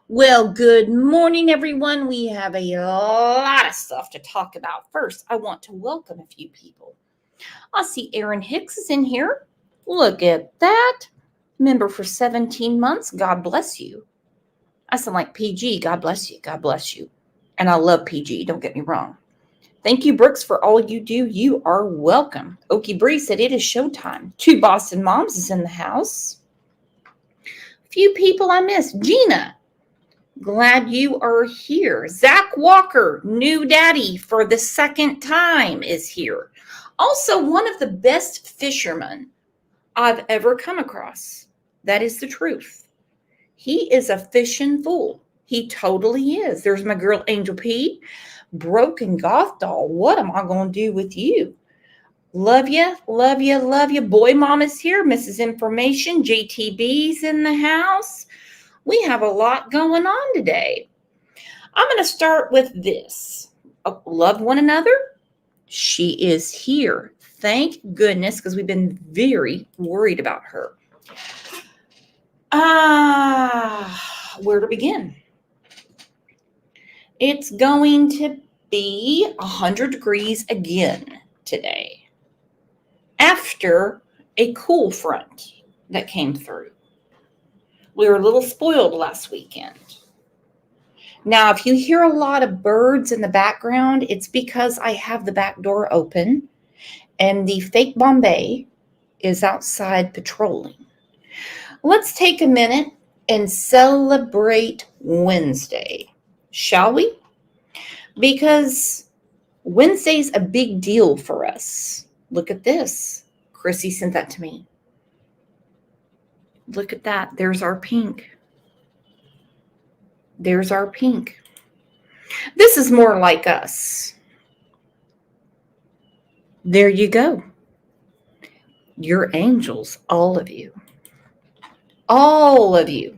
Well, good morning, everyone. We have a lot of stuff to talk about. First, I want to welcome a few people. I see Aaron Hicks is in here. Look at that. Member for 17 months. God bless you. I sound like PG. God bless you. God bless you. And I love PG. Don't get me wrong. Thank you, Brooks, for all you do. You are welcome. Okie Bree said it is showtime. 2 Boston moms is in the house. Few people I missed. Gina. Glad you are here. Zach Walker, new daddy for the second time, is here. Also, one of the best fishermen I've ever come across. That is the truth. He is a fishing fool. He totally is. There's my girl Angel P. Broken Goth doll. What am I going to do with you? Love you, love you, love you. Boy mom is here. Mrs. Information. JTB's in the house. We have a lot going on today. I'm going to start with this. Love one another. She is here. Thank goodness, because we've been very worried about her. Where to begin? It's going to be 100 degrees again today after a cool front that came through. We were a little spoiled last weekend. Now, if you hear a lot of birds in the background, it's because I have the back door open and the fake Bombay is outside patrolling. Let's take a minute and celebrate Wednesday, shall we? Because Wednesday's a big deal for us. Look at this. Chrissy sent that to me. Look at that. There's our pink. There's our pink. This is more like us. There you go. You're angels, all of you. All of you.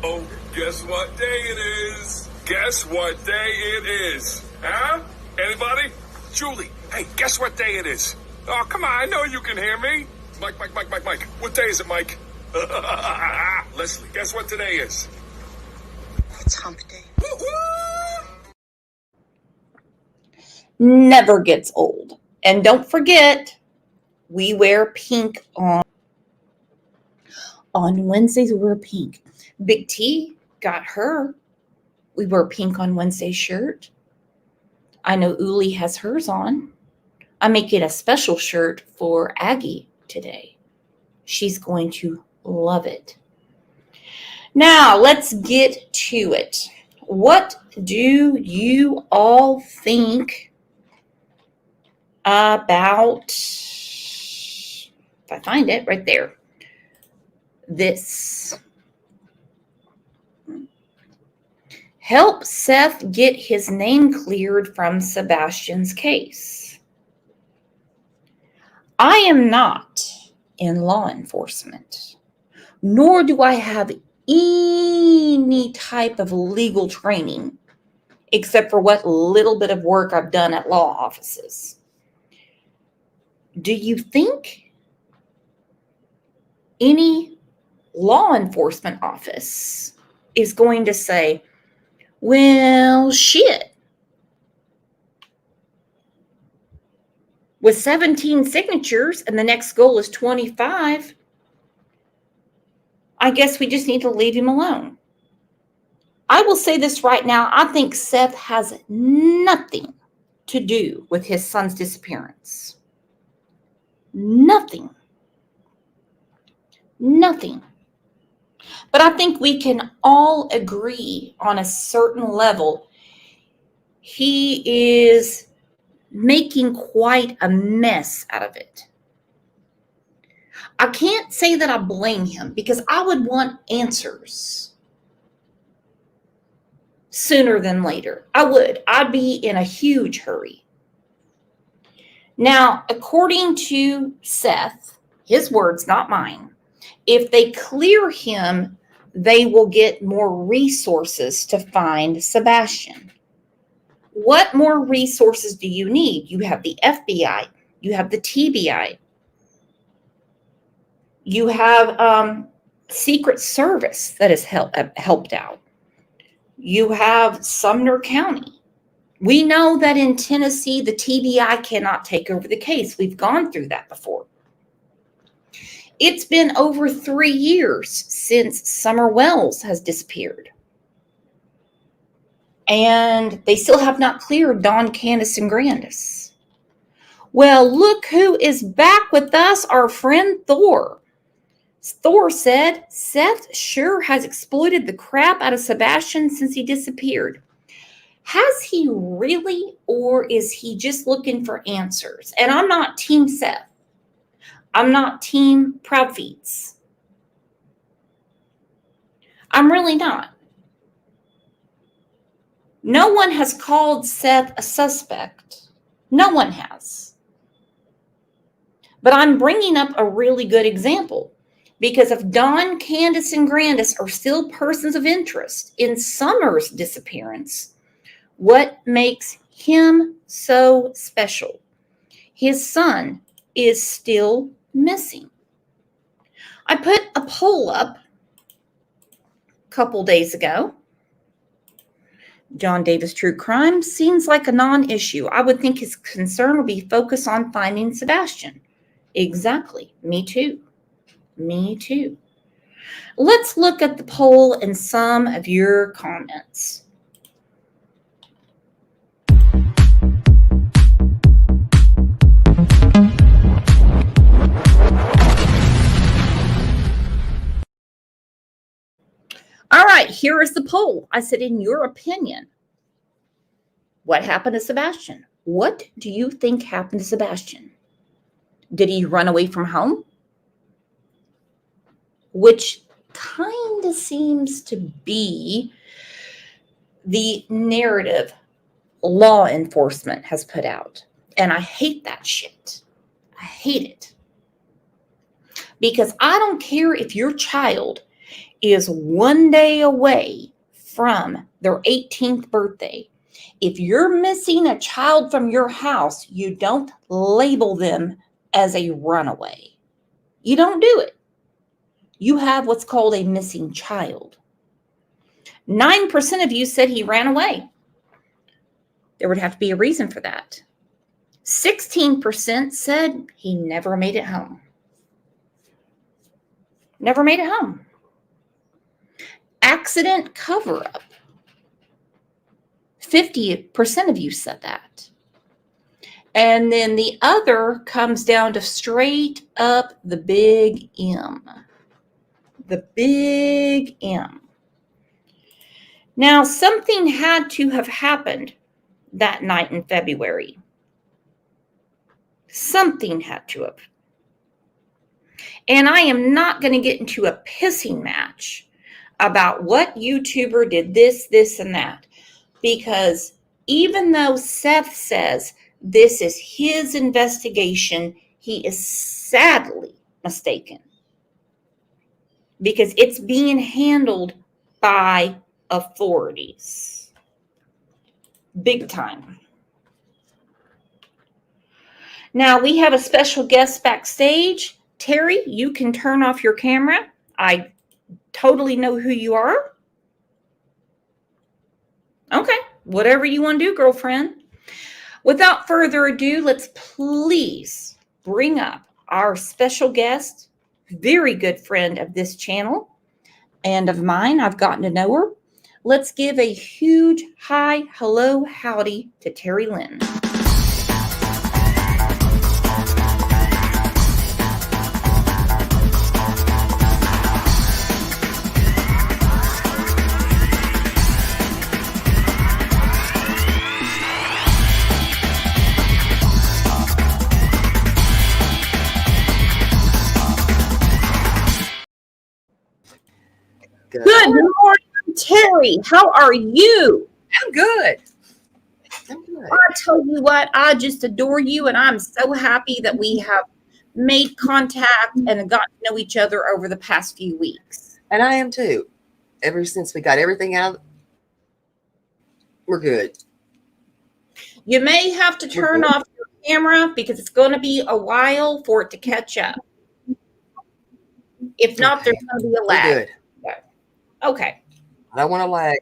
Oh, guess what day it is? Guess what day it is? Huh? Anybody? Julie, hey, guess what day it is? Oh, come on, I know you can hear me. Mike. What day is it, Mike? Leslie, guess what today is? It's hump day. Never gets old. And don't forget, we wear pink on Wednesdays. We wear pink. Big T got her. We wear pink on Wednesday's shirt. I know Uli has hers on. I make it a special shirt for Aggie today. She's going to love it. Now, let's get to it. What do you all think about, if I find it right there, this? Help Seth get his name cleared from Sebastian's case. I am not in law enforcement, nor do I have any type of legal training except for what little bit of work I've done at law offices. Do you think any law enforcement office is going to say, well, shit, with 17 signatures and the next goal is 25, I guess we just need to leave him alone? I will say this right now. I think Seth has nothing to do with his son's disappearance. Nothing. But I think we can all agree on a certain level. He is making quite a mess out of it. I can't say that I blame him because I would want answers sooner than later. I would. I'd be in a huge hurry. Now, according to Seth, his words, not mine, if they clear him, they will get more resources to find Sebastian. What more resources do you need? You have the FBI, you have the TBI, you have Secret Service that has helped out. You have Sumner County. We know that in Tennessee, the TBI cannot take over the case. We've gone through that before. It's been over 3 years since Summer Wells has disappeared. And they still have not cleared Don, Candace, and Grandis. Well, look who is back with us, our friend Thor. Thor said, Seth sure has exploited the crap out of Sebastian since he disappeared. Has he really, or is he just looking for answers? And I'm not Team Seth. I'm not Team Proud Feets. I'm really not. No one has called Seth a suspect. No one has. But I'm bringing up a really good example. Because if Don, Candace, and Grandis are still persons of interest in Summer's disappearance, what makes him so special? His son is still missing. I put a poll up a couple days ago. John Davis True Crime seems like a non-issue. I would think his concern will be focused on finding Sebastian. Exactly. Me too. Me too. Let's look at the poll and some of your comments. All right, here is the poll. I said, in your opinion, what happened to Sebastian? What do you think happened to Sebastian? Did he run away from home? Which kind of seems to be the narrative law enforcement has put out. And I hate that shit. I hate it. Because I don't care if your child is 1 day away from their 18th birthday. If you're missing a child from your house, you don't label them as a runaway. You don't do it. You have what's called a missing child. 9% of you said he ran away. There would have to be a reason for that. 16% said he never made it home. Never made it home. Accident cover-up. 50% of you said that. And then the other comes down to straight up the big M. The big M. Now, something had to have happened that night in February. Something had to have. And I am not going to get into a pissing match about what YouTuber did this, and that. Because even though Seth says this is his investigation, he is sadly mistaken. Because it's being handled by authorities. Big time. Now we have a special guest backstage. Terry, you can turn off your camera. I totally know who you are. Okay, whatever you want to do, girlfriend. Without further ado, let's please bring up our special guest, very good friend of this channel and of mine. I've gotten to know her. Let's give a huge hi, hello, howdy to Terry Lynn. Good morning, Terry. How are you? I'm good. I'm good. I tell you what, I just adore you, and I'm so happy that we have made contact and got to know each other over the past few weeks. And I am too. Ever since we got everything out, we're good. You may have to turn off your camera because it's going to be a while for it to catch up. If not, there's Okay. going to be a We're lag. good. Okay. I don't want to lag.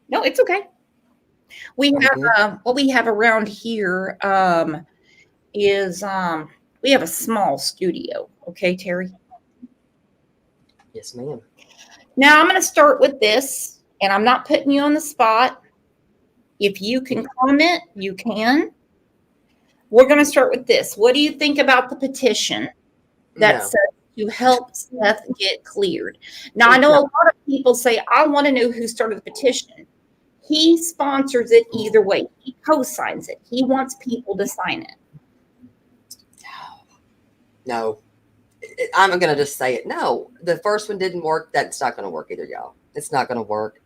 No, it's okay. We I'm good. have what we have around here is we have a small studio. Okay, Terry. Yes, ma'am. Now I'm going to start with this, and I'm not putting you on the spot. If you can comment, you can. We're going to start with this. What do you think about the petition that No. says to help Seth get cleared? Now, I know a lot of people say, I want to know who started the petition. He sponsors it either way. He co-signs it. He wants people to sign it. No. I'm going to just say it. No. The first one didn't work. That's not going to work either, y'all. It's not going to work.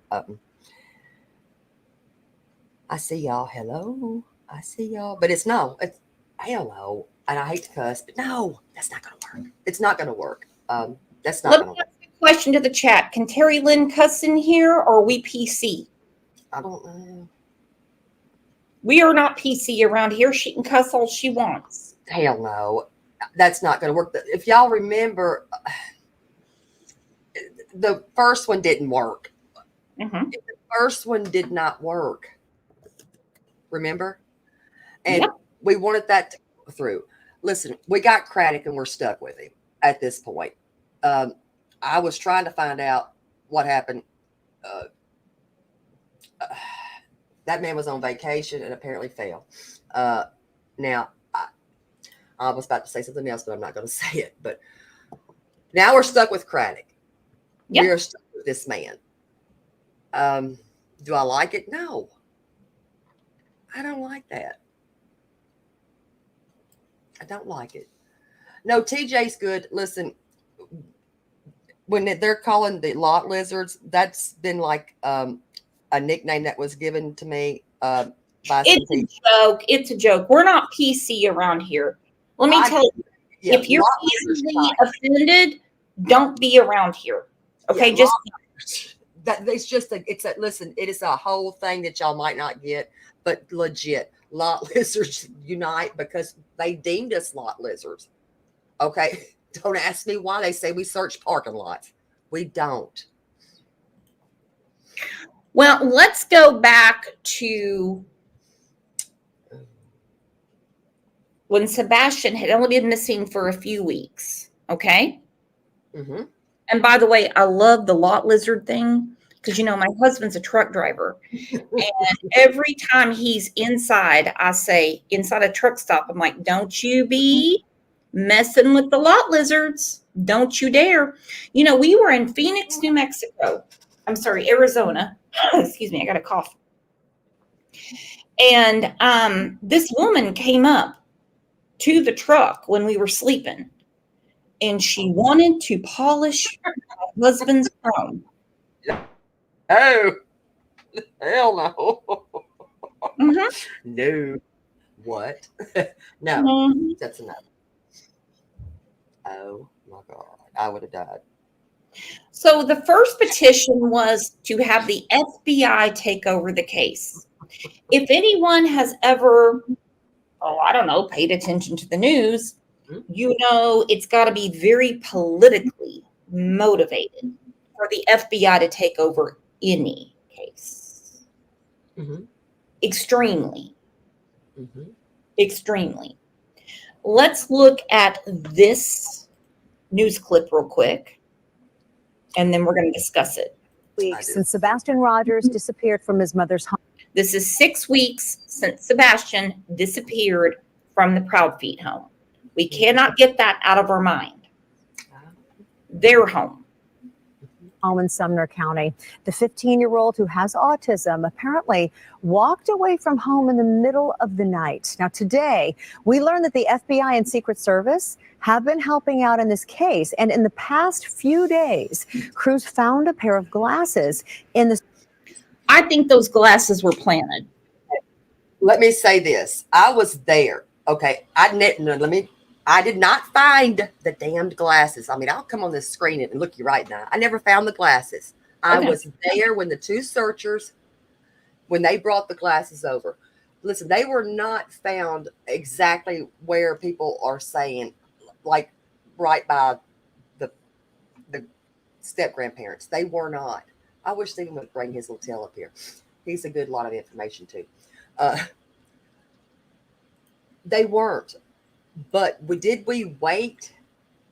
I see y'all. Hello. I see y'all. But it's no. It's hell no. And I hate to cuss, but no, that's not going to work. It's not going to work. That's not Let going me to work. ask a question to the chat. Can Terry Lynn cuss in here, or are we PC? I don't know. We are not PC around here. She can cuss all she wants. Hell no. That's not going to work. If y'all remember, the first one didn't work. Mm-hmm. The first one did not work. Remember? And we wanted that to go through. Listen, we got Craddock and we're stuck with him at this point. I was trying to find out what happened. That man was on vacation and apparently fell. Now, I was about to say something else, but I'm not going to say it. But now we're stuck with Craddock. Yep. We're stuck with this man. Do I like it? No. I don't like that. I don't like it. No, TJ's good. Listen, when they're calling the lot lizards, that's been like a nickname that was given to me by some It's a joke. It's a joke. We're not PC around here. Let me tell you, if you're easily offended, don't be around here. Okay, it's just listen, it is a whole thing that y'all might not get, but legit, lot lizards unite because they deemed us lot lizards. Okay, don't ask me why. They say we search parking lots. We don't. Well, let's go back to when Sebastian had only been missing for a few weeks. Okay. Mm-hmm. And by the way, I love the lot lizard thing because, my husband's a truck driver. And every time he's inside, I say, inside a truck stop, I'm like, don't you be messing with the lot lizards. Don't you dare. We were in Phoenix, New Mexico. I'm sorry, Arizona. Excuse me, I got a cough. And this woman came up to the truck when we were sleeping, and she wanted to polish my husband's chrome. Oh, hell no. Mm-hmm. No. What? No, Mm-hmm. that's enough. Oh my God. I would have died. So the first petition was to have the FBI take over the case. If anyone has ever, paid attention to the news, it's got to be very politically motivated for the FBI to take over any case. Mm-hmm. Extremely. Mm-hmm. Extremely. Let's look at this news clip real quick, and then we're going to discuss it. Weeks since Sebastian Rogers disappeared from his mother's home. This is 6 weeks since Sebastian disappeared from the Proud Feet home. We cannot get that out of our mind. Their home. Home in Sumner County. The 15-year-old who has autism apparently walked away from home in the middle of the night. Now, today, we learned that the FBI and Secret Service have been helping out in this case. And in the past few days, crews found a pair of glasses in the... I think those glasses were planted. Let me say this. I was there. Okay. I did not find the damned glasses. I mean, I'll come on this screen and look you right now. I never found the glasses. I was there when the two searchers, when they brought the glasses over. Listen, they were not found exactly where people are saying, like right by the step grandparents. They were not. I wish Stephen would bring his little tail up here. He's a good lot of information too. They weren't. But we wait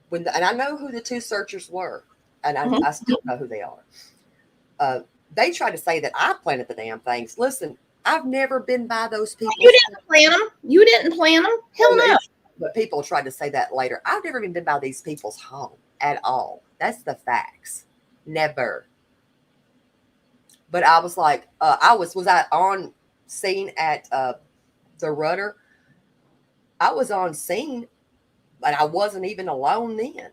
when and I know who the two searchers were, and I still know who they are. They tried to say that I planted the damn things. Listen, I've never been by those people. You didn't plant them. You didn't plant them. Hell no. But people tried to say that later. I've never even been by these people's home at all. That's the facts. Never. But I was like, was I on scene at the Rudder? I was on scene, but I wasn't even alone then.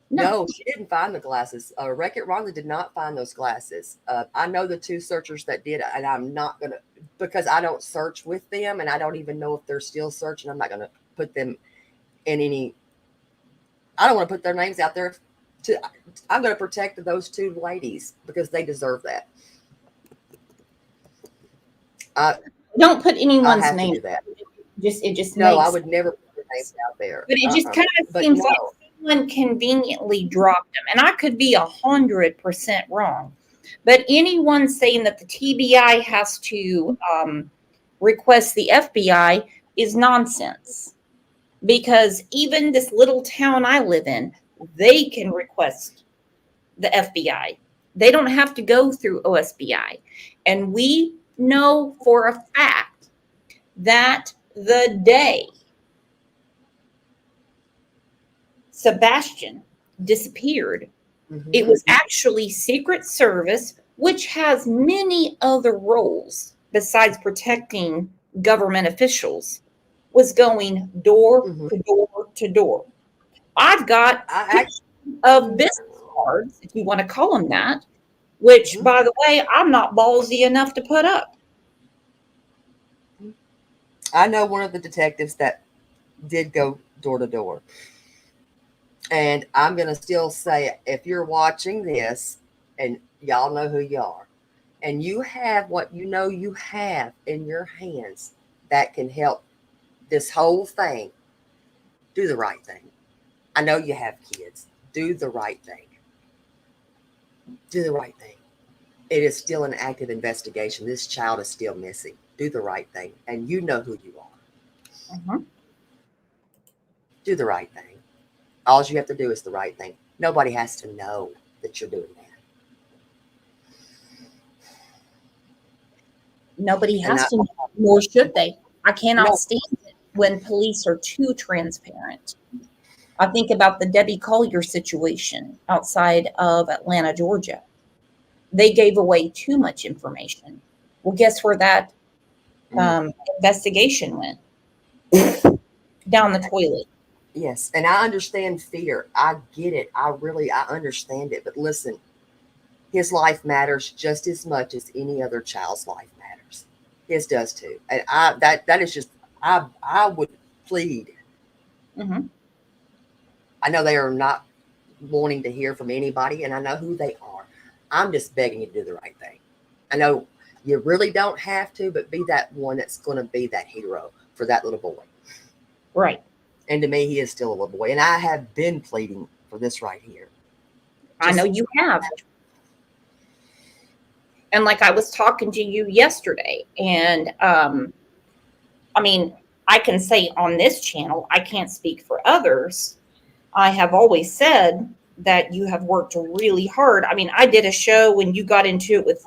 No, she didn't find the glasses. Wreck-It Rhonda did not find those glasses. I know the two searchers that did, and I'm not going to, because I don't search with them, and I don't even know if they're still searching. I'm not going to put them in any, I don't want to put their names out there. I'm going to protect those two ladies because they deserve that. Don't put anyone's name. Do that. It just no, makes I would never put their names out there. But it just kind of seems like someone conveniently dropped them, and I could be 100% wrong. But anyone saying that the TBI has to request the FBI is nonsense, because even this little town I live in, they can request the FBI. They don't have to go through OSBI, and we know for a fact that the day Sebastian disappeared, it was actually Secret Service, which has many other roles besides protecting government officials, was going door to door to door. I've got of business cards, if you want to call them that, which, by the way, I'm not ballsy enough to put up. I know one of the detectives that did go door to door. And I'm going to still say, if you're watching this, and y'all know who you are, and you have what you know you have in your hands that can help this whole thing, do the right thing. I know you have kids. Do the right thing. Do the right thing. It is still an active investigation. This child is still missing. Do the right thing. And you know who you are. Do the right thing. All you have to do is the right thing. Nobody has to know that you're doing that. Nobody has to know, nor should they. I cannot stand it when police are too transparent. I think about the Debbie Collier situation outside of Atlanta, Georgia. They gave away too much information. Well, guess where that investigation went? Down the toilet. Yes, and I understand fear. I get it. I understand it. But listen, his life matters just as much as any other child's life matters. His does too. And that is just, I would plead. I know they are not wanting to hear from anybody, and I know who they are. I'm just begging you to do the right thing. I know you really don't have to, but be that one that's going to be that hero for that little boy. Right. And to me, he is still a little boy. And I have been pleading for this right here. I know you have. And like I was talking to you yesterday, and I mean, I can say on this channel, I can't speak for others. I have always said that you have worked really hard. I mean, I did a show when you got into it with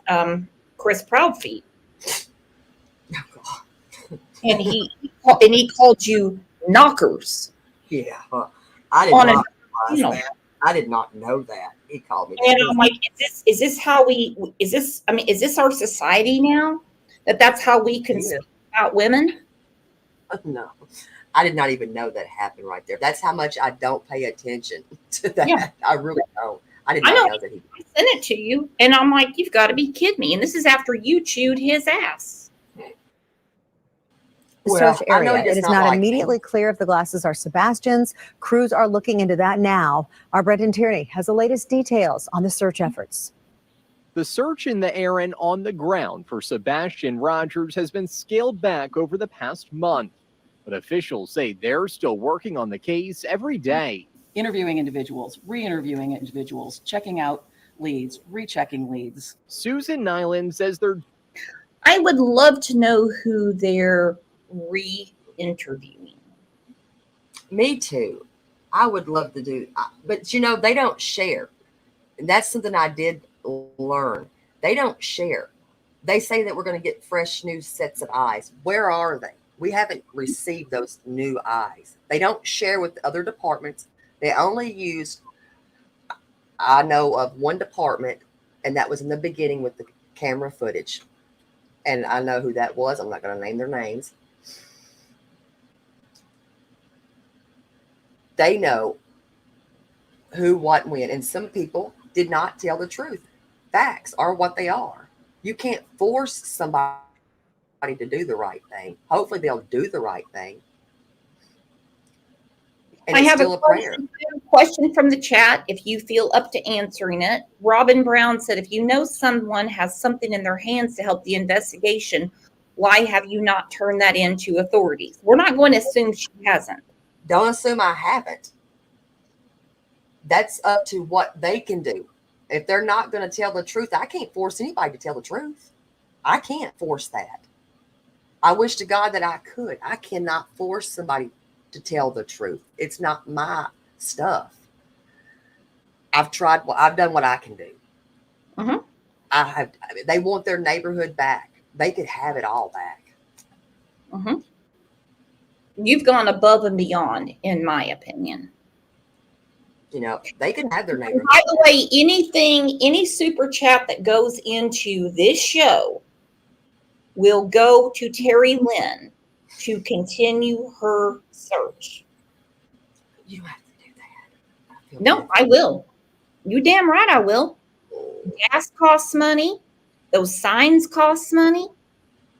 Chris Proudfeet. And he called you knockers. Yeah. I did not realize that. I did not know that. He called me. And I'm like, is this our society now? That's how we can speak about women? No. I did not even know that happened right there. That's how much I don't pay attention to that. Yeah. I really don't. I did not know that he sent it to you. And I'm like, you've got to be kidding me. And this is after you chewed his ass. The search area. It is not immediately clear if the glasses are Sebastian's. Crews are looking into that now. Our Brendan Tierney has the latest details on the search efforts. The search in the air and on the ground for Sebastian Rogers has been scaled back over the past month. But officials say they're still working on the case every day. Interviewing individuals, re-interviewing individuals, checking out leads, rechecking leads. Susan Nyland says they're I would love to know who they're re-interviewing. Me too. I would love to do, but you know, they don't share. And that's something I did learn. They don't share. They say that we're going to get fresh new sets of eyes. Where are they? We haven't received those new eyes. They don't share with the other departments. They only use, I know of one department, and that was in the beginning with the camera footage. And I know who that was. I'm not going to name their names. They know who, what, and when. And some people did not tell the truth. Facts are what they are. You can't force somebody to do the right thing. Hopefully they'll do the right thing. And I it's have still a a prayer. question from the chat if you feel up to answering it. Robin Brown said, if you know someone has something in their hands to help the investigation, why have you not turned that in to authorities? We're not going to assume she hasn't. Don't assume I haven't. That's up to what they can do. If they're not going to tell the truth, I can't force anybody to tell the truth. I can't force that. I wish to God that I could. I cannot force somebody to tell the truth. It's not my stuff. I've tried. Well, I've done what I can do. Mm-hmm. They want their neighborhood back. They could have it all back. Mm-hmm. You've gone above and beyond, in my opinion. You know, they can have their neighborhood. By the way, any super chat that goes into this show will go to Terry Lynn to continue her search. You don't have to do that. No, I will. You damn right I will. Gas costs money. Those signs cost money.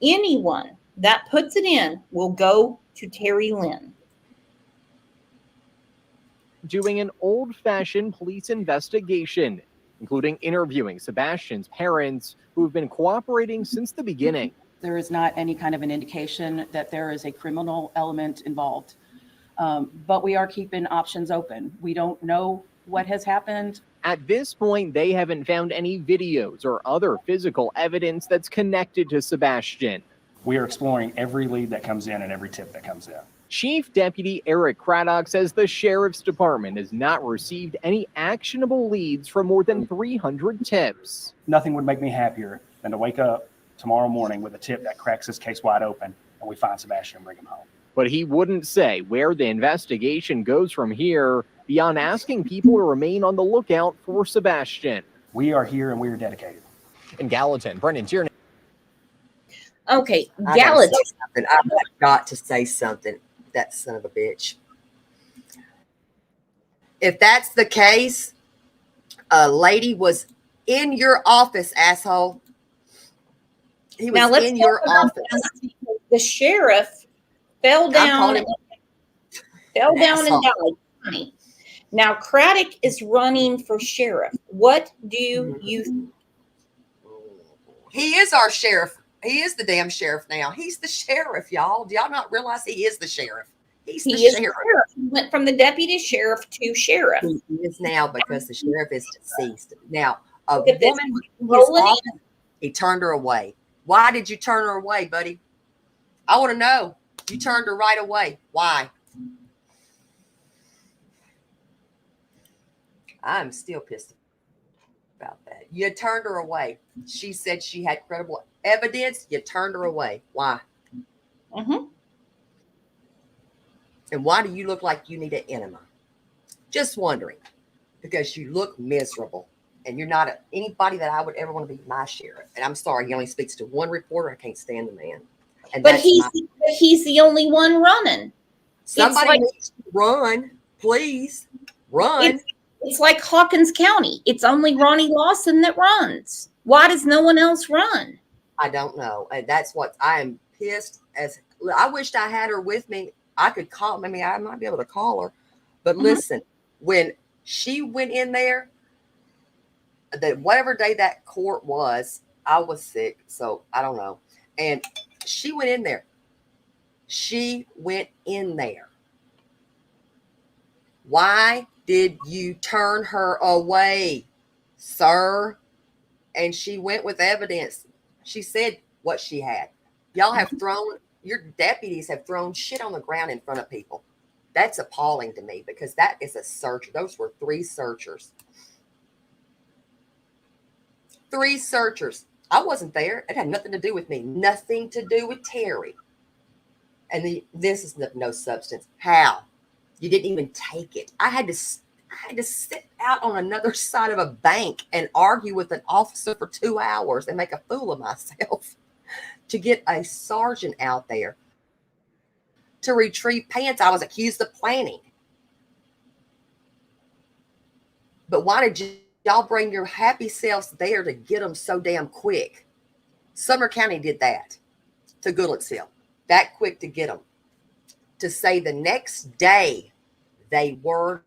Anyone that puts it in will go to Terry Lynn. doing an old-fashioned police investigation, including interviewing Sebastian's parents, who have been cooperating since the beginning. There is not any kind of an indication that there is a criminal element involved. But we are keeping options open. We don't know what has happened. At this point, they haven't found any videos or other physical evidence that's connected to Sebastian. We are exploring every lead that comes in and every tip that comes in. Chief Deputy Eric Craddock says the Sheriff's Department has not received any actionable leads from more than 300 tips. Nothing would make me happier than to wake up tomorrow morning with a tip that cracks this case wide open and we find Sebastian and bring him home. But he wouldn't say where the investigation goes from here beyond asking people to remain on the lookout for Sebastian. We are here and we are dedicated. In Gallatin, Brendan Tierney. Okay, I've Gallatin. got to say something. That son of a bitch. If that's the case, a lady was in your office, asshole. He was Now in your office. The sheriff fell down and died. Honey. Now Craddock is running for sheriff. What do you think? He is our sheriff. He is the damn sheriff now. He's the sheriff, y'all. Do y'all not realize he is the sheriff? He is the sheriff. He went from the deputy sheriff to sheriff. He is now because the sheriff is deceased. Now, a Look at this. woman in his Rolling in. office, he turned her away. Why did you turn her away, buddy? I want to know. You turned her right away. Why? I'm still pissed about that. You turned her away. She said she had credible evidence. You turned her away. Why? Mm-hmm. And why do you look like you need an enema? Just wondering. Because you look miserable. And you're not anybody that I would ever want to be my sheriff. And I'm sorry, he only speaks to one reporter. I can't stand the man. And But he's the only one running. somebody needs to run. Please run. It's like Hawkins County. It's only Ronnie Lawson that runs. Why does no one else run? I don't know. And that's what I am pissed as. I wished I had her with me. I could call. I mean, I might be able to call her. But listen, when she went in there, that whatever day that court was, I was sick. So I don't know. And she went in there. She went in there. Why did you turn her away, sir? And she went with evidence. She said what she had. Y'all have thrown, your deputies have thrown shit on the ground in front of people. That's appalling to me because that is a search. Those were 3 searchers. 3 searchers. I wasn't there. It had nothing to do with me. Nothing to do with Terry. And this is no substance. How? You didn't even take it. I had to sit out on another side of a bank and argue with an officer for 2 hours and make a fool of myself to get a sergeant out there to retrieve pants I was accused of planning. But why did y'all bring your happy selves there to get them so damn quick? Sumner County did that to Goodlettsville. That quick to get them. To say the next day they were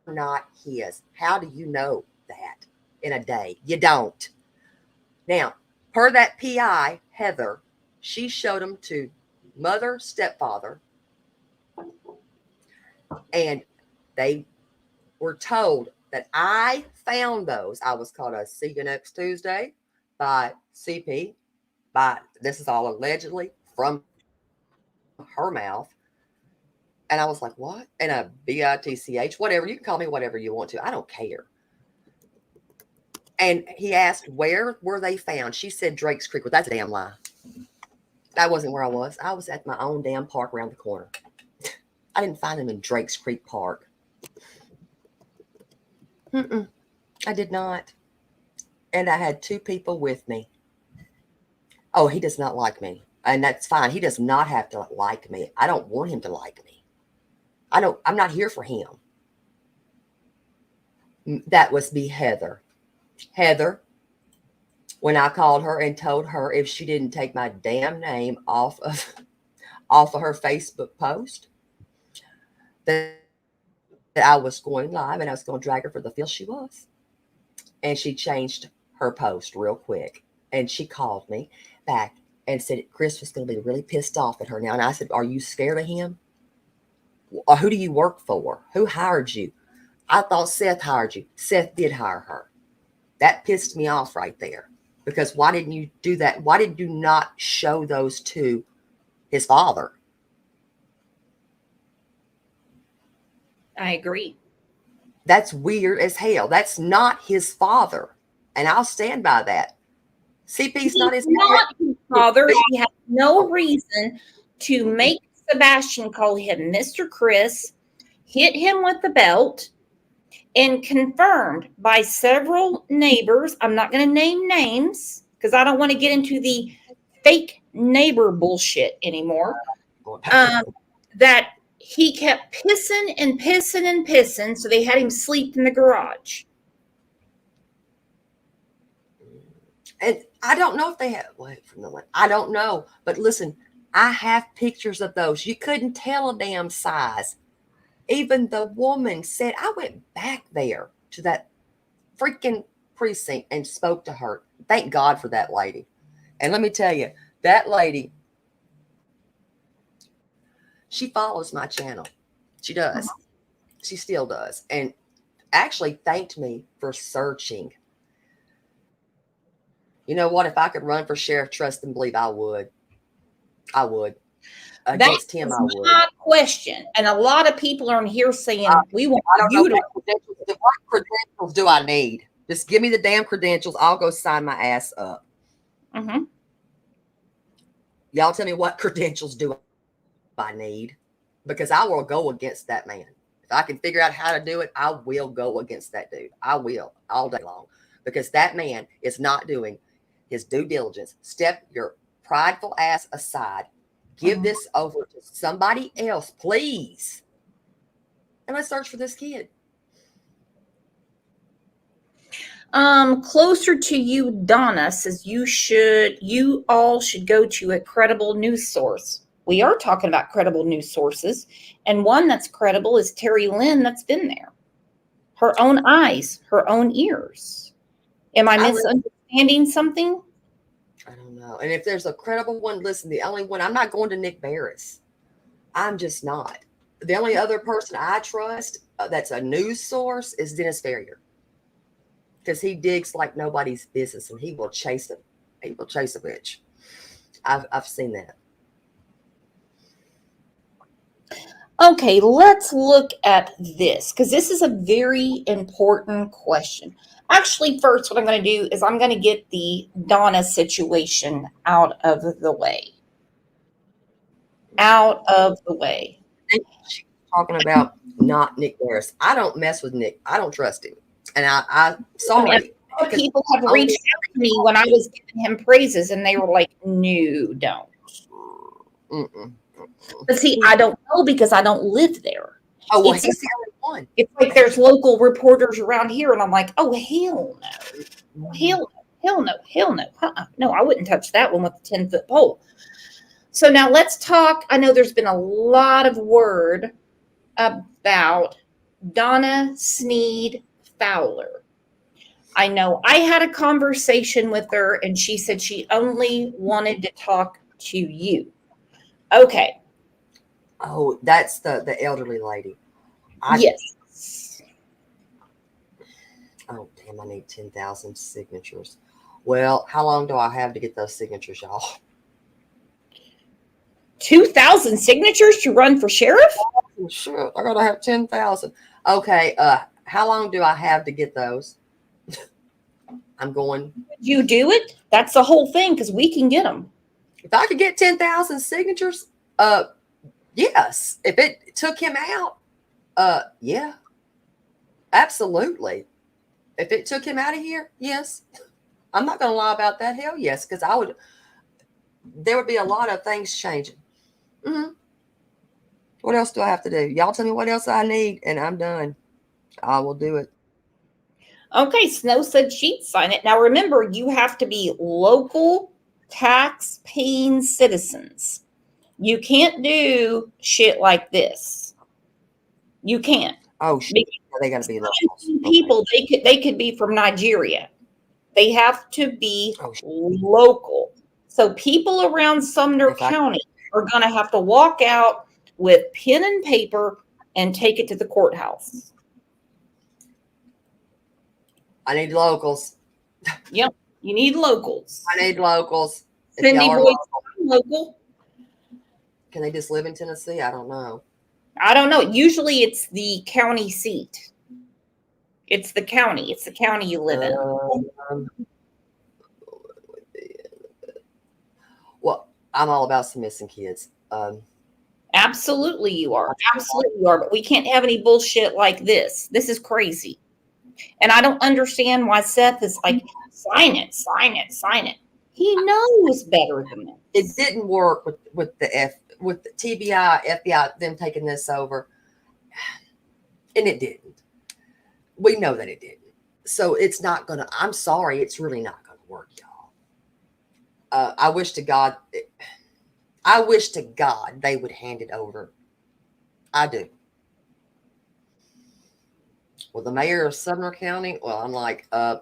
not his. How do you know that in a day? You don't. Now, per that PI, Heather, she showed them to mother, stepfather, and they were told that I found those. I was called a see you next Tuesday by CP, this is all allegedly from her mouth. And I was like, what? And a BITCH, whatever. You can call me whatever you want to. I don't care. And he asked, where were they found? She said Drake's Creek. Well, that's a damn lie. That wasn't where I was. I was at my own damn park around the corner. I didn't find them in Drake's Creek Park. I did not. And I had 2 people with me. Oh, he does not like me. And that's fine. He does not have to like me. I don't want him to like me. I'm not here for him. That was me, Heather. Heather, when I called her and told her if she didn't take my damn name off of her Facebook post, that I was going live and I was going to drag her for the field she was. And she changed her post real quick. And she called me back and said Chris was going to be really pissed off at her now. And I said, are you scared of him? Or who do you work for? Who hired you? I thought Seth hired you. Seth did hire her. That pissed me off right there. Because why didn't you do that? Why did you not show those to his father? I agree. That's weird as hell. That's not his father. And I'll stand by that. CP's not his father. He has no reason to make Sebastian call him Mr. Chris, hit him with the belt, and confirmed by several neighbors. I'm not going to name names because I don't want to get into the fake neighbor bullshit anymore. That he kept pissing and pissing and pissing, so they had him sleep in the garage. And I don't know if they have, wait from the one. I don't know. But listen, I have pictures of those. You couldn't tell a damn size. Even the woman said, I went back there to that freaking precinct and spoke to her. Thank God for that lady. And let me tell you, that lady, she follows my channel. She does. She still does. And actually thanked me for searching. You know what? If I could run for sheriff, trust and believe, I would. I would. Against him, I would. That's my question. And a lot of people are in here saying, we want you to. What credentials do I need? Just give me the damn credentials. I'll go sign my ass up. Mm-hmm. Y'all tell me what credentials do I need? Because I will go against that man. If I can figure out how to do it, I will go against that dude. I will all day long. Because that man is not doing his due diligence. Step your prideful ass aside. Give this over to somebody else, please. And let's search for this kid. Closer to you, Donna says you all should go to a credible news source. We are talking about credible news sources, and one that's credible is Terry Lynn that's been there. Her own eyes, her own ears. Am I misunderstanding something? I don't know. And if there's a credible one, listen, the only one, I'm not going to Nick Barris. I'm just not. The only other person I trust that's a news source is Dennis Ferrier, because he digs like nobody's business, and he will chase them. He will chase a bitch. I've seen that. Okay, let's look at this, because this is a very important question. Actually, first, what I'm going to do is I'm going to get the Donna situation out of the way. Out of the way. She's talking about not Nick Harris. I don't mess with Nick. I don't trust him. And I'm sorry. People have reached out to me when I was giving him praises, and they were like, no, don't. Mm-mm. But see, I don't know because I don't live there. Oh, well, It's he's the only one. It's like there's local reporters around here, and I'm like, oh, hell no. Hell no. No, I wouldn't touch that one with a 10-foot pole. So now let's talk. I know there's been a lot of word about Donna Sneed Fowler. I know I had a conversation with her, and she said she only wanted to talk to you. Okay. Oh, that's the elderly lady. Yes. Oh, damn, I need 10,000 signatures. Well, how long do I have to get those signatures, y'all? 2,000 signatures to run for sheriff? Sure, I gotta have 10,000. Okay, how long do I have to get those? I'm going. You do it? That's the whole thing, because we can get them. If I could get 10,000 signatures, yes. If it took him out, yeah, absolutely. If it took him out of here, yes. I'm not gonna lie about that. Hell yes, because there would be a lot of things changing. Mm-hmm. What else do I have to do? Y'all tell me what else I need, and I'm done. I will do it. Okay, Snow said she'd sign it. Now remember, you have to be local tax-paying citizens. You can't do shit like this. You can't. Oh shit! They gotta be local people. Okay. They could be from Nigeria. They have to be local. So people around Sumner County are going to have to walk out with pen and paper and take it to the courthouse. I need locals. Yep, you need locals. I need locals. Cindy Boyd, local. Can they just live in Tennessee? I don't know. I don't know. Usually it's the county seat. It's the county. It's the county you live in. Well, I'm all about some missing kids. Absolutely you are. Absolutely you are. But we can't have any bullshit like this. This is crazy. And I don't understand why Seth is like, sign it, sign it, sign it. He knows better than that. It didn't work with the TBI, FBI, them taking this over. And it didn't. We know that it didn't. So it's not going to, I'm sorry, it's really not going to work, y'all. I wish to God they would hand it over. I do. Well, the mayor of Sumner County, well, I'm like, I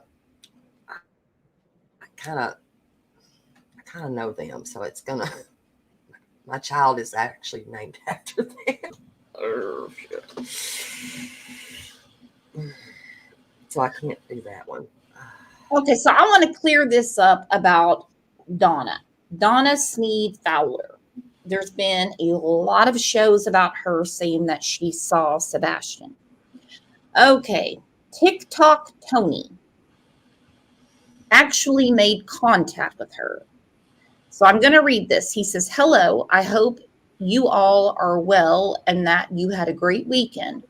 kind of know them, so it's gonna. My child is actually named after them. Oh, shit. So I can't do that one. Okay, so I want to clear this up about Donna Sneed Fowler. There's been a lot of shows about her saying that she saw Sebastian. Okay, TikTok Tony actually made contact with her. So I'm going to read this. He says, hello, I hope you all are well and that you had a great weekend.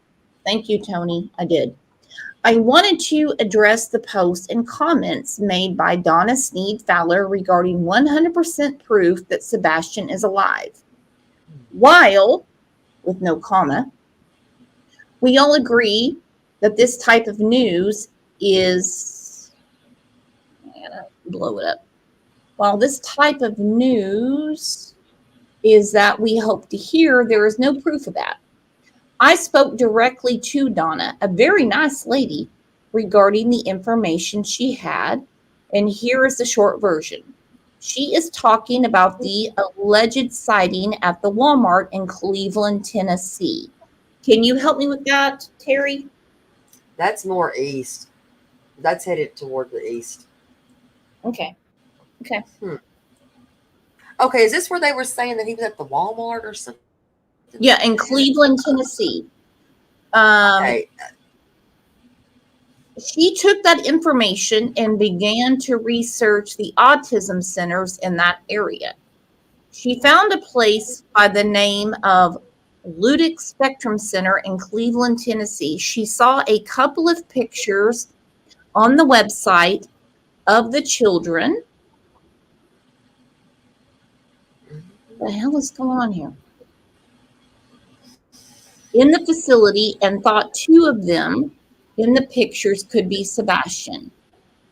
Thank you, Tony. I did. I wanted to address the post and comments made by Donna Sneed Fowler regarding 100% proof that Sebastian is alive. While, with no comma, we all agree that this type of news is, I'm gonna blow it up. While this type of news is that we hope to hear, there is no proof of that. I spoke directly to Donna, a very nice lady, regarding the information she had, and here is the short version. She is talking about the alleged sighting at the Walmart in Cleveland, Tennessee. Can you help me with that, Terry? That's more east. That's headed toward the east. Okay. Okay. Okay, is this where they were saying that he was at the Walmart or something? Yeah, in Cleveland, Tennessee. Okay. She took that information and began to research the autism centers in that area. She found a place by the name of Ludic Spectrum Center in Cleveland, Tennessee. She saw a couple of pictures on the website of the children. What the hell is going on here? In the facility, and thought two of them in the pictures could be Sebastian.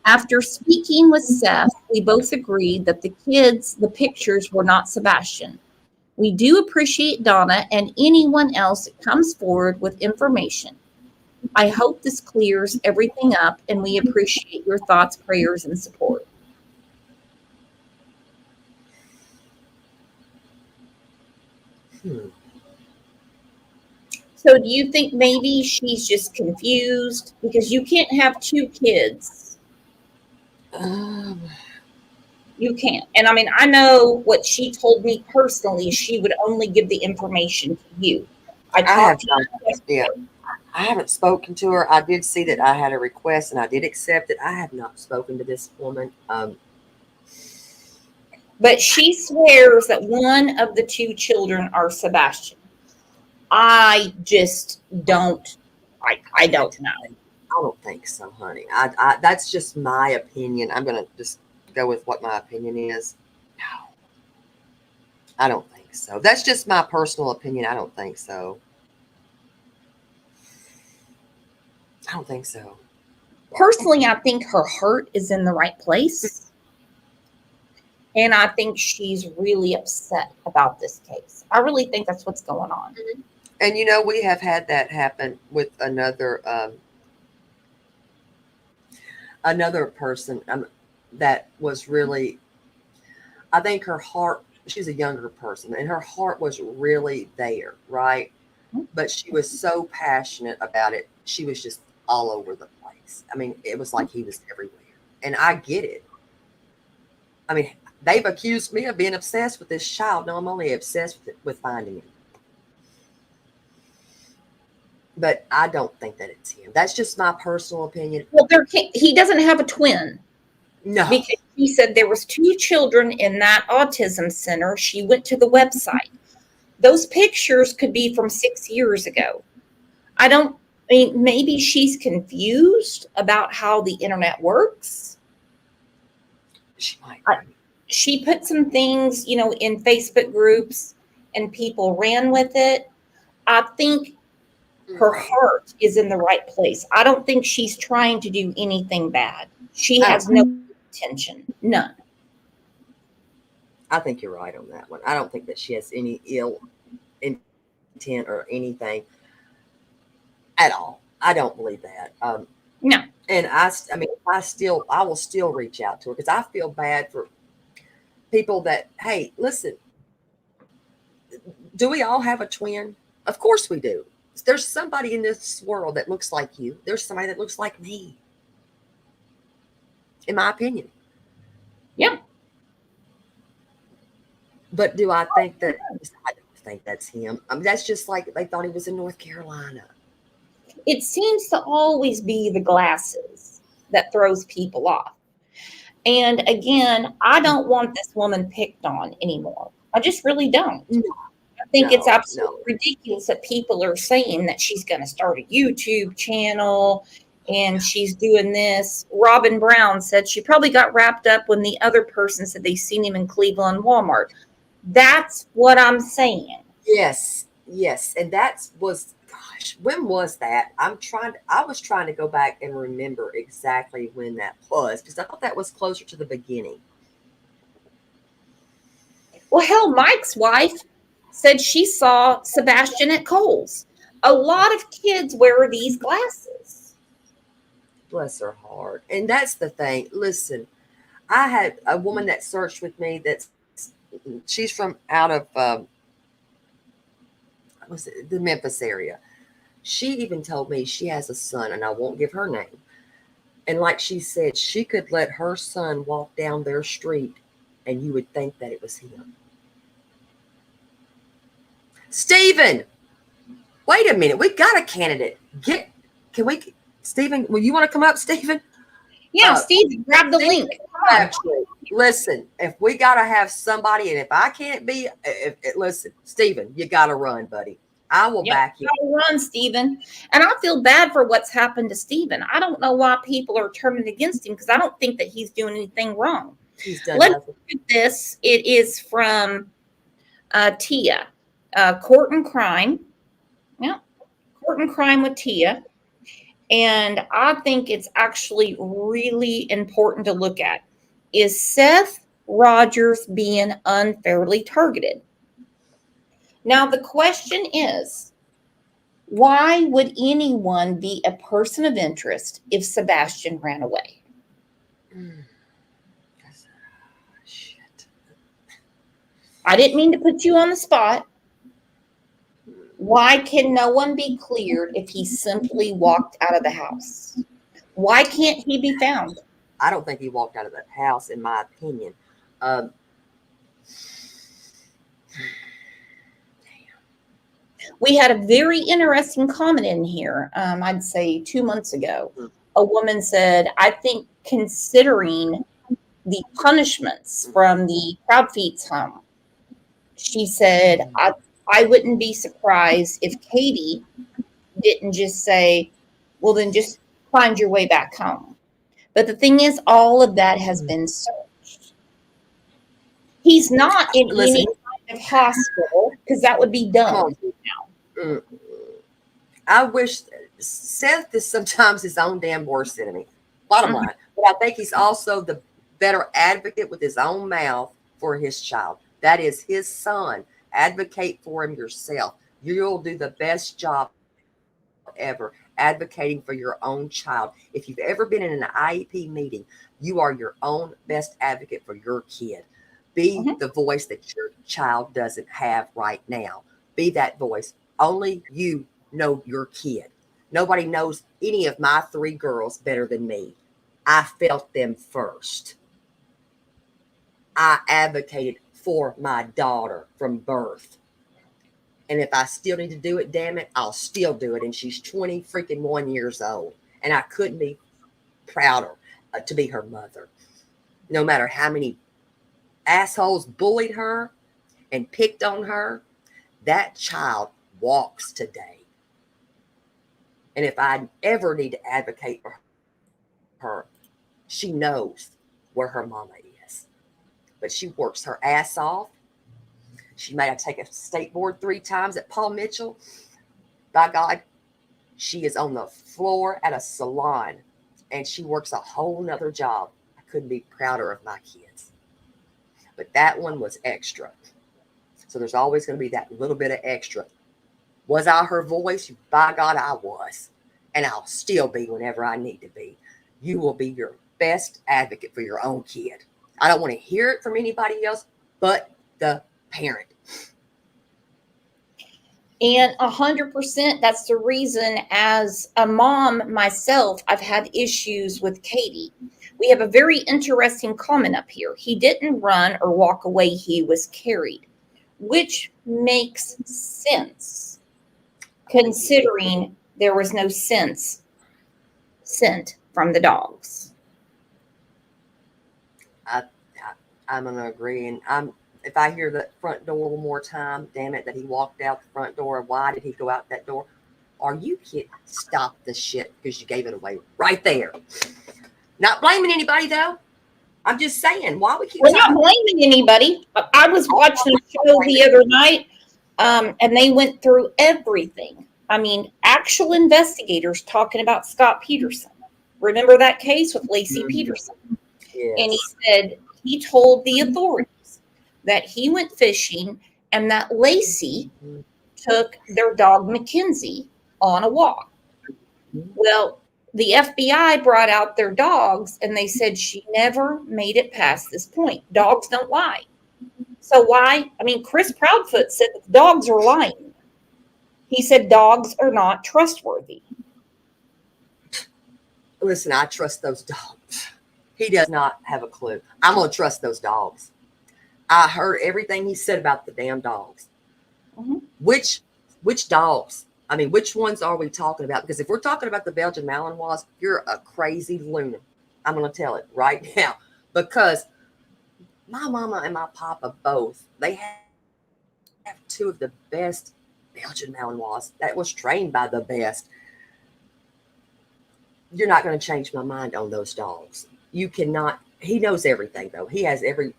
After speaking with Seth, we both agreed that the pictures were not Sebastian. We do appreciate Donna and anyone else that comes forward with information. I hope this clears everything up, and we appreciate your thoughts, prayers, and support. So do you think maybe she's just confused? Because you can't have two kids. You can't. And I mean, I know what she told me personally, she would only give the information to you. I haven't spoken to her. I did see that I had a request and I did accept it. I have not spoken to this woman. But she swears that one of the two children are Sebastian. I just don't. I don't know. I don't think so, honey. I that's just my opinion. I'm gonna just go with what my opinion is. No, I don't think so. That's just my personal opinion. I don't think so. I don't think so. Personally, I think her heart is in the right place. And I think she's really upset about this case. I really think that's what's going on. And you know, we have had that happen with another person that was really, I think her heart, she's a younger person, and her heart was really there, right? But she was so passionate about it. She was just all over the place. I mean, it was like he was everywhere. And I get it. I mean, they've accused me of being obsessed with this child. No, I'm only obsessed with finding him. But I don't think that it's him. That's just my personal opinion. Well, he doesn't have a twin. No. Because he said there was two children in that autism center. She went to the website. Those pictures could be from 6 years ago. I mean, maybe she's confused about how the internet works. She might. She put some things, in Facebook groups, and people ran with it. I think her heart is in the right place. I don't think she's trying to do anything bad. She has no intention. None. I think you're right on that one. I don't think that she has any ill intent or anything at all. I don't believe that. No. And I will still reach out to her because I feel bad for people that, hey, listen, do we all have a twin? Of course we do. There's somebody in this world that looks like you. There's somebody that looks like me. In my opinion. Yeah. But do I think that? I don't think that's him. I mean, that's just like they thought he was in North Carolina. It seems to always be the glasses that throws people off. And again, I don't want this woman picked on anymore. I just really don't. No. I think it's absolutely ridiculous that people are saying that she's going to start a YouTube channel and she's doing this. Robin Brown said she probably got wrapped up when the other person said they seen him in Cleveland Walmart. That's what I'm saying. Yes. And gosh, when was that? I was trying to go back and remember exactly when that was, because I thought that was closer to the beginning. Well, hell, Mike's wife said she saw Sebastian at Kohl's. A lot of kids wear these glasses. Bless her heart. And that's the thing. Listen, I had a woman that searched with me she's from out of the Memphis area. She even told me she has a son, and I won't give her name. And like she said, she could let her son walk down their street and you would think that it was him. Stephen, wait a minute. We got a candidate. Stephen, will you want to come up, Stephen? Yeah, Steve, grab the link. Actually, listen, if we got to have somebody, and if I can't be, listen, Stephen, you got to run, buddy. I will back you. Run, Stephen. And I feel bad for what's happened to Stephen. I don't know why people are turning against him because I don't think that he's doing anything wrong. He's done Let's nothing. do this. It is from Tia, Court and Crime. Yeah, Court and Crime with Tia. And I think it's actually really important to look at. Is Seth Rogers being unfairly targeted? Now, the question is, why would anyone be a person of interest if Sebastian ran away? Shit. I didn't mean to put you on the spot. Why can no one be cleared if he simply walked out of the house? Why can't he be found? I don't think he walked out of that house, in my opinion. We had a very interesting comment in here, I'd say 2 months ago. A woman said, I think considering the punishments from the crowd feeds home, she said, I wouldn't be surprised if Katie didn't just say, well, then just find your way back home. But the thing is, all of that has been searched. He's not in any kind of hospital because that would be done now. I wish Seth is sometimes his own damn worst enemy. Bottom line. But I think he's also the better advocate with his own mouth for his child. That is his son. Advocate for him yourself. You'll do the best job ever advocating for your own child. If you've ever been in an IEP meeting, you are your own best advocate for your kid. Be the voice that your child doesn't have right now. Be that voice. Only you know your kid. Nobody knows any of my 3 girls better than me. I felt them first. I advocated for my daughter from birth. And if I still need to do it, damn it, I'll still do it. And she's 1 years old. And I couldn't be prouder to be her mother. No matter how many assholes bullied her and picked on her, that child walks today. And if I ever need to advocate for her, she knows where her mama is. But she works her ass off. She made her take a state board 3 times at Paul Mitchell. By God, she is on the floor at a salon and she works a whole nother job. I couldn't be prouder of my kids. But that one was extra. So there's always going to be that little bit of extra. Was I her voice? By God, I was. And I'll still be whenever I need to be. You will be your best advocate for your own kid. I don't want to hear it from anybody else but the parent. And 100%, that's the reason as a mom myself, I've had issues with Katie. We have a very interesting comment up here. He didn't run or walk away. He was carried, which makes sense considering there was no scent from the dogs. I'm going to agree. And if I hear the front door one more time, damn it, that he walked out the front door. Why did he go out that door? Are you kidding? Stop the shit because you gave it away right there. Not blaming anybody, though. I'm just saying, why we keep We're not blaming anybody. I was watching a show the other night, and they went through everything. I mean, actual investigators talking about Scott Peterson. Remember that case with Lacey Peterson? Yes. And he said he told the authorities that he went fishing and that Lacey took their dog Mackenzie on a walk. Well, The FBI brought out their dogs and they said she never made it past this point. Dogs don't lie. So why? I mean, Chris Proudfoot said that dogs are lying. He said dogs are not trustworthy. Listen, I trust those dogs. He does not have a clue. I'm going to trust those dogs. I heard everything he said about the damn dogs. Mm-hmm. Which dogs? I mean, which ones are we talking about? Because if we're talking about the Belgian Malinois, you're a crazy lunatic. I'm going to tell it right now. Because my mama and my papa both, they have two of the best Belgian Malinois that was trained by the best. You're not going to change my mind on those dogs. You cannot. He knows everything, though. He has every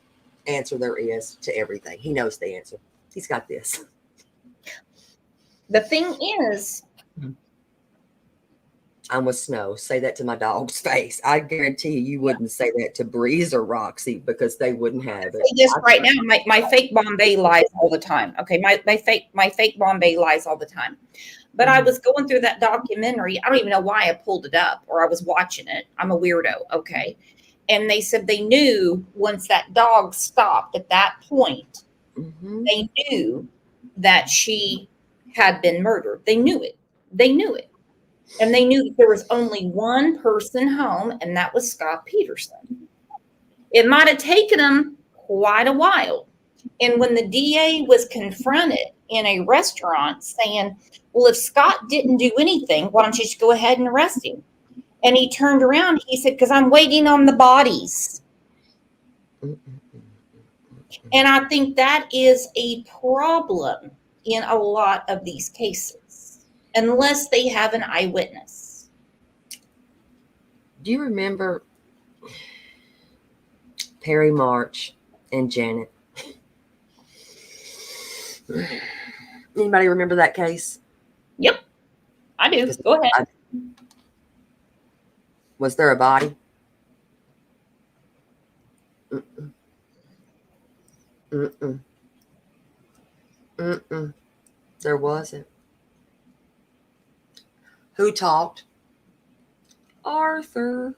answer there is to everything. He knows the answer. He's got this. The thing is, I'm with Snow. Say that to my dog's face. I guarantee you wouldn't say that to Breeze or Roxy because they wouldn't have it. just right now, my fake Bombay lies all the time. Okay, my fake Bombay lies all the time. But I was going through that documentary. I don't even know why I pulled it up or I was watching it. I'm a weirdo. Okay. And they said they knew once that dog stopped at that point, they knew that she had been murdered. They knew it. They knew it. And they knew that there was only one person home, and that was Scott Peterson. It might have taken them quite a while. And when the DA was confronted in a restaurant saying, well, if Scott didn't do anything, why don't you just go ahead and arrest him? And he turned around, he said, because I'm waiting on the bodies. And I think that is a problem in a lot of these cases, unless they have an eyewitness. Do you remember Perry March and Janet? Anybody remember that case? Yep, I do. Go ahead. Was there a body? There wasn't. Who talked? Arthur.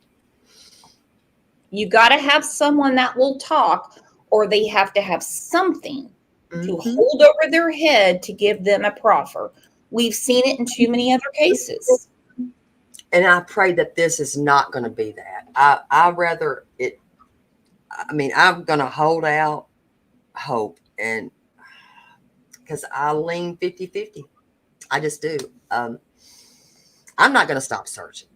You got to have someone that will talk, or they have to have something to hold over their head to give them a proffer. We've seen it in too many other cases. And I pray that this is not going to be that. I rather it. I mean, I'm going to hold out hope, and because I lean 50-50. I just do. I'm not going to stop searching.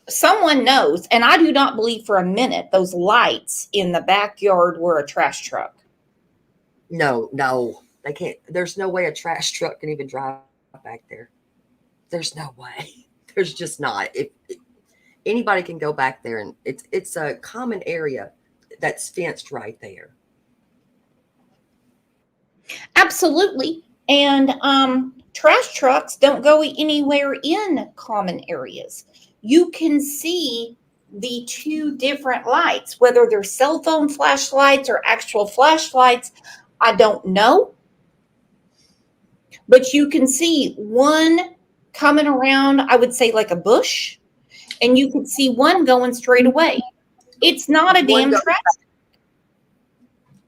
Someone knows, and I do not believe for a minute those lights in the backyard were a trash truck. No, they can't. There's no way a trash truck can even drive back there. There's no way. There's just not. If anybody can go back there, and it's a common area that's fenced right there. Absolutely. And trash trucks don't go anywhere in common areas. You can see the two different lights, whether they're cell phone flashlights or actual flashlights. I don't know. But you can see one coming around, I would say like a bush, and you can see one going straight away. It's not a damn trash.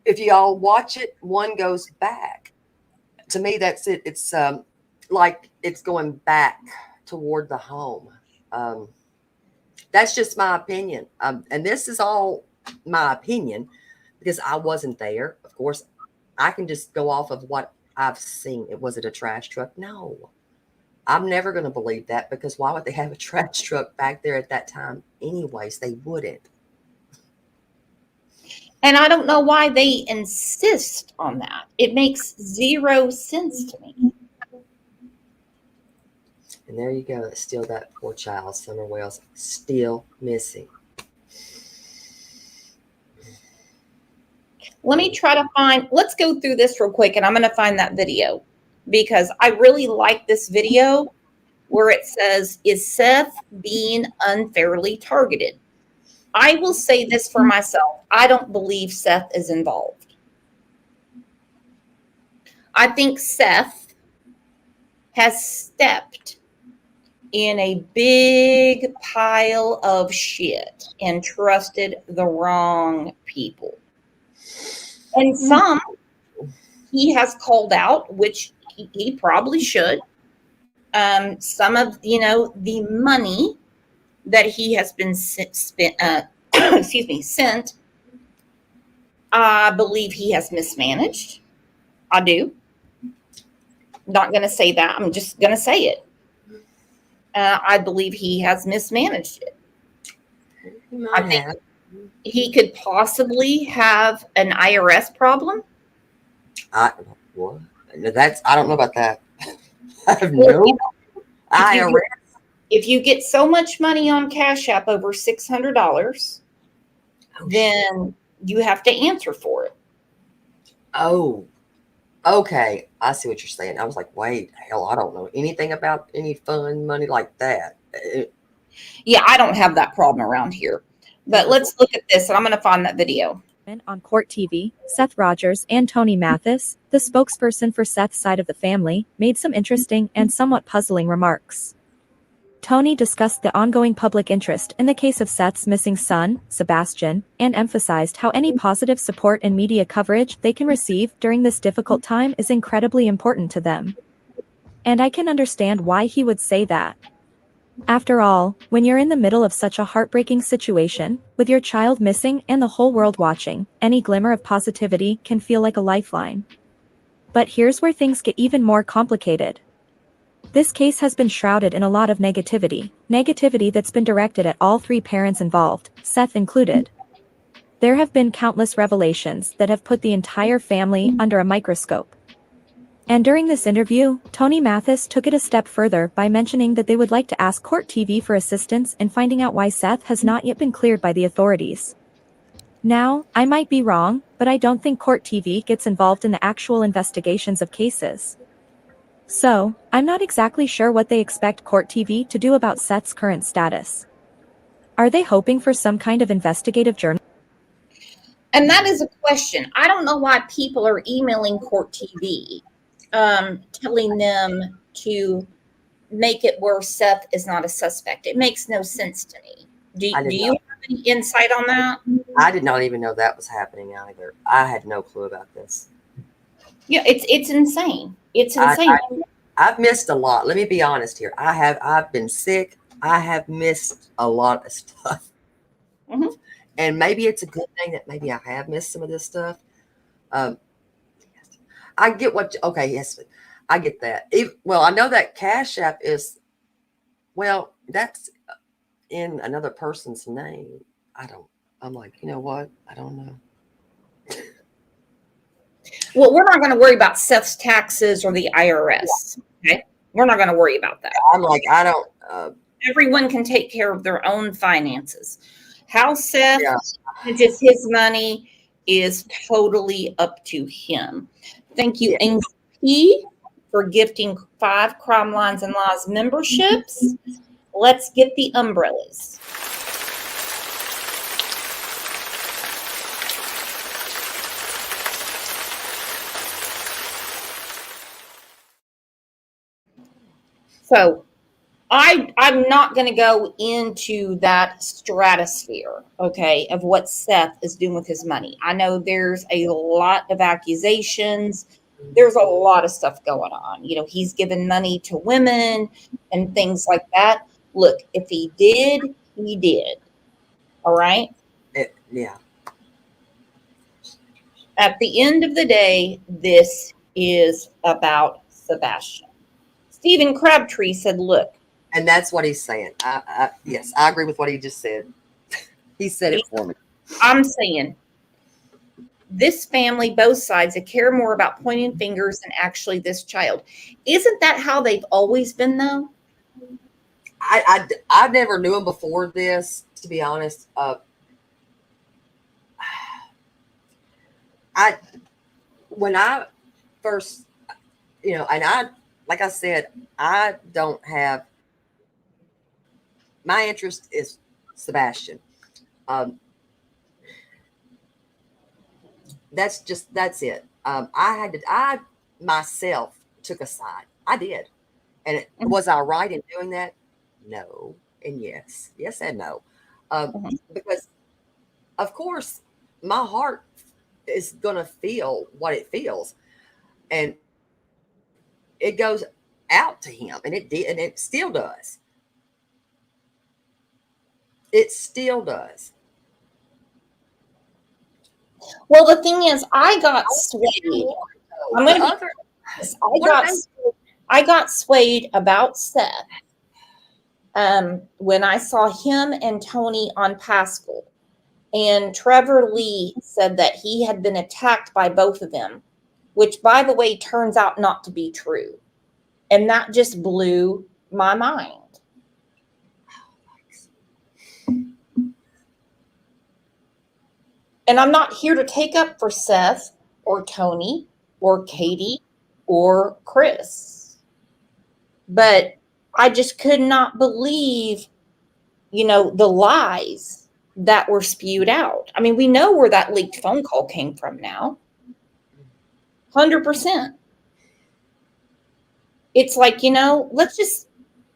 If y'all watch it, one goes back. To me, that's it. It's like it's going back toward the home. That's just my opinion. And this is all my opinion because I wasn't there. Of course, I can just go off of what I've seen. Was it a trash truck? No. I'm never going to believe that because why would they have a trash truck back there at that time? Anyways, they wouldn't. And I don't know why they insist on that. It makes zero sense to me. And there you go. Still that poor child, Summer Wells, still missing. Let me try to find, let's go through this real quick, and I'm going to find that video because I really like this video where it says, is Seth being unfairly targeted? I will say this for myself. I don't believe Seth is involved. I think Seth has stepped in a big pile of shit and trusted the wrong people. And some he has called out, which he probably should. Some of, the money that he has been spent, sent, I believe he has mismanaged. I do. Not going to say that. I'm just going to say it. I believe he has mismanaged it. I think he could possibly have an IRS problem. What? I don't know about that. I have no IRS. If you get so much money on Cash App, over $600, then you have to answer for it. Oh, okay. I see what you're saying. I was like, wait, hell, I don't know anything about any fund money like that. Yeah, I don't have that problem around here. But let's look at this, and I'm going to find that video. On Court TV, Seth Rogers and Tony Mathis, the spokesperson for Seth's side of the family, made some interesting and somewhat puzzling remarks. Tony discussed the ongoing public interest in the case of Seth's missing son, Sebastian, and emphasized how any positive support and media coverage they can receive during this difficult time is incredibly important to them. And I can understand why he would say that. After all, when you're in the middle of such a heartbreaking situation, with your child missing and the whole world watching, any glimmer of positivity can feel like a lifeline. But here's where things get even more complicated. This case has been shrouded in a lot of negativity that's been directed at all three parents involved, Seth included. There have been countless revelations that have put the entire family under a microscope. And during this interview, Tony Mathis took it a step further by mentioning that they would like to ask Court TV for assistance in finding out why Seth has not yet been cleared by the authorities. Now, I might be wrong, but I don't think Court TV gets involved in the actual investigations of cases. So, I'm not exactly sure what they expect Court TV to do about Seth's current status. Are they hoping for some kind of investigative journal? And that is a question. I don't know why people are emailing Court TV. Telling them to make it where Seth is not a suspect. It makes no sense to me. Do you have any insight on that? I did not even know that was happening either. I had no clue about this. Yeah, it's insane. It's insane. I've missed a lot. Let me be honest here. I've been sick. I have missed a lot of stuff. Mm-hmm. And maybe it's a good thing that maybe I have missed some of this stuff. I get yes, I get that. I know that Cash App is, that's in another person's name. I'm like, you know what? I don't know. Well, we're not going to worry about Seth's taxes or the IRS. Okay. We're not going to worry about that. I'm like, I don't. Everyone can take care of their own finances. How Seth manages his money is totally up to him. Thank you, Angel P, for gifting 5 Crime Lines and Laws memberships. Let's get the umbrellas. So I'm not going to go into that stratosphere, okay, of what Seth is doing with his money. I know there's a lot of accusations. There's a lot of stuff going on. He's given money to women and things like that. Look, if he did, he did. All right? Yeah. At the end of the day, this is about Sebastian. Stephen Crabtree said, look. And that's what he's saying. Yes, I agree with what he just said. He said it for me. I'm saying this family, both sides, they care more about pointing fingers than actually this child. Isn't that how they've always been, though? I never knew him before this, to be honest. When I first, like I said, I don't have, my interest is Sebastian. That's it. I myself took a side. I did. And was I right in doing that? no and yes. Yes and no. Mhm. Because, of course, my heart is going to feel what it feels. And it goes out to him. And it did. And it still does. It still does. Well, the thing is, I got swayed. I'm The going to be other, honest. what I got swayed about Seth when I saw him and Tony on Pascal. And Trevor Lee said that he had been attacked by both of them, which, by the way, turns out not to be true. And that just blew my mind. And I'm not here to take up for Seth or Tony or Katie or Chris. But I just could not believe, the lies that were spewed out. I mean, we know where that leaked phone call came from now. 100%. It's like,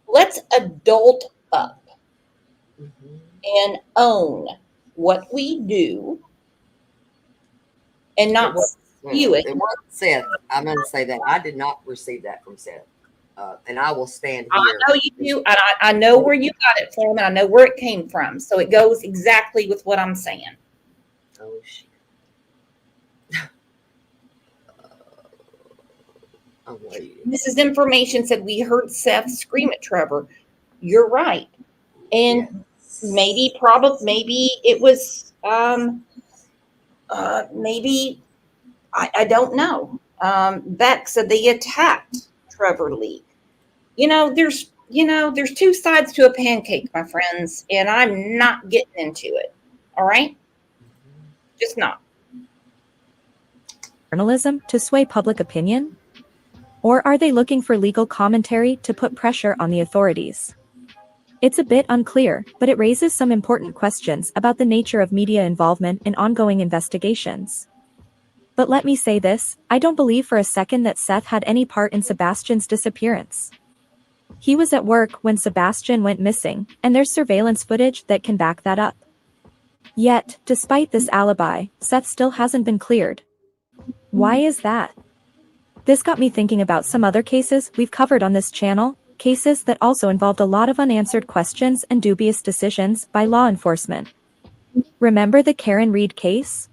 let's adult up and own what we do and not spew it. It wasn't Seth. I'm going to say that. I did not receive that from Seth. And I will stand here. I know you do, and I know where you got it from, and I know where it came from. So it goes exactly with what I'm saying. Oh, shit. I'm waiting. Mrs. Information said we heard Seth scream at Trevor. You're right. And maybe it was, maybe, I don't know. Beck said they attacked Trevor Lee. There's two sides to a pancake, my friends, and I'm not getting into it. All right? Just not. Journalism to sway public opinion? Or are they looking for legal commentary to put pressure on the authorities? It's a bit unclear, but it raises some important questions about the nature of media involvement in ongoing investigations. But let me say this, I don't believe for a second that Seth had any part in Sebastian's disappearance. He was at work when Sebastian went missing, and there's surveillance footage that can back that up. Yet, despite this alibi, Seth still hasn't been cleared. Why is that? This got me thinking about some other cases we've covered on this channel, cases that also involved a lot of unanswered questions and dubious decisions by law enforcement. Remember the Karen Reed case?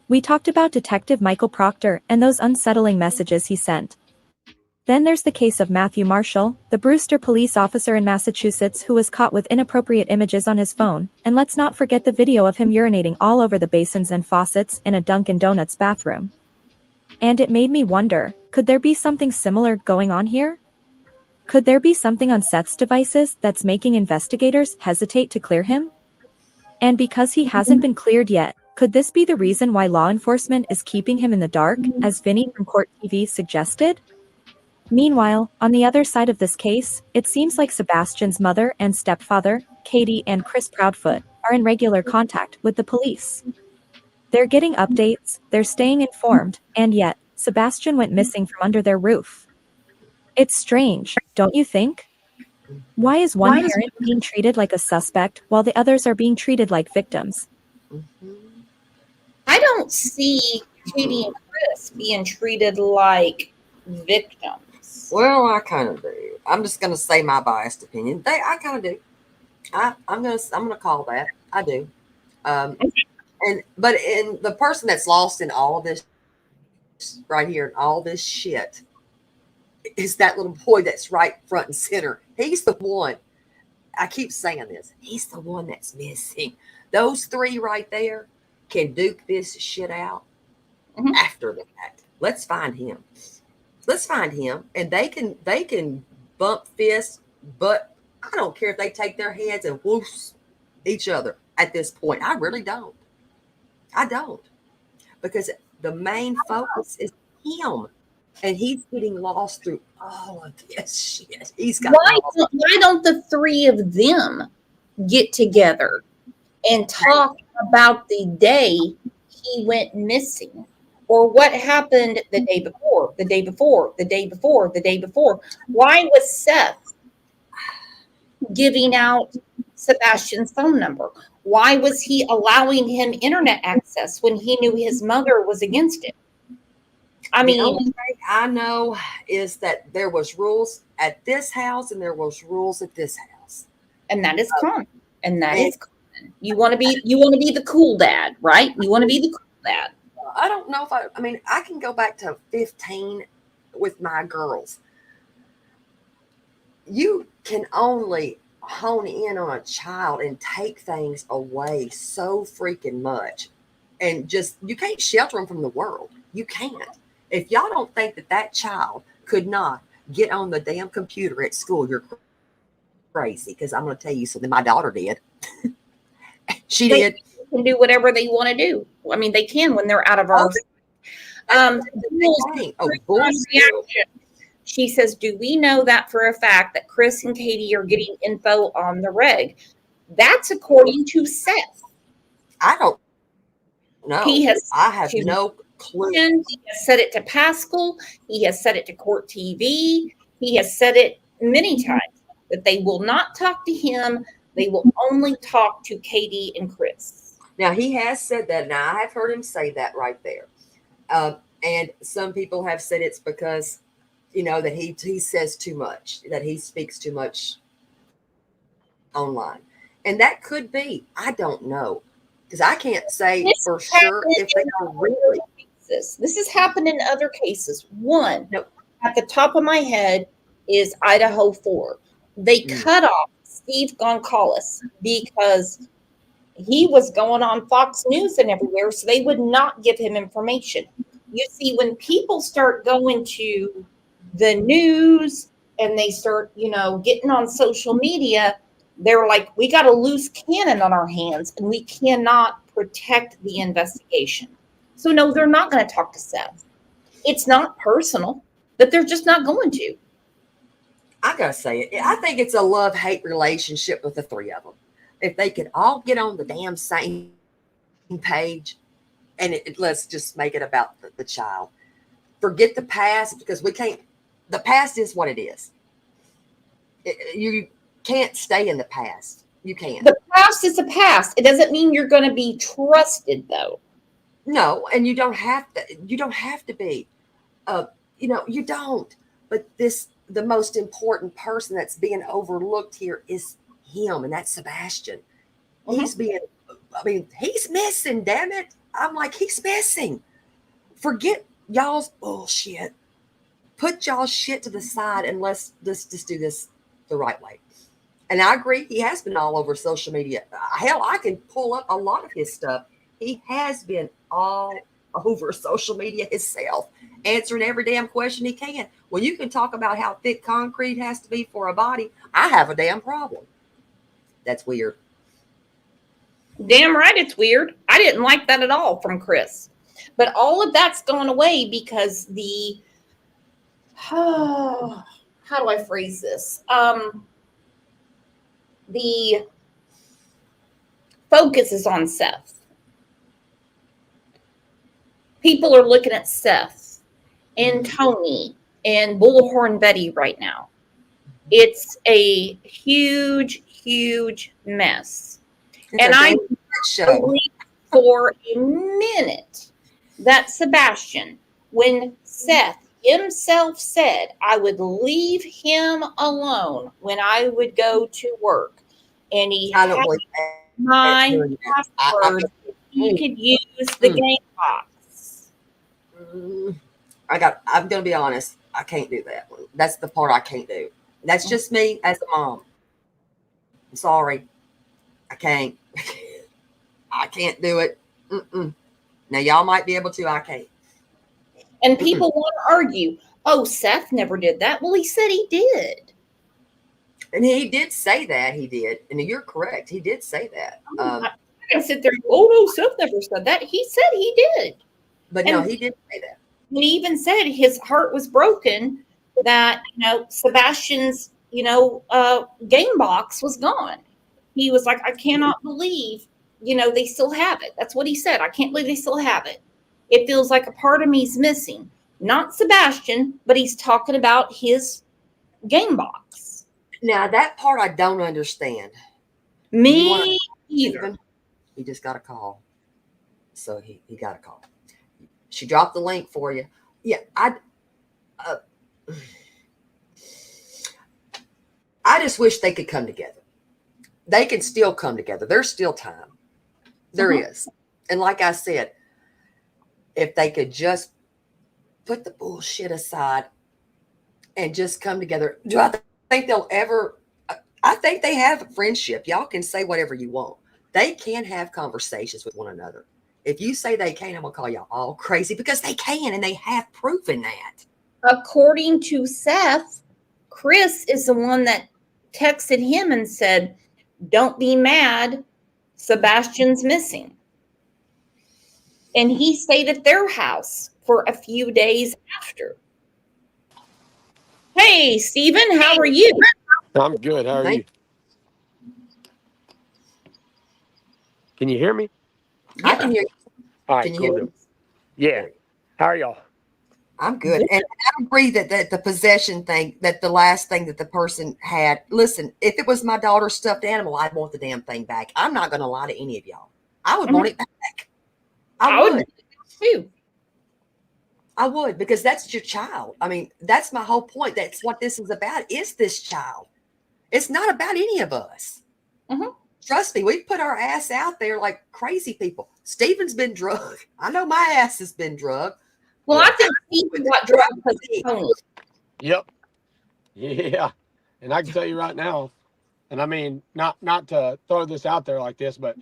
We talked about Detective Michael Proctor and those unsettling messages he sent. Then there's the case of Matthew Marshall, the Brewster police officer in Massachusetts who was caught with inappropriate images on his phone, and let's not forget the video of him urinating all over the basins and faucets in a Dunkin' Donuts bathroom. And it made me wonder, could there be something similar going on here? Could there be something on Seth's devices that's making investigators hesitate to clear him? And because he hasn't been cleared yet, could this be the reason why law enforcement is keeping him in the dark, as Vinny from Court TV suggested? Meanwhile, on the other side of this case, it seems like Sebastian's mother and stepfather, Katie and Chris Proudfoot, are in regular contact with the police. They're getting updates, they're staying informed, and yet, Sebastian went missing from under their roof. It's strange, don't you think? Why is one parent being treated like a suspect while the others are being treated like victims? I don't see Katie and Chris being treated like victims. Well, I kind of do. I'm just going to say my biased opinion. I kind of do. I'm gonna call that. I do. But in the person that's lost in all of this right here and all this shit is that little boy that's right front and center. He's the one. I keep saying this. He's the one that's missing. Those three right there can duke this shit out after the fact. Let's find him. And they can bump fists, but I don't care if they take their heads and whoosh each other at this point. I really don't. I don't. Because the main focus is him. And he's getting lost through all of this shit. He's got why don't the three of them get together and talk about the day he went missing? Or what happened the day before, the day before, the day before, the day before? Why was Seth giving out Sebastian's phone number? Why was he allowing him internet access when he knew his mother was against it? I The mean, only thing I know is that there was rules at this house and there was rules at this house. and that is common. And that is common. You want to be the cool dad, right? You want to be the cool dad. I don't know if I mean, I can go back to 15 with my girls. You can only hone in on a child and take things away so freaking much. And just, you can't shelter them from the world. You can't. If y'all don't think that that child could not get on the damn computer at school, you're crazy. Because I'm going to tell you something. My daughter did. She did. They can do whatever they want to do. I mean, they can when they're out of our. Reaction. She says, "Do we know that for a fact that Chris and Katie are getting info on the reg?" That's according to Seth. I don't know. I have to no clue. He has said it to Pascal. He has said it to Court TV. He has said it many times that they will not talk to him. They will only talk to Katie and Chris. Now, he has said that. Now, I have heard him say that right there. And some people have said it's because, you know, that he says too much, that he speaks too much online. And that could be. I don't know. Because I can't say for sure if they are really. This has happened in other cases. One, at the top of my head is Idaho 4. They cut off Steve Gonzalez because he was going on Fox News and everywhere, so they would not give him information. You see, when people start going to the news and they start, getting on social media, they're like, we got a loose cannon on our hands and we cannot protect the investigation. So no, they're not going to talk to Seth. It's not personal, but they're just not going to. I got to say it. I think it's a love-hate relationship with the three of them. If they could all get on the damn same page and let's just make it about the child. Forget the past because we can't. The past is what it is. You can't stay in the past. You can't. The past is the past. It doesn't mean you're going to be trusted, though. No, and you don't have to. You don't have to be. You don't. But the most important person that's being overlooked here is him, and that's Sebastian. He's he's missing. Damn it! I'm like, he's missing. Forget y'all's bullshit. Put y'all's shit to the side and let's just do this the right way. And I agree, he has been all over social media. Hell, I can pull up a lot of his stuff. He has been all over social media himself, answering every damn question he can. Well, you can talk about how thick concrete has to be for a body. I have a damn problem. That's weird. Damn right it's weird. I didn't like that at all from Chris. But all of that's gone away because how do I phrase this? The focus is on Seth. People are looking at Seth and Tony and Bullhorn Betty right now. It's a huge, huge mess. And I believe for a minute that Sebastian, when Seth himself said I would leave him alone when I would go to work, and he had my password, he could use the game box. I'm going to be honest. I can't do that one. That's the part I can't do. That's just me as a mom. I'm sorry. I can't. I can't do it. Now, y'all might be able to. I can't. And people want to argue, oh, Seth never did that. Well, he said he did. And he did say that. He did. And you're correct. He did say that. I'm not going to sit there and go, oh, no, Seth never said that. He said he did. But no, he did say that. He even said his heart was broken that, Sebastian's, game box was gone. He was like, I cannot believe, they still have it. That's what he said. I can't believe they still have it. It feels like a part of me's missing. Not Sebastian, but he's talking about his game box. Now that part I don't understand. Me either. Even he just got a call. So he got a call. She dropped the link for you. Yeah, I just wish they could come together. They can still come together. There's still time. There is. And like I said, if they could just put the bullshit aside and just come together. Do I think they'll ever? I think they have a friendship. Y'all can say whatever you want. They can have conversations with one another. If you say they can't, I'm going to call y'all all crazy, because they can, and they have proven that. According to Seth, Chris is the one that texted him and said, "Don't be mad, Sebastian's missing." And he stayed at their house for a few days after. Hey, Stephen, how are you? I'm good. How are you? Can you hear me? I can hear you. All right, Can you cool. hear me? Yeah. How are y'all? I'm good. And I agree that the possession thing, that the last thing that the person had, listen, if it was my daughter's stuffed animal, I'd want the damn thing back. I'm not going to lie to any of y'all. I would want it back. I would too. I would, because that's your child. I mean, that's my whole point. That's what this is about, is this child. It's not about any of us. Trust me, we put our ass out there like crazy people. Stephen's been drugged. I know my ass has been drugged. Well, I think Stephen got drugged because of Tony. Yep. Yeah. And I can tell you right now, and I mean, not to throw this out there like this, but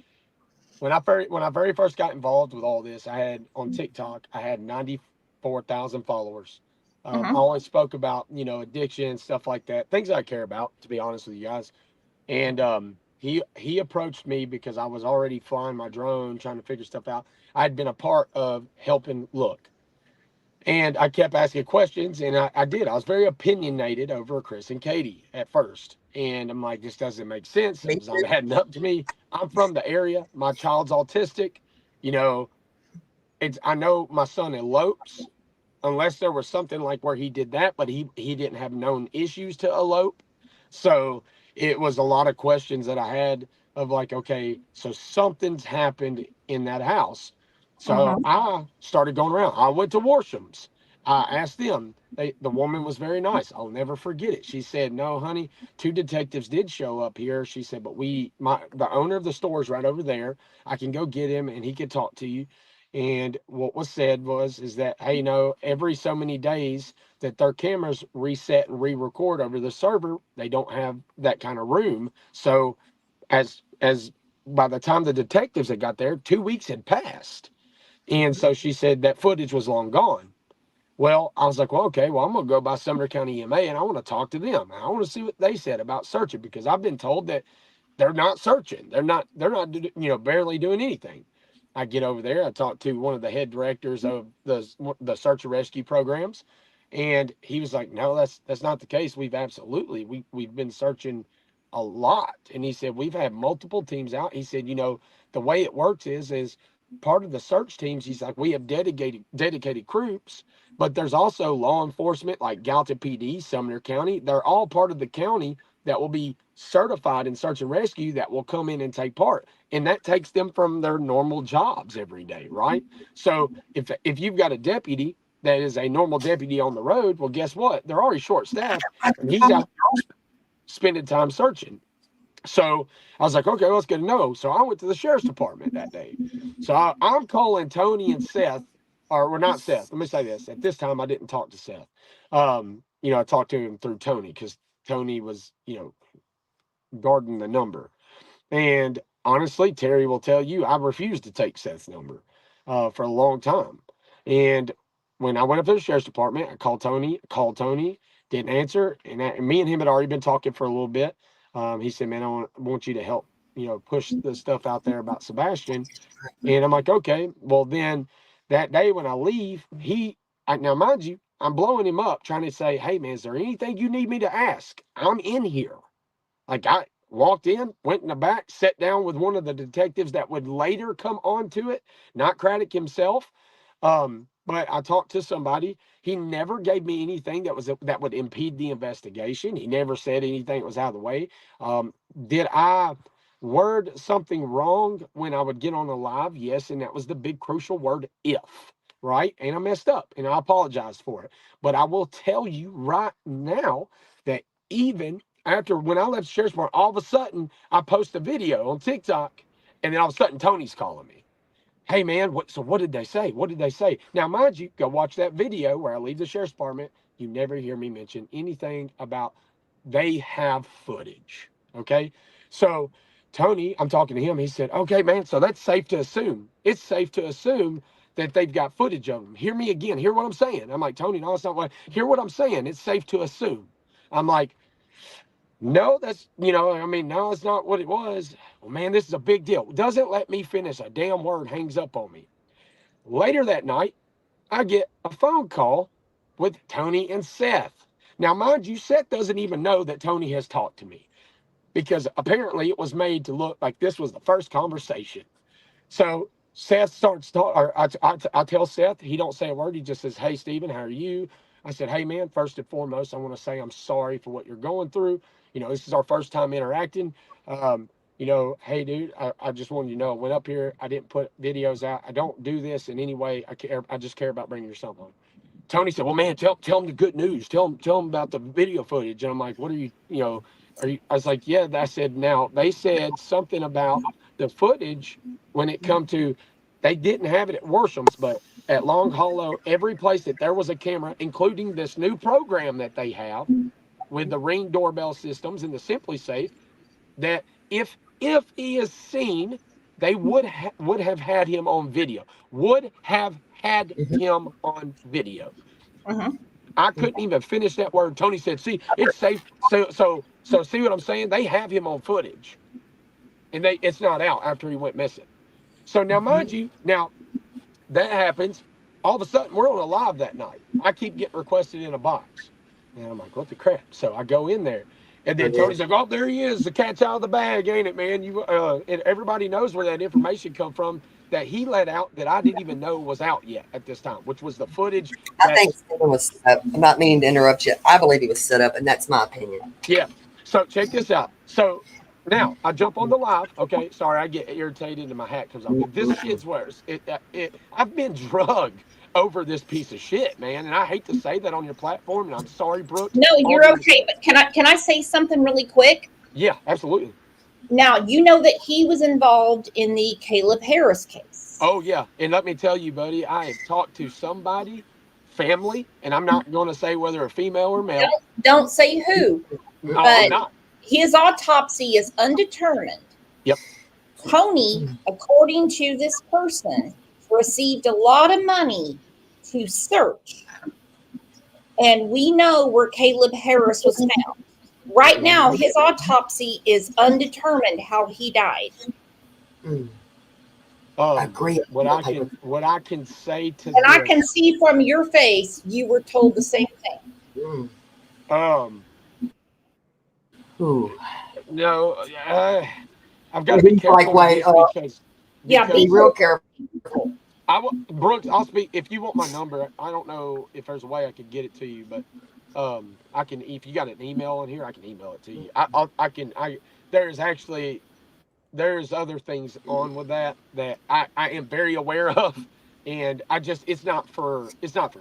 when I very first got involved with all this, I had on TikTok, I had 94,000 followers. I always spoke about, addiction, stuff like that, things I care about, to be honest with you guys. And he approached me because I was already flying my drone, trying to figure stuff out. I'd been a part of helping look. And I kept asking questions, and I did. I was very opinionated over Chris and Katie at first. And I'm like, this doesn't make sense. It's not adding up to me. I'm from the area. My child's autistic. I know my son elopes, unless there was something like where he did that, but he didn't have known issues to elope. So it was a lot of questions that I had of like, okay, so something's happened in that house. So I started going around. I went to Warsham's. I asked them. The woman was very nice. I'll never forget it. She said, "No, honey, 2 detectives did show up here." She said, "But the owner of the store is right over there. I can go get him and he can talk to you." And what was said is that, hey, every so many days that their cameras reset and re-record over the server, they don't have that kind of room. So as by the time the detectives had got there, 2 weeks had passed. And so she said that footage was long gone. Well, I was like, well, okay, well, I'm going to go by Sumner County EMA and I want to talk to them. I want to see what they said about searching, because I've been told that they're not searching. They're not, barely doing anything. I get over there. I talked to one of the head directors of the search and rescue programs, and he was like, "No, that's not the case. We've been searching a lot." And he said, "We've had multiple teams out." He said, "The way it works is part of the search teams." He's like, "We have dedicated groups, but there's also law enforcement like Gallatin PD, Sumner County. They're all part of the county that will be certified in search and rescue that will come in and take part. And that takes them from their normal jobs every day, right? So if you've got a deputy that is a normal deputy on the road, well, guess what? They're already short-staffed, and he's out spending time searching. So I was like, okay, well, that's good to know. So I went to the sheriff's department that day. So I'm calling Tony and Seth, or not Seth. Let me say this. At this time, I didn't talk to Seth. I talked to him through Tony, because Tony was, guarding the number. And honestly, Terry will tell you, I refused to take Seth's number for a long time. And when I went up to the sheriff's department, I called Tony, didn't answer. And me and him had already been talking for a little bit. He said, "Man, I want you to help, push the stuff out there about Sebastian." And I'm like, okay. Well, then that day when I leave, now mind you, I'm blowing him up, trying to say, "Hey, man, is there anything you need me to ask? I'm in here." Like, I walked in, went in the back, sat down with one of the detectives that would later come onto it, not Craddock himself. But I talked to somebody. He never gave me anything that would impede the investigation. He never said anything that was out of the way. Did I word something wrong when I would get on a live? Yes, and that was the big crucial word, if. Right? And I messed up, and I apologize for it. But I will tell you right now that even after when I left Sheriff's Department, all of a sudden I post a video on TikTok, and then all of a sudden Tony's calling me. Hey man, what did they say? What did they say? Now, mind you, go watch that video where I leave the Sheriff's Department. You never hear me mention anything about they have footage. Okay. So Tony, I'm talking to him. He said, okay, man, so that's safe to assume. It's safe to assume that they've got footage of them. Hear me again. Hear what I'm saying. I'm like, Tony, no, it's not what. Hear what I'm saying. It's safe to assume. I'm like, no, that's, no, it's not what it was. Well, man, this is a big deal. Doesn't let me finish a damn word, hangs up on me. Later that night, I get a phone call with Tony and Seth. Now, mind you, Seth doesn't even know that Tony has talked to me because apparently it was made to look like this was the first conversation. So Seth starts talking, I tell Seth, he don't say a word. He just says, hey, Stephen, how are you? I said, hey, man, first and foremost, I want to say I'm sorry for what you're going through. This is our first time interacting. Hey, dude, I just wanted you to know, I went up here. I didn't put videos out. I don't do this in any way. I just care about bringing your son home. Tony said, well, man, tell him the good news. Tell him about the video footage. And I'm like, what are you, I was like, yeah, I said, now they said something about the footage when it come to, they didn't have it at Worsham's, but at Long Hollow, every place that there was a camera, including this new program that they have with the Ring doorbell systems and the Simply Safe, that if he is seen, they would have had him on video. Would have had him on video. I couldn't even finish that word. Tony said, see, it's safe. So see what I'm saying? They have him on footage. And it's not out after he went missing. So now, mind you, that happens. All of a sudden, we're on a live that night. I keep getting requested in a box. And I'm like, what the crap? So I go in there. And then Tony's like, oh, there he is. The cat's out of the bag, ain't it, man? And everybody knows where that information come from that he let out that I didn't even know was out yet at this time, which was the footage. I think Stephen was set up. I'm not meaning to interrupt you. I believe he was set up, and that's my opinion. Yeah. So check this out. So now I jump on the live. Okay. Sorry, I get irritated and my hat comes off. This shit's worse. I've been drugged over this piece of shit, man. And I hate to say that on your platform, and I'm sorry, Brooke. No, you're okay. But can I say something really quick? Yeah, absolutely. Now, you know that he was involved in the Caleb Harris case. Oh, yeah. And let me tell you, buddy, I have talked to somebody, family, and I'm not going to say whether a female or male. Don't say who. No, but I'm not. His autopsy is undetermined. Yep. Tony, according to this person, received a lot of money to search. And we know where Caleb Harris was found. Right now, his autopsy is undetermined how he died. I agree. What I can say to and I can see from your face, you were told the same thing. No, I've got to be careful. Because be real careful. Brooks, I'll speak. If you want my number, I don't know if there's a way I could get it to you, but I can. If you got an email on here, I can email it to you. I can. There's other things on with that I am very aware of, and it's not for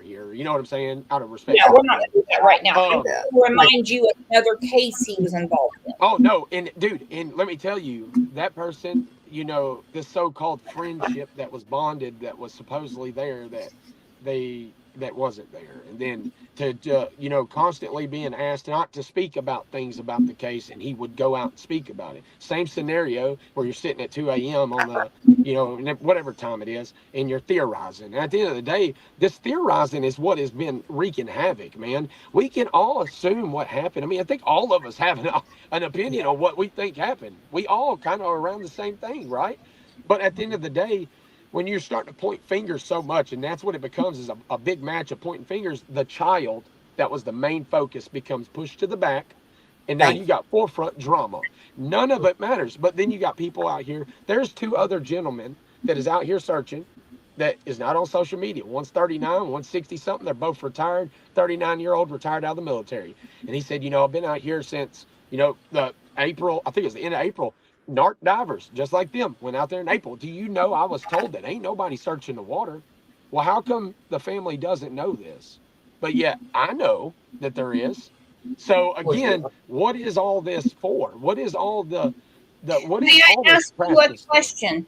here. You know what I'm saying? Out of respect. Yeah, we're not going to do that right now. Remind you of another case he was involved in. Oh no, and dude, and let me tell you, that person, this so-called friendship that was bonded, that was supposedly there, that wasn't there, and then to constantly being asked not to speak about things about the case, and he would go out and speak about it. Same scenario where you're sitting at 2 a.m. on the whatever time it is, and you're theorizing. And at the end of the day, this theorizing is what has been wreaking havoc, man. We can all assume what happened. I mean, I think all of us have an opinion on what we think happened. We all kind of are around the same thing, right? But at the end of the day, when you're starting to point fingers so much, and that's what it becomes, is a big match of pointing fingers, the child that was the main focus becomes pushed to the back, and now you got forefront drama. None of it matters. But then you got people out here. There's 2 other gentlemen that is out here searching that is not on social media. One's 39, one's 60 something. They're both retired. 39-year-old retired out of the military. And he said, I've been out here since, the April, I think it was the end of April. Narc divers, just like them, went out there in April. Do you know, I was told that ain't nobody searching the water. Well, how come the family doesn't know this? But yet I know that there is. So again, what is all this for? What is all what is May I all this ask you a practice for? question?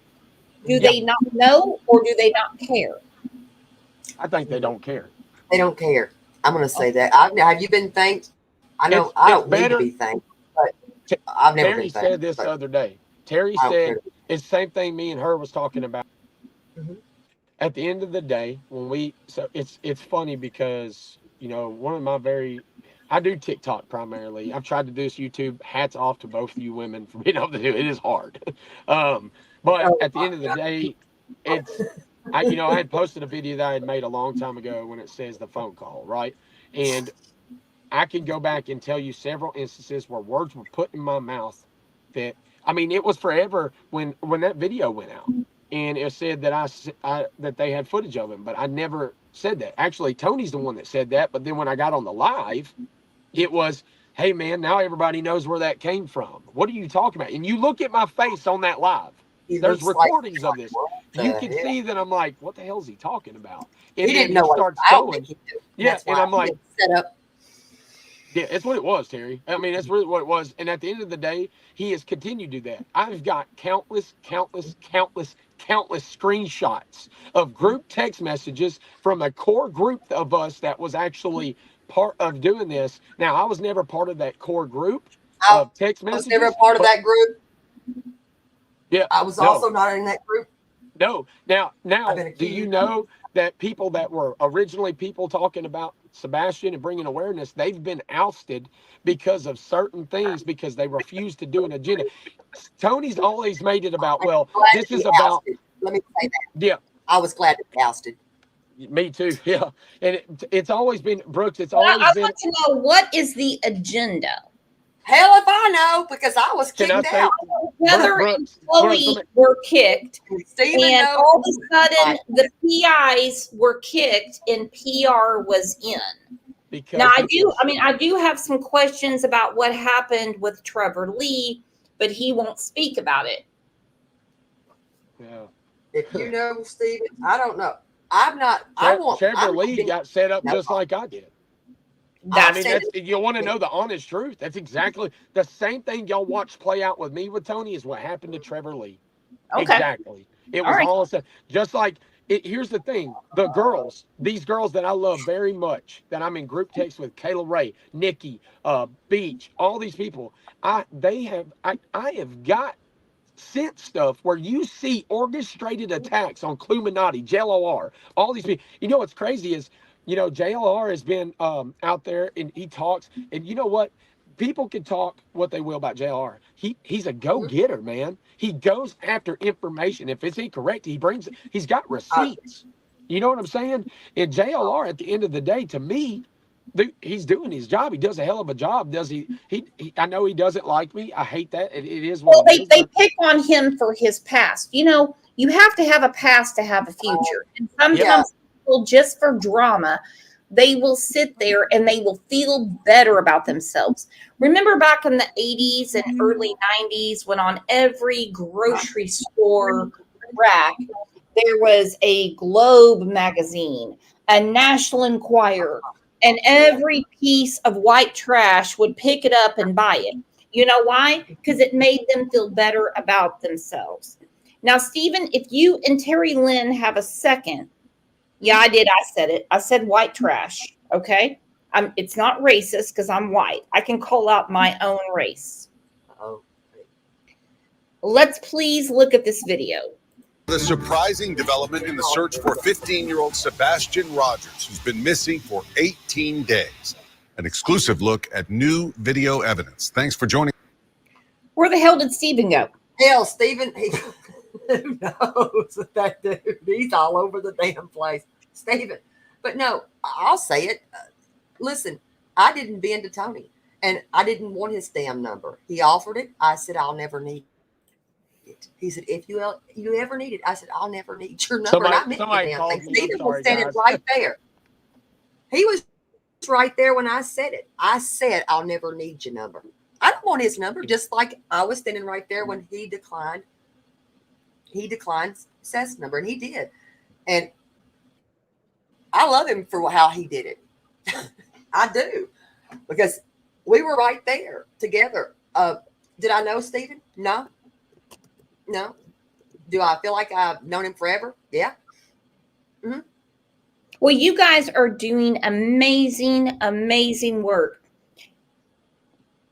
Do they not know, or do they not care? I think they don't care. They don't care. I'm going to say that. Have you been thanked? I know I don't need to be thanked, but I've never Terry been thanked. said this the other day. Terry said it's the same thing me and her was talking about. Mhm. At the end of the day, it's funny because, one of my I do TikTok primarily. I've tried to do this YouTube. Hats off to both of you women for being able to do it. It is hard. But at the end of the day, I had posted a video that I had made a long time ago when it says the phone call, right? And I can go back and tell you several instances where words were put in my mouth that, it was forever when that video went out, and it said that that they had footage of him, but I never said that. Actually, Tony's the one that said that. But then when I got on the live, it was, hey man, now everybody knows where that came from. What are you talking about? And you look at my face on that live. There's recordings of this. You can see that I'm like, what the hell is he talking about? And he didn't know what starts going. Yeah, and I'm like, set up. Yeah, that's what it was, Terry. That's really what it was. And at the end of the day, he has continued to do that. I've got countless screenshots of group text messages from a core group of us that was actually part of doing this. Now, I was never part of that core group of text messages. I was never part of that group. Yeah. I was also not in that group. No. Now, do you know that people that were originally people talking about Sebastian and bringing awareness, they've been ousted because of certain things because they refuse to do an agenda. Tony's always made it about, well, this is about. Ousted. Let me say that. Yeah. I was glad to be ousted. Me too. Yeah. And it's always been, Brooks, I'd like to know, what is the agenda? Hell if I know, because I was kicked out. Heather and Chloe were kicked, and all of a sudden the PIs were kicked and PR was in. Now I do have some questions about what happened with Trevor Lee, but he won't speak about it. Yeah. If you know, Stephen, I don't know. Trevor Lee got set up just like I did. You want to know the honest truth. That's exactly the same thing y'all watched play out with me with Tony is what happened to Trevor Lee. Okay. Exactly. It was all of a just like here's the thing. These girls that I love very much, that I'm in group text with, Kayla Ray, Nikki, Beach, all these people, I have got sent stuff where you see orchestrated attacks on Cluminati, JLR, all these people. You know what's crazy is, JLR has been out there and he talks, and you know what? People can talk what they will about JLR. He's a go-getter, man. He goes after information. If it's incorrect, he's got receipts. You know what I'm saying? And JLR, at the end of the day, to me, he's doing his job. He does a hell of a job. Does he? I know he doesn't like me. I hate that. It is what they pick on him for his past. You have to have a past to have a future. And sometimes people, just for drama, they will sit there and they will feel better about themselves. Remember back in the 80s and early 90s when on every grocery store rack, there was a Globe magazine, a National Enquirer, and every piece of white trash would pick it up and buy it. You know why? Because it made them feel better about themselves. Now, Stephen, if you and Terry Lynn have a second, yeah, I did. I said it. I said white trash. Okay. It's not racist because I'm white. I can call out my own race. Let's please look at this video. The surprising development in the search for 15-year-old Sebastian Rogers, who's been missing for 18 days. An exclusive look at new video evidence. Thanks for joining. Where the hell did Stephen go? Hell, Stephen, who knows that dude? He's all over the damn place. Stephen. But no, I'll say it. Listen, I didn't bend to Tony, and I didn't want his damn number. He offered it. I said, I'll never need it. it. He said, if you ever need it, I said, I'll never need your number. And I meant the damn thing. Stephen was standing right there. He was right there when I said it. I said, I'll never need your number. I don't want his number, just like I was standing right there when he declined Seth's number, and he did. And I love him for how he did it. I do, because we were right there together. Did I know Stephen? No. Do I feel like I've known him forever? Yeah. Mm-hmm. Well, you guys are doing amazing, amazing work.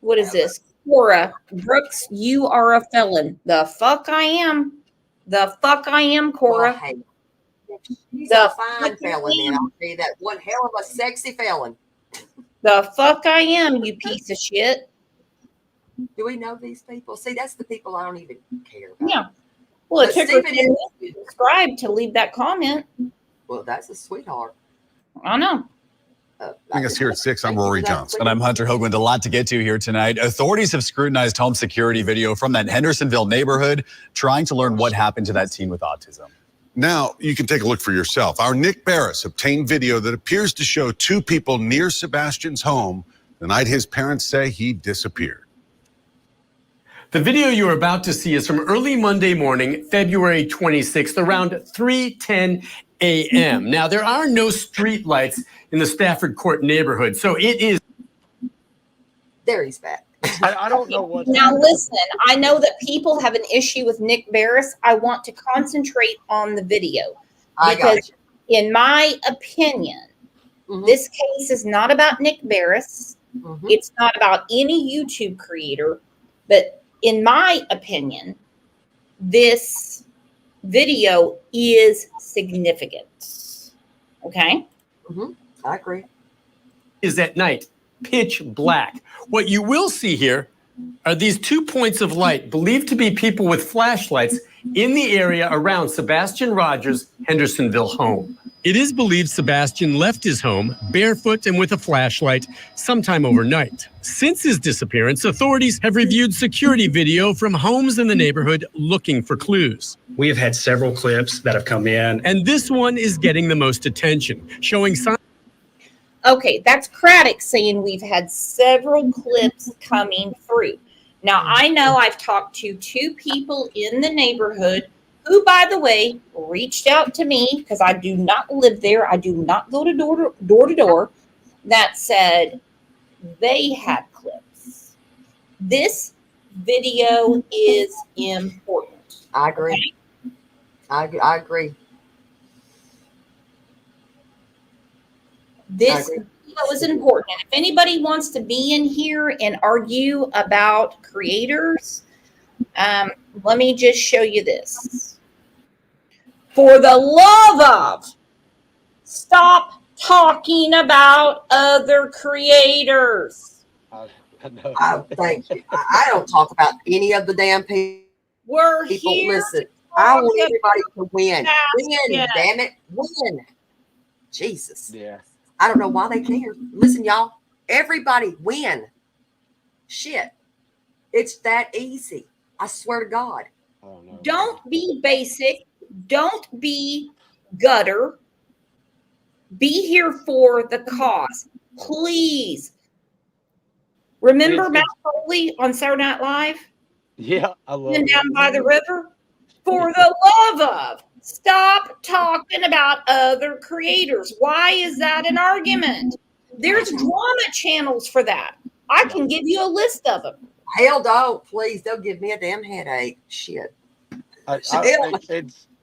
What is this? Cora Brooks, you are a felon. The fuck I am. The fuck I am, Cora. Well, hey, he's a fine felon, man. I'll tell you that. One hell of a sexy felon. The fuck I am, you piece of shit. Do we know these people? See, that's the people I don't even care about. Yeah. Well, it But took her Stephen 10 minutes to subscribe to leave that comment. Well, that's a sweetheart. I know. Joining us here at 6, I'm Rory Johnson. And I'm Hunter Hoagland. A lot to get to here tonight. Authorities have scrutinized home security video from that Hendersonville neighborhood, trying to learn what happened to that teen with autism. Now you can take a look for yourself. Our Nick Barris obtained video that appears to show two people near Sebastian's home the night his parents say he disappeared. The video you're about to see is from early Monday morning, February 26th, around 3:10 a.m. Now, there are no street lights in the Stafford Court neighborhood, so it is. There he's back. I don't know what. Now, listen, I know that people have an issue with Nick Barris. I want to concentrate on the video. Because, in my opinion, this case is not about Nick Barris. It's not about any YouTube creator. But in my opinion, this video is significant. Okay? I agree. Is at night, pitch black. What you will see here are these 2 points of light believed to be people with flashlights in the area around Sebastian Rogers' Hendersonville home. It is believed Sebastian left his home barefoot and with a flashlight sometime overnight. Since his disappearance, authorities have reviewed security video from homes in the neighborhood looking for clues. We have had several clips that have come in. And this one is getting the most attention, showing signs. Okay, that's Craddock saying we've had several clips coming through. Now, I know I've talked to 2 people in the neighborhood who, by the way, reached out to me because I do not live there. I do not go to door to door. That said, they had clips. This video is important. I agree. Okay? I agree. This video is important. And if anybody wants to be in here and argue about creators, let me just show you this. For the love of, stop talking about other creators. Thank you. I don't talk about any of the damn people. We're here. Listen, I want everybody to win. Win, Yeah. damn it. Win. Jesus. Yeah. I don't know why they care. Listen, y'all, everybody win. Shit. It's that easy. I swear to God. Oh, no. Don't be basic. Don't be gutter. Be here for the cause. Please. Remember Matt Foley on Saturday Night Live? Yeah, I love And it. down by the river? For the love of, stop talking about other creators. Why is that an argument? There's drama channels for that. I can give you a list of them. Hell don't. Please, they'll give me a damn headache. Shit.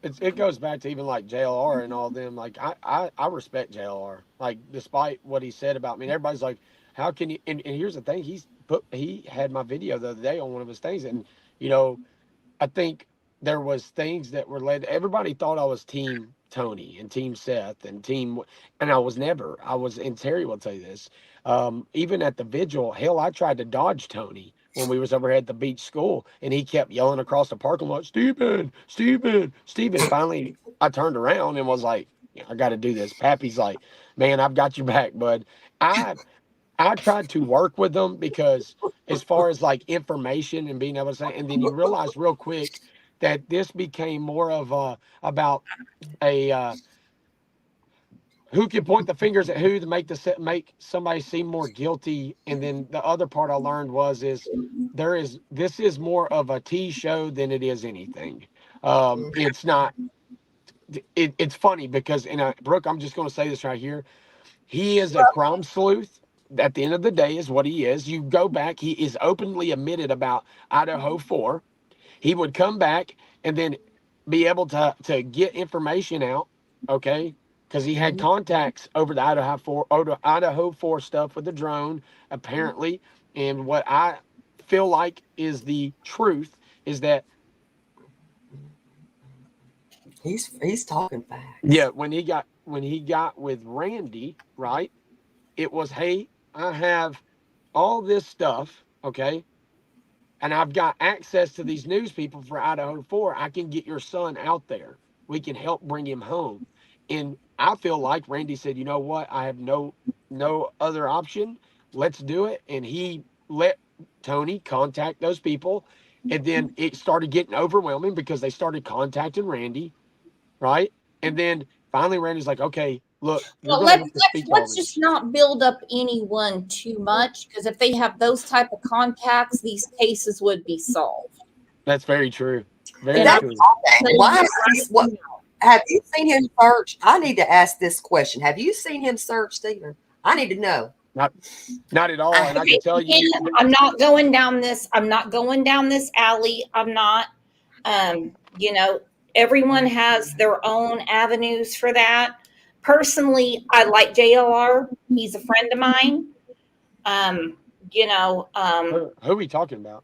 It goes back to even like JLR and all them. Like I respect JLR. Like despite what he said about me, and everybody's like, how can you? And here's the thing: he had my video the other day on one of his things, and you know, I think there was things that were led. Everybody thought I was team Tony and team Seth and I was never. I was, and Terry will tell you this. Even at the vigil, hell, I tried to dodge Tony when we was over at the beach school, and he kept yelling across the parking lot, Stephen. Finally, I turned around and was like, I got to do this. Pappy's like, man, I've got your back, bud. I tried to work with them because as far as like information and being able to say, and then you realize real quick, that this became more of about a who can point the fingers at who to make somebody seem more guilty. And then the other part I learned is this is more of a T show than it is anything. It's not. It's funny because Brooke, I'm just going to say this right here. He is a crime sleuth. At the end of the day, is what he is. You go back. He is openly admitted about Idaho 4. He would come back and then be able to get information out. Okay. Because he had contacts over the Idaho 4 stuff with the drone, apparently. And what I feel like is the truth is that he's talking facts. Yeah, when he got with Randy, right? It was, hey, I have all this stuff, okay, and I've got access to these news people for Idaho 4. I can get your son out there. We can help bring him home. And I feel like Randy said, you know what? I have no other option. Let's do it. And he let Tony contact those people. And then it started getting overwhelming because they started contacting Randy, right? And then finally Randy's like, okay, look, Well, let's just not build up anyone too much, because if they have those type of contacts, these cases would be solved. That's very true. Very true. Why is what? Have you seen him search? I need to ask this question. Have you seen him search, Stephen? I need to know. Not at all. And I can tell you, I'm not going down this. I'm not going down this alley. I'm not. Everyone has their own avenues for that. Personally, I like JLR. He's a friend of mine. who are we talking about?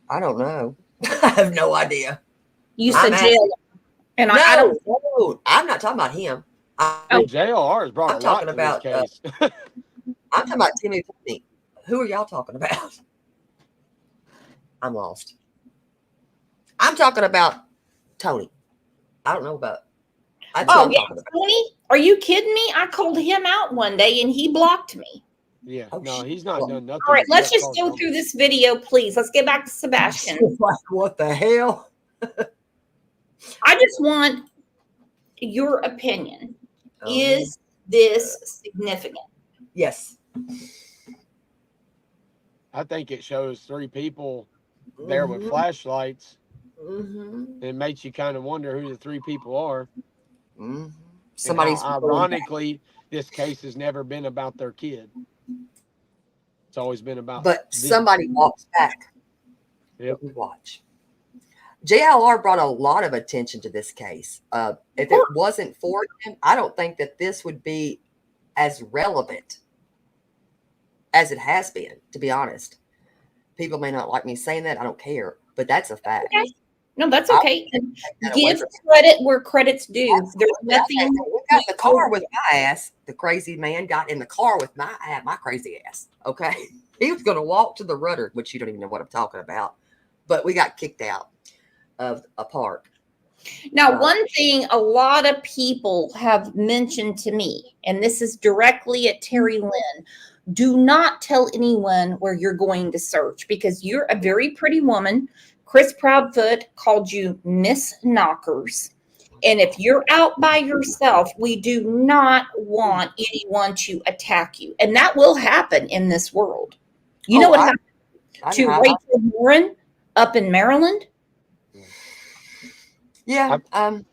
I don't know. I have no idea. You said JLR. And I don't. No, I'm not talking about him. JLR has brought I'm a lot talking to about. this case. I'm talking about Timmy. Who are y'all talking about? I'm lost. I'm talking about Tony. I don't know about. Tony? Are you kidding me? I called him out one day and he blocked me. Yeah, no, he's not done nothing. All right, let's just go through this video, please. Let's get back to Sebastian. What the hell? I just want your opinion. Is this significant? Yes. I think it shows 3 people there with flashlights. It makes you kind of wonder who the 3 people are. Somebody's ironically, this case has never been about their kid. It's always been about. But somebody walks back. Yep. We watch. JLR brought a lot of attention to this case. If it wasn't for him, I don't think that this would be as relevant as it has been, to be honest. People may not like me saying that. I don't care, but that's a fact. Okay. No, that's okay. Give credit where credit's due. There's nothing. We got the car with my ass. The crazy man got in the car with my crazy ass. Okay. He was going to walk to the rudder, which you don't even know what I'm talking about. But we got kicked out of a park. Now, one thing a lot of people have mentioned to me, and this is directly at Terry Lynn, do not tell anyone where you're going to search, because you're a very pretty woman. Chris Proudfoot called you Miss Knockers. And if you're out by yourself, we do not want anyone to attack you. And that will happen in this world. You know what happened to Rachel Warren up in Maryland? Yeah. Hey,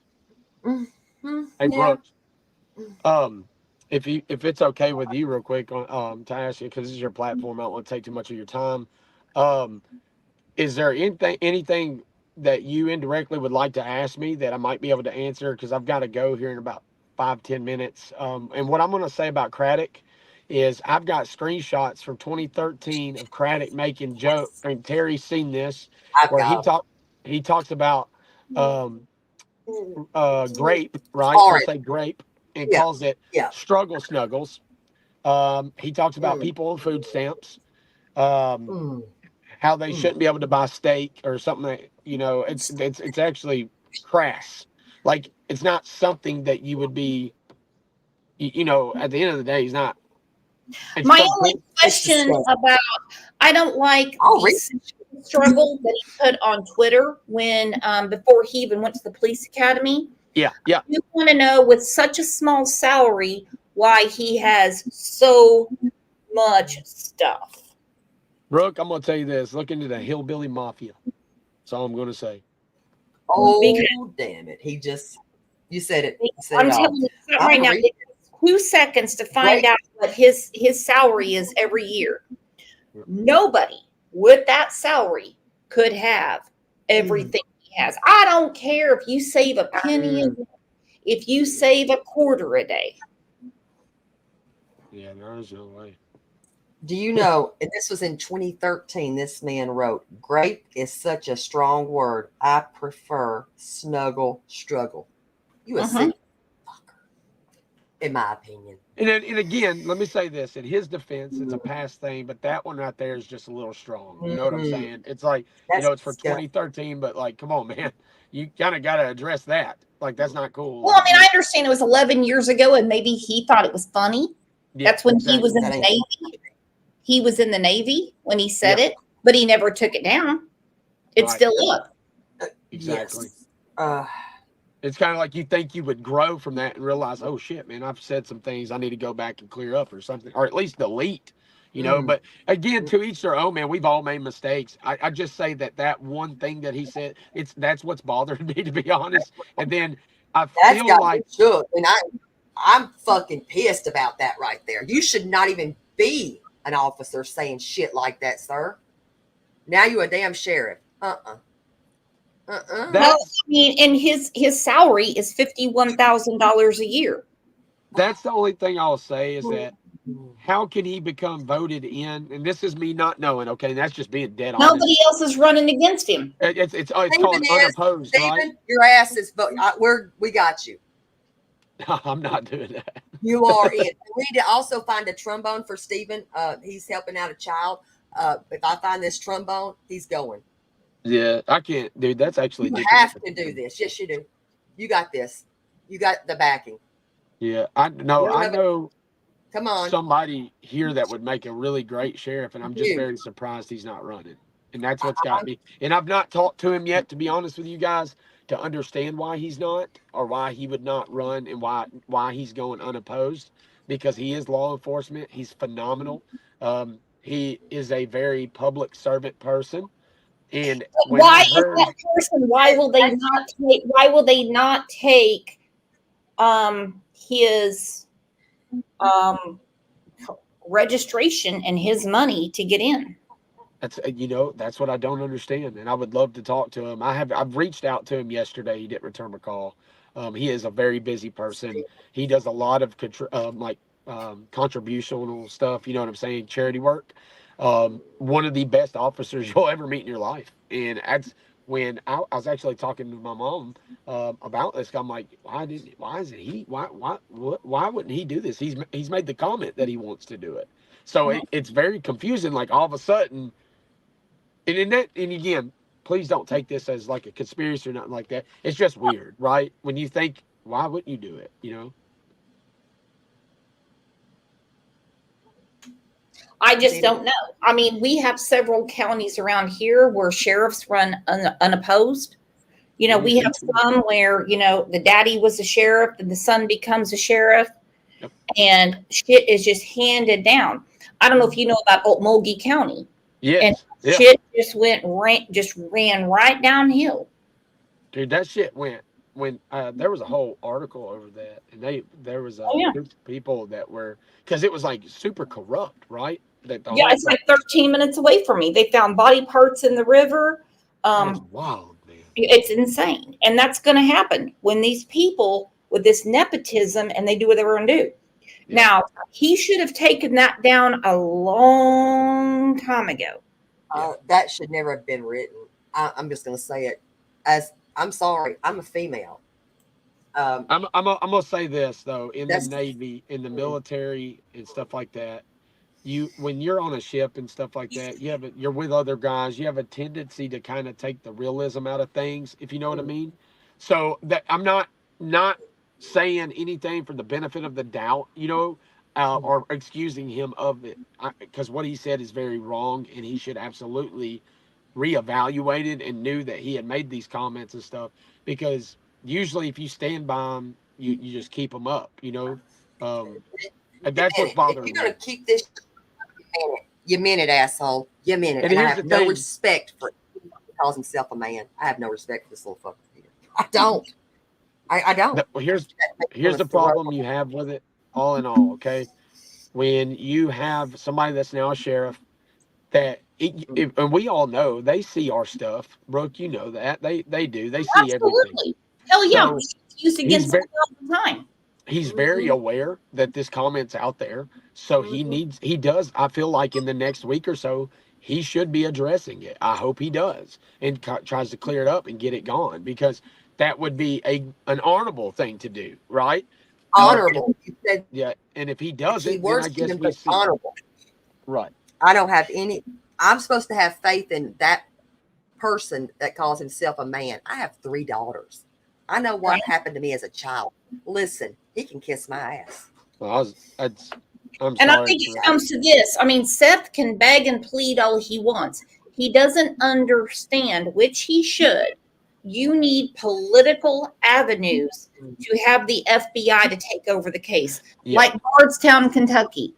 Brooks. If it's okay with you, real quick, to ask you, because this is your platform, I don't want to take too much of your time. Is there anything that you indirectly would like to ask me that I might be able to answer? Because I've got to go here in about 5-10 minutes. And what I'm going to say about Craddock is I've got screenshots from 2013 of Craddock making jokes. And Terry's seen this, where he talks about grape, right? I'll say grape, and calls it struggle snuggles. He talks about people on food stamps. How they shouldn't be able to buy steak or something that, it's actually crass. Like, it's not something that you would be, at the end of the day, he's not. My only question about, I don't like struggle that he put on Twitter when before he even went to the police academy? Yeah, yeah. You want to know with such a small salary why he has so much stuff. Brooke, I'm gonna tell you this. Look into the hillbilly mafia. That's all I'm gonna say. Oh, damn it. You said it. You said I'm it all. telling you something right now. Read- It takes 2 seconds to find Right. out what his salary is every year. Nobody with that salary could have everything he has. I don't care if you save a penny, a day, if you save a quarter a day. Yeah, there's no way. Do you know, and this was in 2013, this man wrote, grape is such a strong word. I prefer snuggle struggle. You a sick fucker, in my opinion. And again, let me say this. In his defense, it's a past thing, but that one right there is just a little strong. You know what I'm saying? It's like, it's for 2013, but like, come on, man. You kind of got to address that. Like, that's not cool. Well, I mean, I understand it was 11 years ago and maybe he thought it was funny. Yeah, that's when he was in the Navy. He was in the Navy when he said it, but he never took it down. It's still up. Exactly. Yes. It's kind of like you think you would grow from that and realize, oh shit, man, I've said some things I need to go back and clear up or something, or at least delete, you know. But again, to each their own, man. We've all made mistakes. I just say that one thing that he said, that's what's bothering me, to be honest. And then I feel like me shook, and I'm fucking pissed about that right there. You should not even be an officer saying shit like that, sir. Now you a damn sheriff. Well, I mean, and his salary is $51,000 a year. That's the only thing I'll say is that how can he become voted in? And this is me not knowing. Okay, that's just being dead honest. Nobody else is running against him. It's called unopposed, Stephen, right? your ass is we got you. I'm not doing that. You are in. We need to also find a trombone for Stephen. He's helping out a child. If I find this trombone, he's going. Yeah, I can't, dude. That's actually You have to do this. Yes, you do. You got this. You got the backing. Yeah, I know. Come on. Somebody here that would make a really great sheriff, and I'm just very surprised he's not running. And that's what's got me. And I've not talked to him yet, to be honest with you guys, to understand why he's not, or why he would not run, and why he's going unopposed, because he is law enforcement. He's phenomenal. He is a very public servant person. And why is that person? Why will they not take? Why will they not take his registration and his money to get in? That's that's what I don't understand, and I would love to talk to him. I've reached out to him yesterday. He didn't return my call. He is a very busy person. He does a lot of contributional stuff. You know what I'm saying? Charity work. One of the best officers you'll ever meet in your life. And that's when I was actually talking to my mom about this. I'm like, why wouldn't he do this? He's made the comment that he wants to do it. So it's very confusing. Like all of a sudden, and again, please don't take this as like a conspiracy or nothing like that. It's just weird, right? When you think, why wouldn't you do it? You know? I just don't know. I mean, we have several counties around here where sheriffs run unopposed. You know, we have some where, the daddy was a sheriff and the son becomes a sheriff, and shit is just handed down. I don't know if you know about Okmulgee County. Yes. And shit just ran right downhill. Dude, that shit went when there was a whole article over that, and there was a group of people that were, because it was like super corrupt, right? It's like 13 minutes away from me. They found body parts in the river. That's wild, man. It's insane. And that's going to happen when these people with this nepotism and they do what they were going to do. Yeah. Now, he should have taken that down a long time ago. That should never have been written. I'm just going to say it. I'm sorry, I'm a female. I'm gonna say this though, in the Navy, in the military, and stuff like that, when you're on a ship and stuff like that, you're with other guys. You have a tendency to kind of take the realism out of things, if you know what I mean. So that I'm not saying anything for the benefit of the doubt, or excusing him of it, because what he said is very wrong, and he should absolutely reevaluated and knew that he had made these comments and stuff, because usually if you stand by them, you just keep them up, and that's what's If bothering you're gonna me. keep this, you meant it, asshole. You meant it. And And I here's have the no thing. respect for him. He calls himself a man. I have no respect for this little fucker. I don't. I don't. Well, here's the problem you have with it, all in all, okay? When you have somebody that's now a sheriff, and we all know they see our stuff, Brooke, you know that. They do. They see everything. Absolutely. Hell yeah. So We use against them all the time. he's very aware that this comment's out there. So he does, I feel like in the next week or so, he should be addressing it. I hope he does and tries to clear it up and get it gone, because that would be an honorable thing to do, right? Honorable. Yeah. And if he doesn't, then I guess we see. Honorable. Right. I don't have any. I'm supposed to have faith in that person that calls himself a man. I have 3 daughters. I know what happened to me as a child. Listen, he can kiss my ass. Well, I'm And I sorry think for- it comes to this. I mean, Seth can beg and plead all he wants. He doesn't understand, which he should. You need political avenues to have the FBI to take over the case. Yeah. Like Bardstown, Kentucky,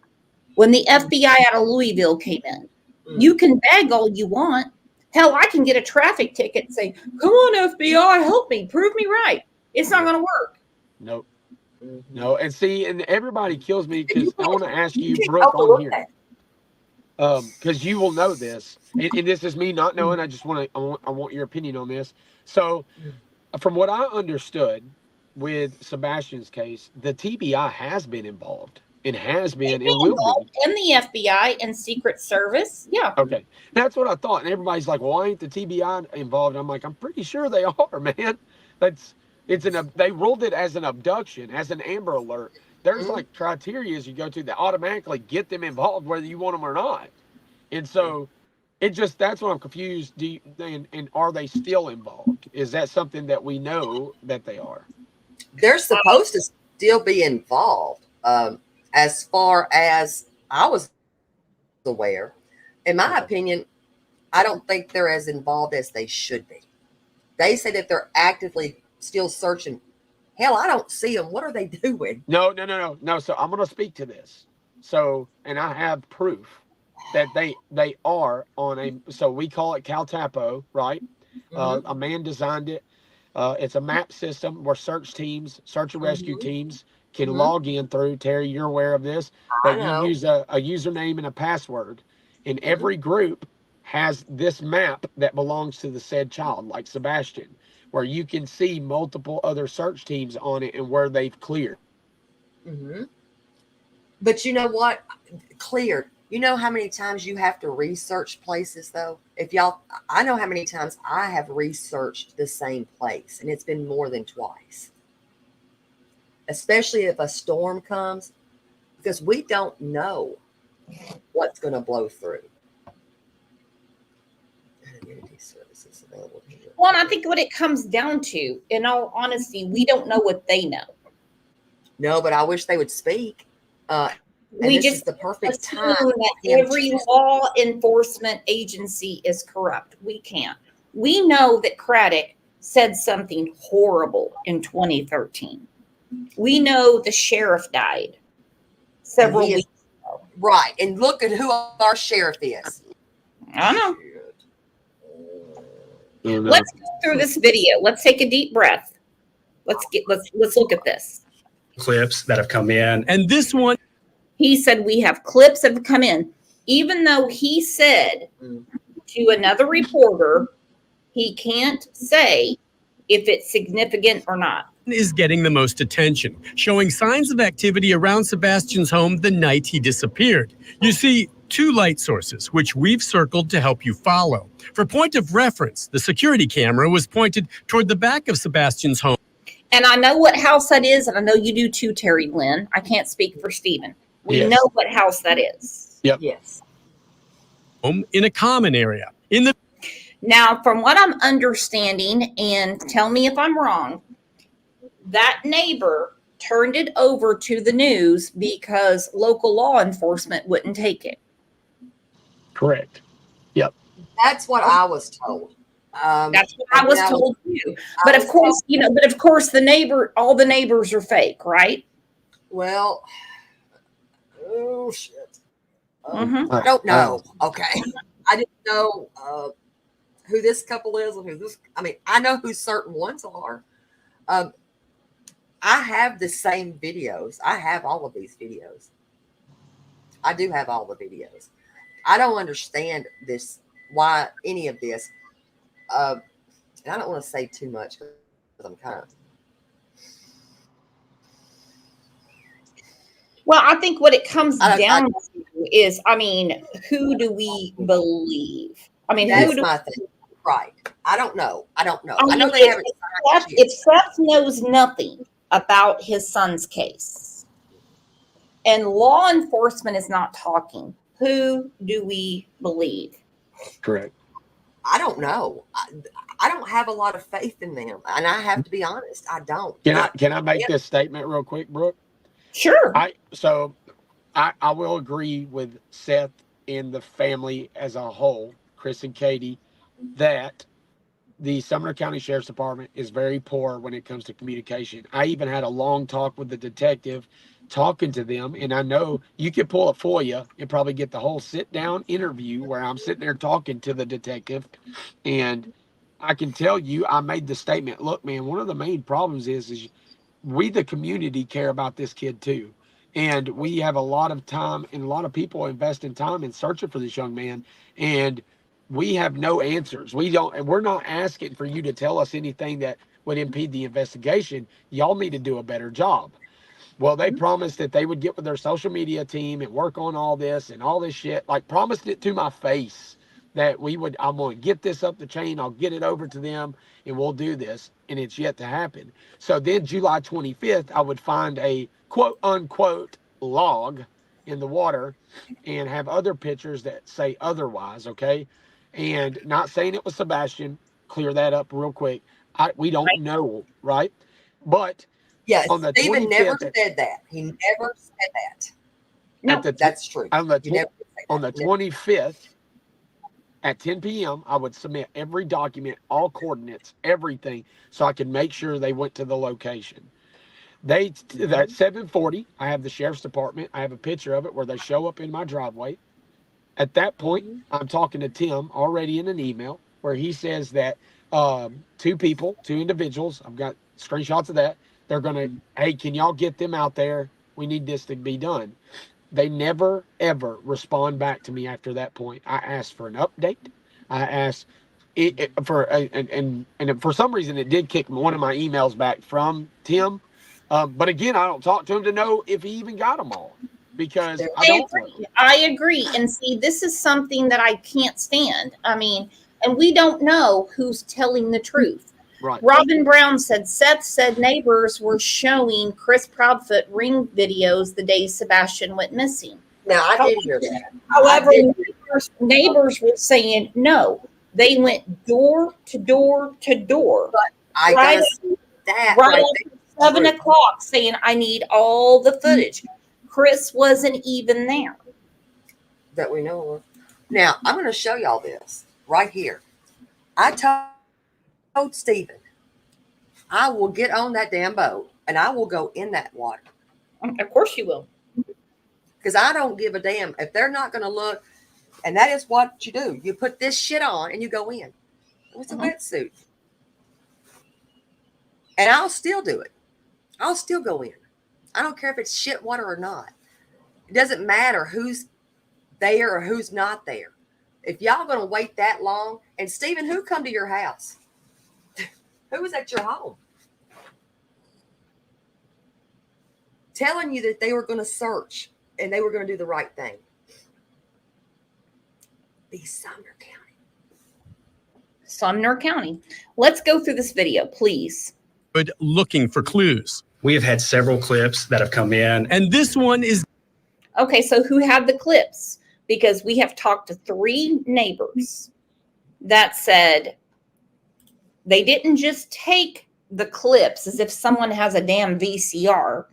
when the FBI out of Louisville came in. You can beg all you want. Hell, I can get a traffic ticket and say, come on, FBI, help me, prove me right. It's not going to work. Nope. No, and see, and everybody kills me because I want to ask you, Brooke, on here, because you will know this, and this is me not knowing. I just I want your opinion on this. So, from what I understood with Sebastian's case, the TBI has been involved and has been and will be. And the FBI and Secret Service. Yeah. Okay. That's what I thought. And everybody's like, well, why ain't the TBI involved? I'm like, I'm pretty sure they are, man. They ruled it as an abduction, as an Amber Alert. There's like criteria you go to that automatically get them involved, whether you want them or not. And so that's what I'm confused. And are they still involved? Is that something that we know that they are? They're supposed to still be involved. As far as I was aware, in my opinion, I don't think they're as involved as they should be. They say that they're actively still searching. Hell, I don't see them. What are they doing? No. So I'm going to speak to this. So, and I have proof that they are on so we call it CalTapo, right? A man designed it. It's a map system where search and rescue teams can log in through. Terry, you're aware of this, but you use a username and a password, and every group has this map that belongs to the said child, like Sebastian, where you can see multiple other search teams on it and where they've cleared. But you know what? Cleared. You know how many times you have to research places, though? I know how many times I have researched the same place, and it's been more than twice. Especially if a storm comes, because we don't know what's going to blow through. Community services available here. Well, and I think what it comes down to, in all honesty, we don't know what they know. No, but I wish they would speak. We this just is the perfect time. assume that every law enforcement agency is corrupt. We can't. We know that Craddock said something horrible in 2013. We know the sheriff died several weeks ago. Right. And look at who our sheriff is. I know. Let's go through this video. Let's take a deep breath. Let's look at this. Clips that have come in. And this one. He said we have clips that have come in. Even though he said to another reporter, he can't say if it's significant or not. Is getting the most attention, showing signs of activity around Sebastian's home the night he disappeared. You see two light sources, which we've circled to help you follow. For point of reference, the security camera was pointed toward the back of Sebastian's home. And I know what house that is, and I know you do too, Terry Lynn. I can't speak for Stephen. We know what house that is. Yep. Yes. Home in a common area. Now, from what I'm understanding, and tell me if I'm wrong, that neighbor turned it over to the news because local law enforcement wouldn't take it. Correct. Yep. That's what I was told. That's what I was told too. But of course, all the neighbors are fake, right? Well, oh shit. Mhm. I don't know. Okay. I didn't know who this couple is and who this. I mean, I know who certain ones are. I have the same videos. I have all of these videos. I do have all the videos. I don't understand this. Why any of this? And I don't want to say too much because I'm kind of. Well, I think what it comes down to is, I mean, who do we believe? I mean, that's who do my thing. Right. I don't know. I know mean, they haven't. if Seth knows nothing about his son's case and law enforcement is not talking, who do we believe? Correct. I don't know. I don't have a lot of faith in them, and I have to be honest. I don't. Can I make this statement real quick, Brooke? Sure. I will agree with Seth and the family as a whole, Chris and Katie, that the Sumner County Sheriff's Department is very poor when it comes to communication. I even had a long talk with the detective talking to them, and I know you could pull a FOIA and probably get the whole sit-down interview where I'm sitting there talking to the detective, and I can tell you I made the statement, look, man, one of the main problems is we, the community, care about this kid too. And we have a lot of time and a lot of people investing time in searching for this young man. And we have no answers. We're not asking for you to tell us anything that would impede the investigation. Y'all need to do a better job. Well, they promised that they would get with their social media team and work on all this shit, like promised it to my face that I'm going to get this up the chain. I'll get it over to them and we'll do this. And it's yet to happen. So then July 25th, I would find a quote unquote log in the water and have other pictures that say otherwise. Okay. And not saying it was Sebastian, clear that up real quick. We don't know. Right. But yes, on the Stephen 25th, never said that. He never said that. No, that's true. On the 25th at 10 p.m., I would submit every document, all coordinates, everything, so I could make sure they went to the location. At 7:40, I have the sheriff's department. I have a picture of it where they show up in my driveway. At that point, I'm talking to Tim already in an email where he says that two individuals, I've got screenshots of that. They're going to, hey, can y'all get them out there? We need this to be done. They never, ever respond back to me after that point. I asked for an update. I asked and for some reason it did kick one of my emails back from Tim. But again, I don't talk to him to know if he even got them all because I agree. And see, this is something that I can't stand. I mean, and we don't know who's telling the truth. Right. Robin Brown said, Seth said neighbors were showing Chris Proudfoot ring videos the day Sebastian went missing. Now, I did hear that. However, neighbors were saying no. They went door to door to door. But I right gotta see that right right 7 o'clock saying, I need all the footage. Chris wasn't even there. That we know of. Now, I'm going to show y'all this right here. I told Stephen, I will get on that damn boat and I will go in that water. Of course you will. Because I don't give a damn if they're not going to look. And that is what you do. You put this shit on and you go in with a wetsuit. And I'll still do it. I'll still go in. I don't care if it's shit water or not. It doesn't matter who's there or who's not there. If y'all going to wait that long, and Stephen, who come to your house? Who was at your home? Telling you that they were going to search and they were going to do the right thing. Be Sumner County. Sumner County. Let's go through this video, please. But looking for clues. We have had several clips that have come in. And this one is. Okay, so who had the clips? Because we have talked to 3 neighbors that said they didn't just take the clips as if someone has a damn VCR.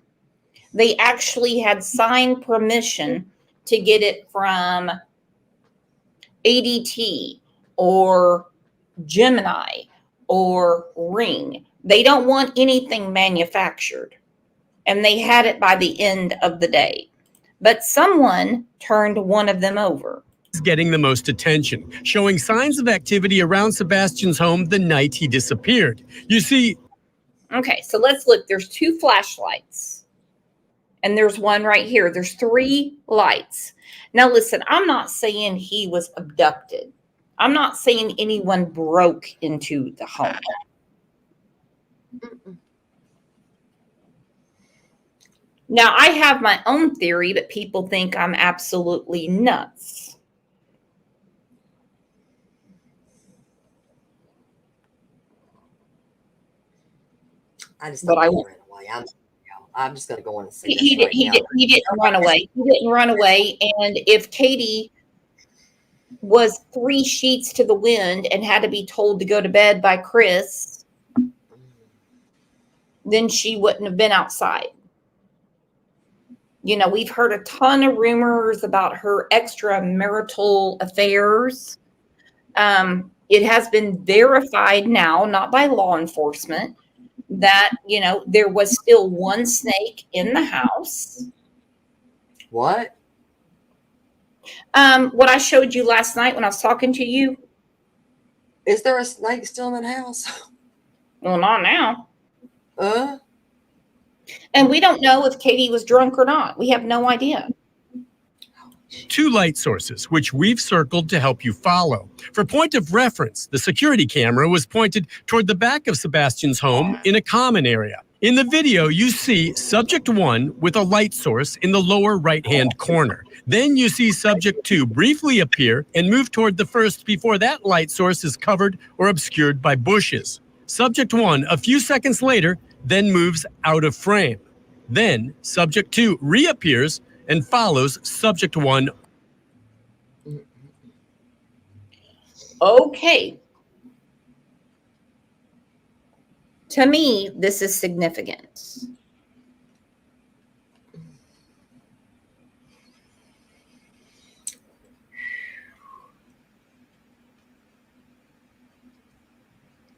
They actually had signed permission to get it from ADT, or Gemini or Ring. They don't want anything manufactured. And they had it by the end of the day. But someone turned one of them over. Getting the most attention, showing signs of activity around Sebastian's home the night he disappeared. You see. Okay, so let's look. There's 2 flashlights. And there's one right here. There's 3 lights. Now listen, I'm not saying he was abducted. I'm not saying anyone broke into the home. Now, I have my own theory, but people think I'm absolutely nuts. I just don't want to run away. I'm just going to go on and see He didn't run away. He didn't run away. And if Katie was 3 sheets to the wind and had to be told to go to bed by Chris, then she wouldn't have been outside. You know, we've heard a ton of rumors about her extramarital affairs. It has been verified now, not by law enforcement, that, you know, there was still one snake in the house. What? What I showed you last night when I was talking to you. Is there a snake still in the house? Well, not now. And we don't know if Katie was drunk or not. We have no idea. 2 light sources, which we've circled to help you follow. For point of reference, the security camera was pointed toward the back of Sebastian's home in a common area. In the video, you see subject 1 with a light source in the lower right-hand corner. Then you see subject 2 briefly appear and move toward the first before that light source is covered or obscured by bushes. Subject 1, a few seconds later, then moves out of frame. Then subject 2 reappears and follows subject 1. Okay. To me, this is significant.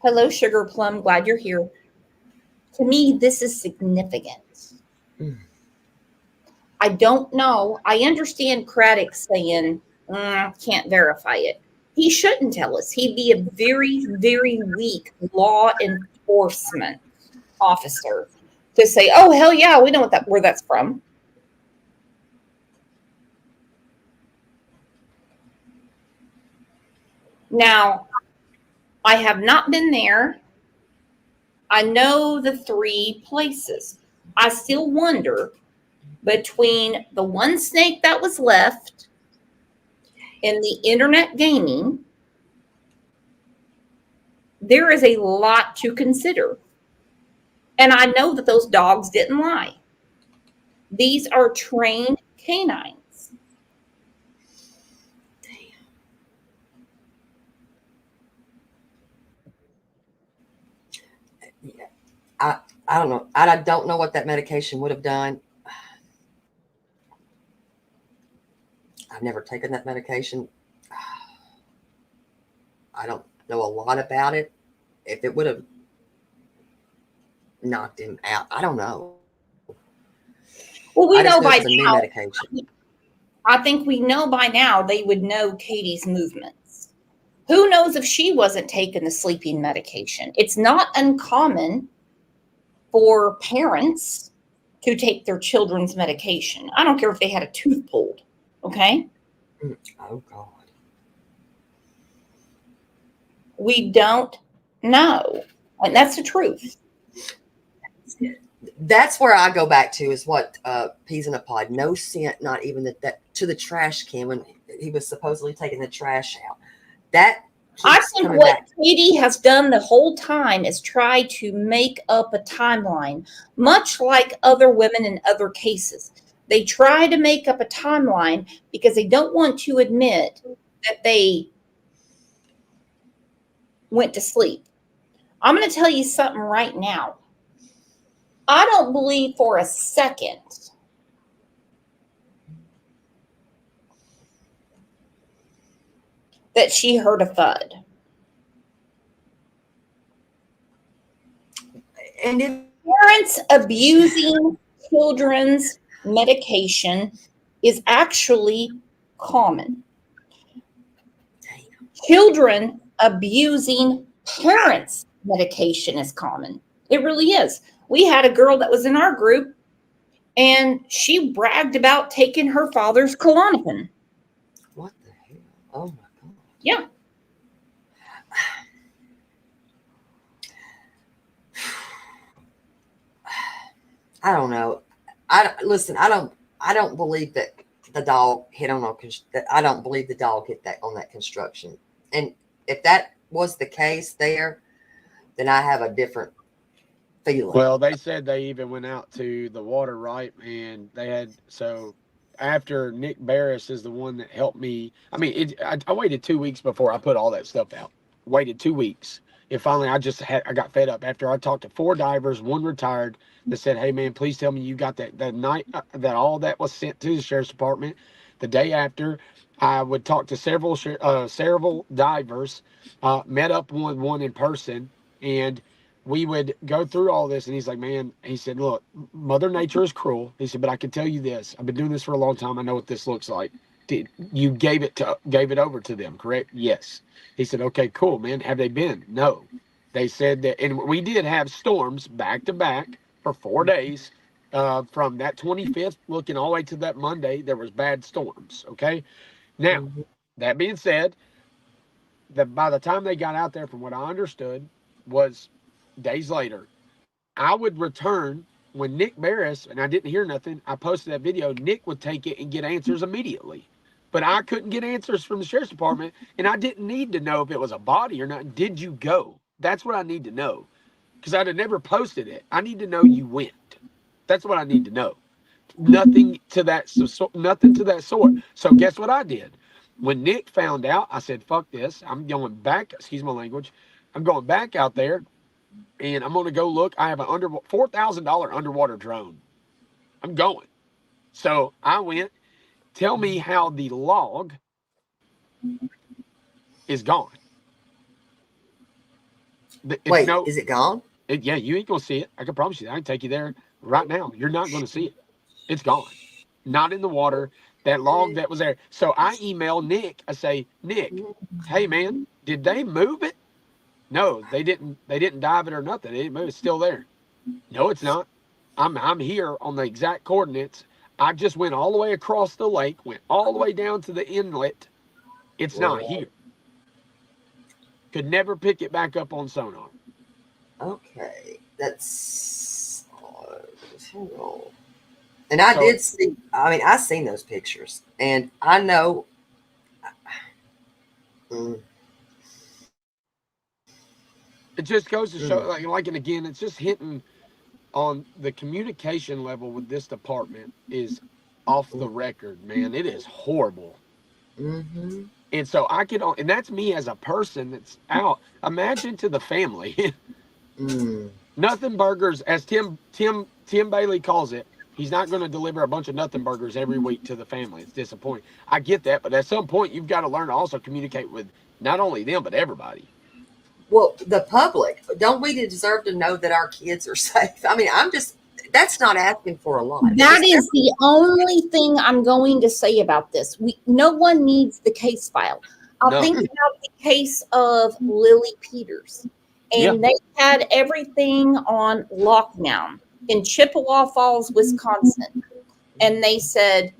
Hello, Sugar Plum. Glad you're here. To me, this is significant. I don't know. I understand Craddock saying, can't verify it. He shouldn't tell us. He'd be a very, very weak law enforcement officer to say, oh, hell yeah, we know where that's from. Now, I have not been there. I know the 3 places. I still wonder, between the one snake that was left and the internet gaming, there is a lot to consider. And I know that those dogs didn't lie. These are trained canines. I don't know. I don't know what that medication would have done. I've never taken that medication. I don't know a lot about it. If it would have knocked him out, I don't know. Well, we know by now. I think we know by now they would know Katie's movements. Who knows if she wasn't taking the sleeping medication? It's not uncommon for parents to take their children's medication. I don't care if they had a tooth pulled. Okay? Oh, God. We don't know. And that's the truth. That's where I go back to is what peas in a pod. No scent, not even that to the trash can when he was supposedly taking the trash out. That I think what Katie has done the whole time is try to make up a timeline, much like other women in other cases. They try to make up a timeline because they don't want to admit that they went to sleep. I'm going to tell you something right now. I don't believe for a second that she heard a thud. And if Parents abusing children's medication is actually common. Children abusing parents' medication is common. It really is. We had a girl that was in our group, and she bragged about taking her father's Klonopin. what the hell? Oh my God. Yeah. I don't know. Listen. I don't believe that the dog hit on I don't believe the dog hit that on that construction. And if that was the case there, then I have a different feeling. Well, they said they even went out to the water, right? And they had, so after Nick Barris is the one that helped me. I mean, I waited 2 weeks before I put all that stuff out. Waited 2 weeks. And finally, I got fed up after I talked to 4 divers, 1 retired, that said, "Hey man, please tell me you got that night that all that was sent to the sheriff's department." The day after, I would talk to several divers, met up with one in person, and we would go through all this. And he's like, "Man," he said, "Look, Mother Nature is cruel." He said, "But I can tell you this. I've been doing this for a long time. I know what this looks like. You gave it over to them, correct?" "Yes." He said, "Okay, cool, man. Have they been?" "No." They said that, and we did have storms back to back for 4 days. From that 25th looking all the way to that Monday, there was bad storms. Okay. Now, that being said, by the time they got out there, from what I understood, was days later. I would return when Nick Barris, and I didn't hear nothing. I posted that video. Nick would take it and get answers immediately. But I couldn't get answers from the sheriff's department, and I didn't need to know if it was a body or not. Did you go? That's what I need to know, because I'd have never posted it. I need to know you went. That's what I need to know. Nothing to that sort. So guess what I did? When Nick found out, I said, "Fuck this. I'm going back." Excuse my language. I'm going back out there, and I'm going to go look. I have a $4,000 underwater drone. I'm going. So I went. Tell me how the log is gone. Wait, is it gone? Yeah, you ain't going to see it. I can promise you that. I can take you there right now. You're not going to see it. It's gone. Not in the water. That log that was there. So I email Nick. I say, "Nick, hey man, did they move it?" "No, they didn't. They didn't dive it or nothing. They didn't move it. It's still there." "No, it's not. I'm here on the exact coordinates. I just went all the way across the lake, went all the way down to the inlet. It's not here." Could never pick it back up on sonar. Okay, that's. And I did see. I mean, I seen those pictures, and I know. It just goes to show, and again, it's just hitting on the communication level with this department is off the record, man. It is horrible. And so and that's me as a person that's out. Imagine to the family. Nothing burgers, as Tim Bailey calls it. He's not going to deliver a bunch of nothing burgers every week to the family. It's disappointing. I get that, but at some point you've got to learn to also communicate with not only them but everybody. Well, the public, don't we deserve to know that our kids are safe? I mean, that's not asking for a lot. That is the only thing I'm going to say about this. No one needs the case file. I'll think about the case of Lily Peters, and they had everything on lockdown in Chippewa Falls, Wisconsin. And they said,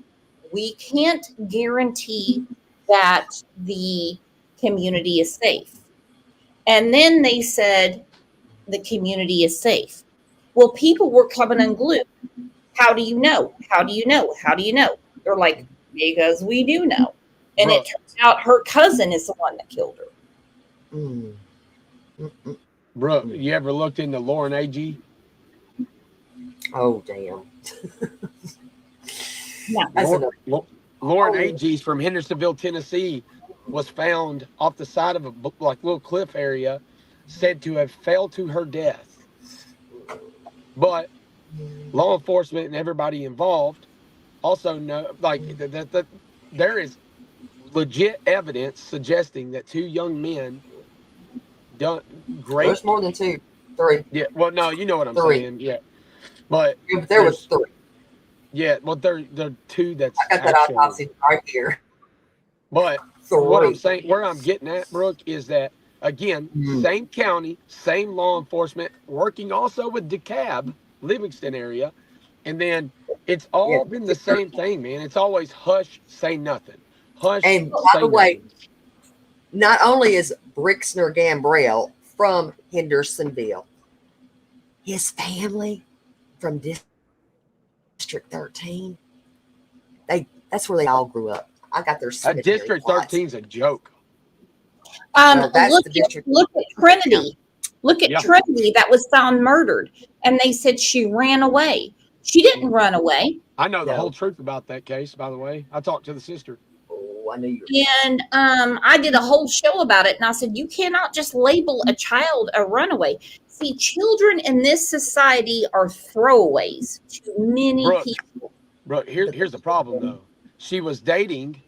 "We can't guarantee that the community is safe." And then they said, "The community is safe." Well, people were coming unglued. "How do you know? How do you know? How do you know?" They're like, "Because we do know." And it turns out her cousin is the one that killed her. Brooke, you ever looked into Lauren A.G.? Oh, damn. Lauren A.G.'s from Hendersonville, Tennessee, was found off the side of a little cliff area, said to have fell to her death. But law enforcement and everybody involved also know, that there is legit evidence suggesting that two young men done great. There's more than 2, 3. Yeah, well, no, you know what I'm 3. saying. Yeah, but Yeah, but there was 3. Yeah, well, they're two that's I got that actually. autopsy right here. But 3. what I'm saying, where I'm getting at, Brooke, is that again, same county, same law enforcement, working also with DeKalb, Livingston area, and then it's all been the same thing, man. It's always hush, say nothing. Hush, And by say the way, nothing. not only is Brixner Gambrell from Hendersonville, his family from District 13, that's where they all grew up. I got their cemetery District plots. 13's a joke. No, that's look, the district. look at Trinity. Look at Yeah. Trinity that was found murdered, and they said she ran away. She didn't run away. I know the No. whole truth about that case, by the way. I talked to the sister. Oh, I knew you were. And I did a whole show about it, and I said you cannot just label a child a runaway. See, children in this society are throwaways to many Brooke. people. Bro, here's the problem though. She was dating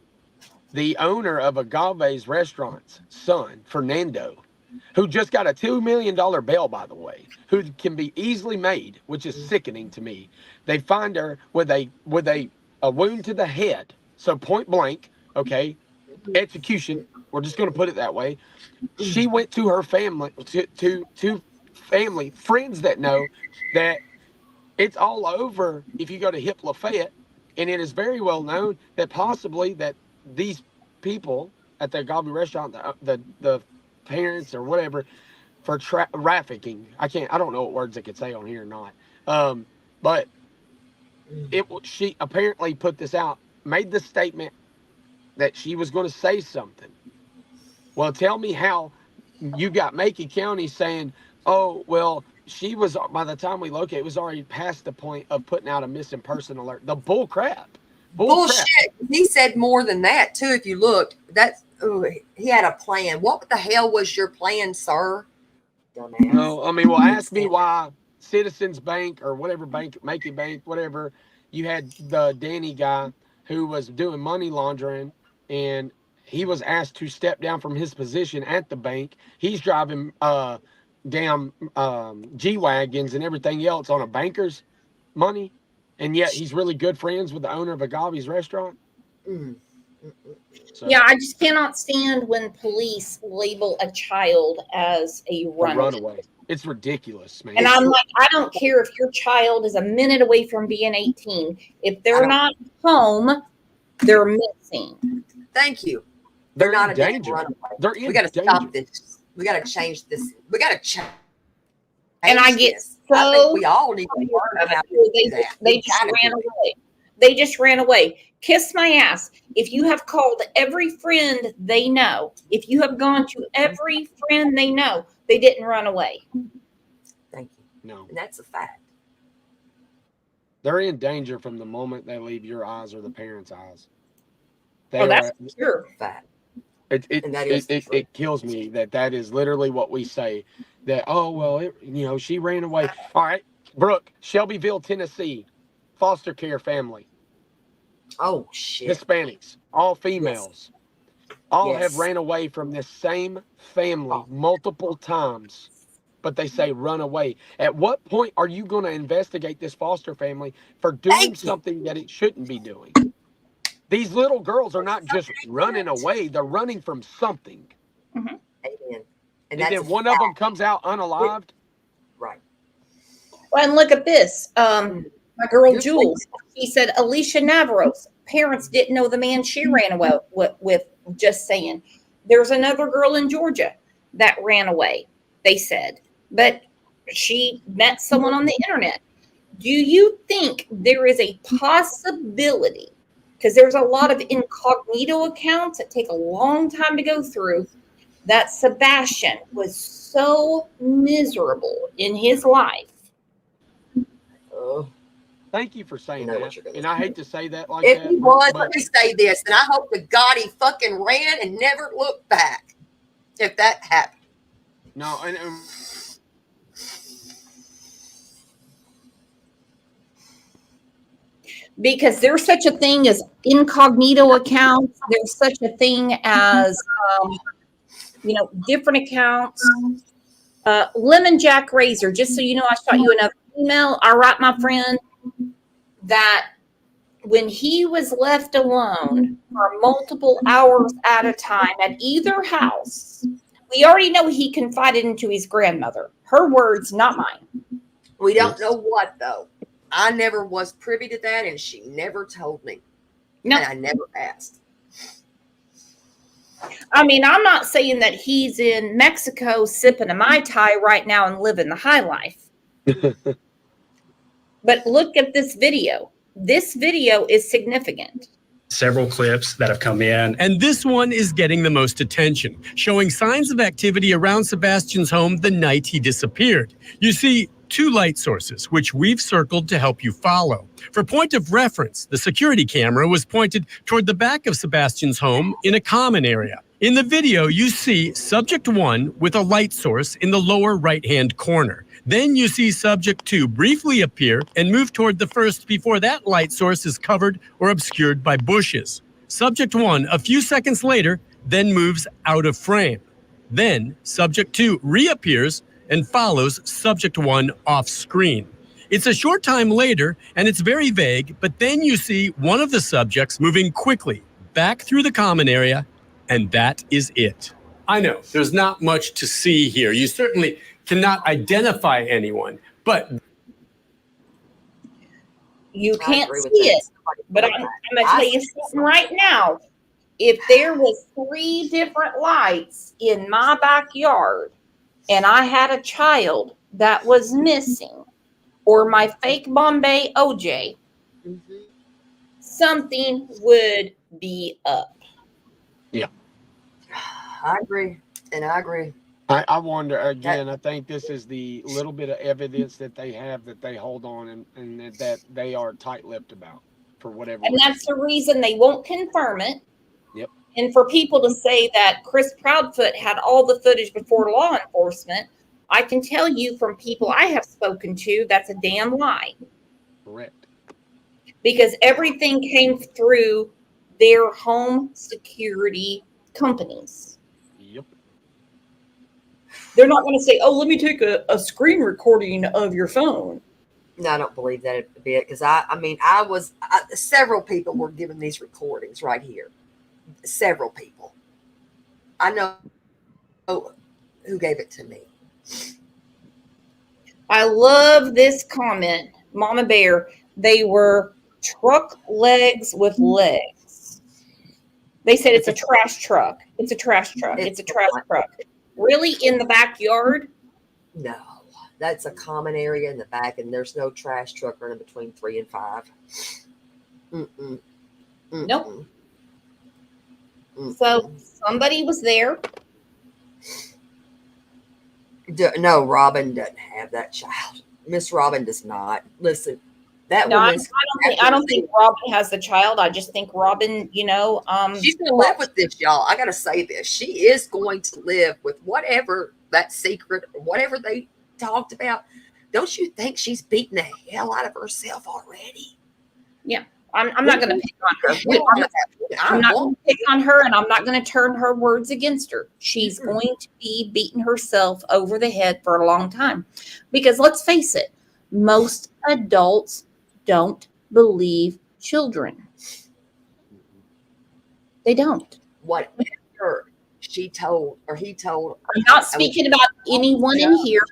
the owner of Agave's restaurant's son, Fernando, who just got a $2 million bail, by the way, who can be easily made, which is sickening to me. They find her with a wound to the head, so point blank, okay, execution. We're just going to put it that way. She went to her family, to family friends that know that it's all over if you go to Hip Lafayette, and it is very well known that possibly that these people at the Agave restaurant, the parents or whatever, for trafficking. I don't know what words I could say on here or not. But she apparently put this out, made the statement that she was going to say something. Well, tell me how you got Macon County saying, oh, well, she was, by the time we located, it was already past the point of putting out a missing person alert. The bull crap. Bullshit. He said more than that too. If you looked, he had a plan. What the hell was your plan, sir? Dumbass. No, I mean, well, ask me why Citizens Bank or whatever bank, Macon Bank, whatever, you had the Danny guy who was doing money laundering, and he was asked to step down from his position at the bank. He's driving damn G-Wagons and everything else on a banker's money, and yet he's really good friends with the owner of Agave's restaurant. So, Yeah, I just cannot stand when police label a child as a runaway. It's ridiculous, man. And I'm like, I don't care if your child is a minute away from being 18. If they're not home, they're missing. Thank you. They're not in a damn danger. runaway. They're in We got to danger. stop this. We got to change this. We got to change. And I get this. so I think we all need to learn how to do that. They just ran away. They just ran away. Kiss my ass. If you have called every friend they know, if you have gone to every friend they know, they didn't run away. Thank you. No. And that's a fact. They're in danger from the moment they leave your eyes or the parents' eyes. That's sure. Fact. It kills me that is literally what we say. That, oh, well, she ran away. All right, Brooke, Shelbyville, Tennessee, foster care family. Oh, shit. Hispanics, all females. All Yes. have ran away from this same family multiple times, but they say run away. At what point are you going to investigate this foster family for doing something that it shouldn't be doing? These little girls are not just running away. They're running from something. Amen. And then one of them comes out unalived. Right. Well, and look at this. My girl Jules, she said Alicia Navarro's parents didn't know the man she ran away with. Just saying. There's another girl in Georgia that ran away, they said, but she met someone on the internet. Do you think there is a possibility, because there's a lot of incognito accounts that take a long time to go through, that Sebastian was so miserable in his life? Thank you for saying that. And I hate to say that like If that. he was, but let me say this, and I hope to God he fucking ran and never looked back. If that happened. No, and because there's such a thing as incognito accounts. There's such a thing as, different accounts. Lemon Jack Razor, just so you know, I shot you another email. All right, my friend, that when he was left alone for multiple hours at a time at either house, we already know he confided into his grandmother. Her words, not mine. We don't know what, though. I never was privy to that, and she never told me. No. And I never asked. I mean, I'm not saying that he's in Mexico sipping a Mai Tai right now and living the high life. But look at this video. This video is significant. Several clips that have come in. And this one is getting the most attention, showing signs of activity around Sebastian's home the night he disappeared. You see two light sources, which we've circled to help you follow. For point of reference, the security camera was pointed toward the back of Sebastian's home in a common area. In the video, you see subject 1 with a light source in the lower right-hand corner. Then you see subject 2 briefly appear and move toward the first before that light source is covered or obscured by bushes. Subject 1, a few seconds later, then moves out of frame. Then subject 2 reappears and follows subject 1 off screen. It's a short time later and it's very vague, but then you see one of the subjects moving quickly back through the common area, and that is it. I know there's not much to see here. You certainly cannot identify anyone, but you can't see it. But I'm going to tell you something right now. If there was 3 different lights in my backyard and I had a child that was missing, or my fake Bombay OJ, something would be up. Yeah. I agree. And I agree. I wonder, again, I think this is the little bit of evidence that they have that they hold on and that they are tight-lipped about for whatever And reason. that's the reason they won't confirm it. Yep. And for people to say that Chris Proudfoot had all the footage before law enforcement, I can tell you from people I have spoken to, that's a damn lie. Correct. Because everything came through their home security companies. Yep. They're not going to say, oh, let me take a screen recording of your phone. No, I don't believe that a bit, because several people were given these recordings right here. Several people. I know who gave it to me. I love this comment, Mama Bear. They were truck legs with legs. They said it's a trash truck. It's a trash truck. It's a trash truck. Really, in the backyard? No, that's a common area in the back, and there's no trash truck running between 3 and 5. Nope. So somebody was there. No, Robin doesn't have that child. Miss Robin does not. Listen, that woman. I don't think Robin has the child. I just think Robin, she's gonna live with this, y'all. I gotta say this. She is going to live with whatever that secret or whatever they talked about. Don't you think she's beating the hell out of herself already? Yeah. I'm not going to pick on her. I'm not going to pick on her, and I'm not going to turn her words against her. She's going to be beating herself over the head for a long time. Because let's face it, most adults don't believe children. They don't. Whatever she told or he told. I'm not speaking about anyone in here.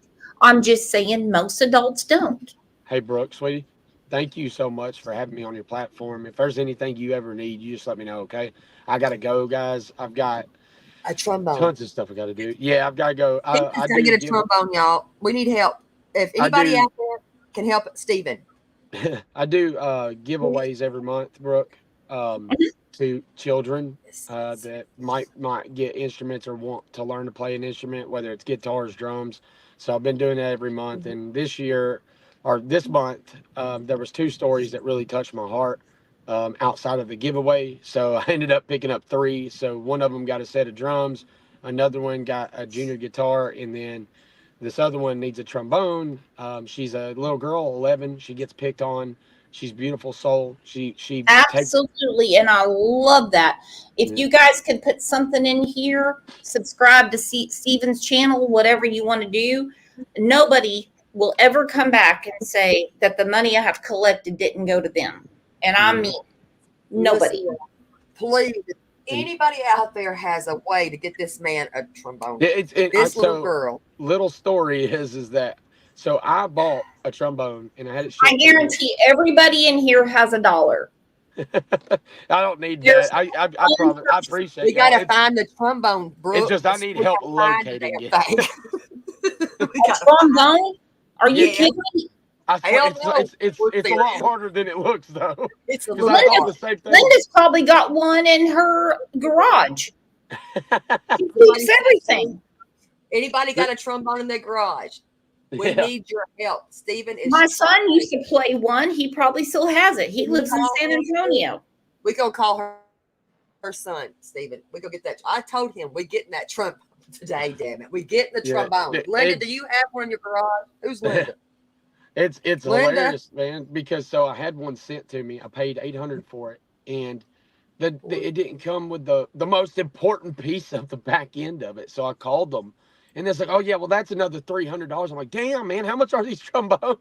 I'm just saying most adults don't. Hey, Brooke, sweetie. Thank you so much for having me on your platform. If there's anything you ever need, you just let me know, okay? I got to go, guys. I've got a trombone. Tons of stuff I got to do. Yeah, I've got to go. I got to get a trombone, y'all. We need help. If anybody out there can help Stephen. I do giveaways every month, Brooke, to children that might get instruments or want to learn to play an instrument, whether it's guitars, drums. So I've been doing that every month. And this month, there was 2 stories that really touched my heart outside of the giveaway. So I ended up picking up 3. So one of them got a set of drums, another one got a junior guitar, and then this other one needs a trombone. She's a little girl, 11. She gets picked on. She's a beautiful soul. She takes. Absolutely, and I love that. If you guys could put something in here, subscribe to Steven's channel, whatever you want to do. Nobody will ever come back and say that the money I have collected didn't go to them. And I mean, nobody. Listen, please, if anybody out there has a way to get this man a trombone. This little girl. Little story is that so I bought a trombone and I had it shipped. I guarantee everybody in here has $1. I don't need that. I appreciate it. We got to find the trombone, Brooke. It's just I need help locating it. Trombone? Are you kidding me? It's a lot harder than it looks, though. It's a Linda's probably got one in her garage. She keeps everything. Anybody got a trombone in their garage? We need your help. Steven is. My son used to play one. He probably still has it. He lives in San Antonio. We gonna call her son, Steven. We go get that. I told him we getting that trombone today. Damn it, we getting the trombone. Linda, do you have one in your garage? Who's Linda? It's Linda. hilarious, man. Because I had one sent to me. I paid $800 for it, and it didn't come with the most important piece of the back end of it. So I called them. And it's like, oh, yeah, well, that's another $300. I'm like, damn, man, how much are these trombones?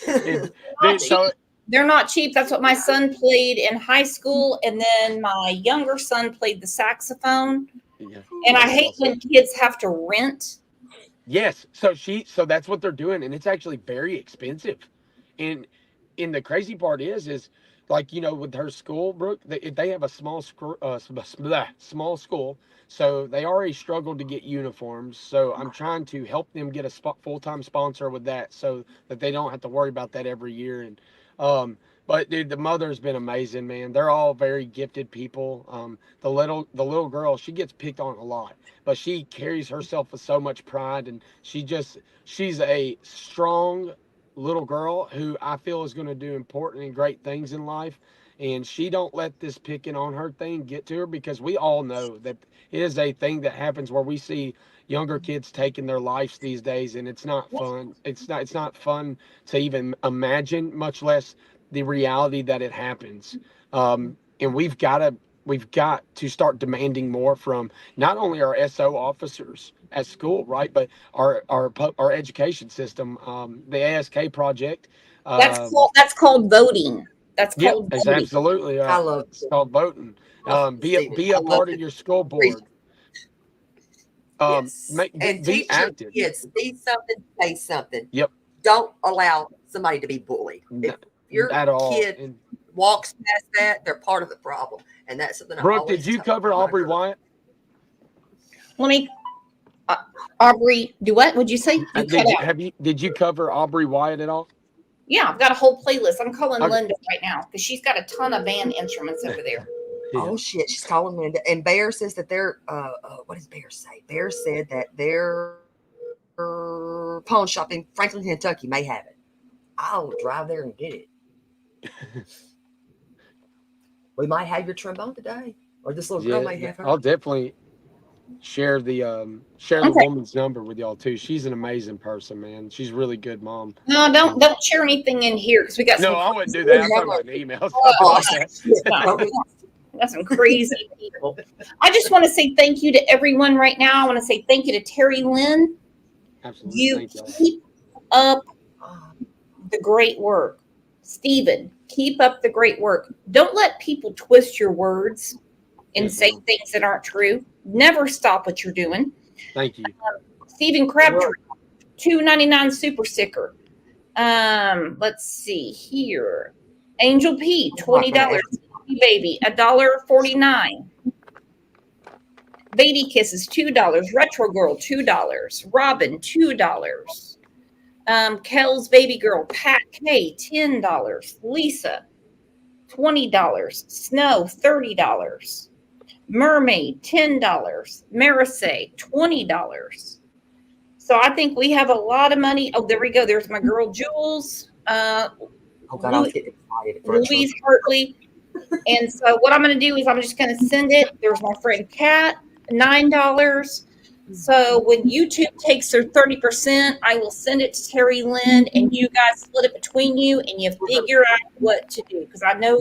They're not cheap. That's what my son played in high school. And then my younger son played the saxophone. Yeah. And I hate when kids have to rent. Yes. So that's what they're doing. And it's actually very expensive. And the crazy part is like, with her school, Brooke, they have a small school. So they already struggled to get uniforms. So I'm trying to help them get a full-time sponsor with that so that they don't have to worry about that every year. And but dude, the mother's been amazing, man. They're all very gifted people. The little girl, she gets picked on a lot, but she carries herself with so much pride, and she's a strong little girl who I feel is going to do important and great things in life. And she don't let this picking on her thing get to her, because we all know that it is a thing that happens where we see younger kids taking their lives these days, and it's not fun. It's not fun to even imagine, much less the reality that it happens. And we've got to start demanding more from not only our SO officers at school, right, but our education system, the ASK project. That's called voting. That's called voting. Absolutely. I love it's called voting. Be a part of your school board. Be active. Kids, see something, say something. Yep. Don't allow somebody to be bullied. If your kid walks past that, they're part of the problem, and that's something. Brooke, did you cover Aubrey Wyatt? Let me. Aubrey, do what? Would you say? Did you cover Aubrey Wyatt at all? Yeah, I've got a whole playlist. I'm calling Linda right now because she's got a ton of band instruments over there. Yeah. Oh shit, she's calling Linda. And Bear says that they're what does Bear say? Bear said that their pawn shop in Franklin, Kentucky may have it. I'll drive there and get it. We might have your trombone today. Or this little girl may have her. I'll definitely share the woman's number with y'all too. She's an amazing person, man. She's a really good mom. No, don't share anything in here because we got. No, I wouldn't do that. I'm talking about emails. That's some crazy people. I just want to say thank you to everyone right now. I want to say thank you to Terry Lynn. Absolutely. You keep up the great work. Steven, keep up the great work. Don't let people twist your words and say things that aren't true. Never stop what you're doing. Thank you. Stephen Crabtree, $2.99 super sticker. Let's see here. Angel P, $20. Baby, $1.49. Baby Kisses, $2. Retro Girl, $2. Robin, $2. Kel's Baby Girl, Pat K, $10. Lisa, $20. Snow, $30. Mermaid, $10. Marisay, $20. So I think we have a lot of money. Oh, there we go. There's my girl Jules. Louise Hartley. And so what I'm going to do is I'm just going to send it. There's my friend Kat, $9. So when YouTube takes their 30%, I will send it to Terry Lynn, and you guys split it between you, and you figure out what to do. Because I know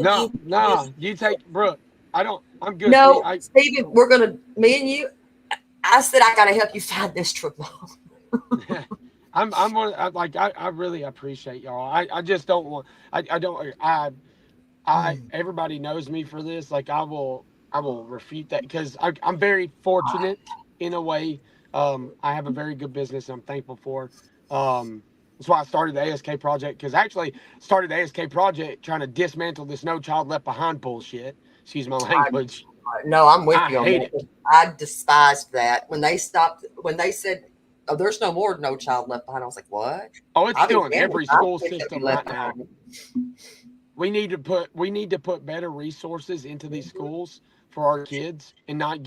You take Brooke. I'm good. No, Stephen, me and you. I said I gotta help you find this trombone. I really appreciate y'all. I just don't want. Everybody knows me for this. Like I will refute that because I'm very fortunate in a way. I have a very good business I'm thankful for. That's why I started the ASK project, because actually started the ASK project trying to dismantle this No Child Left Behind bullshit. Excuse my language. No, I'm with you on hate that. I despised that when they said, "Oh, there's no more No Child Left Behind." I was like, "What?" Oh, it's still in every school system right now. behind. We need to put better resources into these schools for our kids and not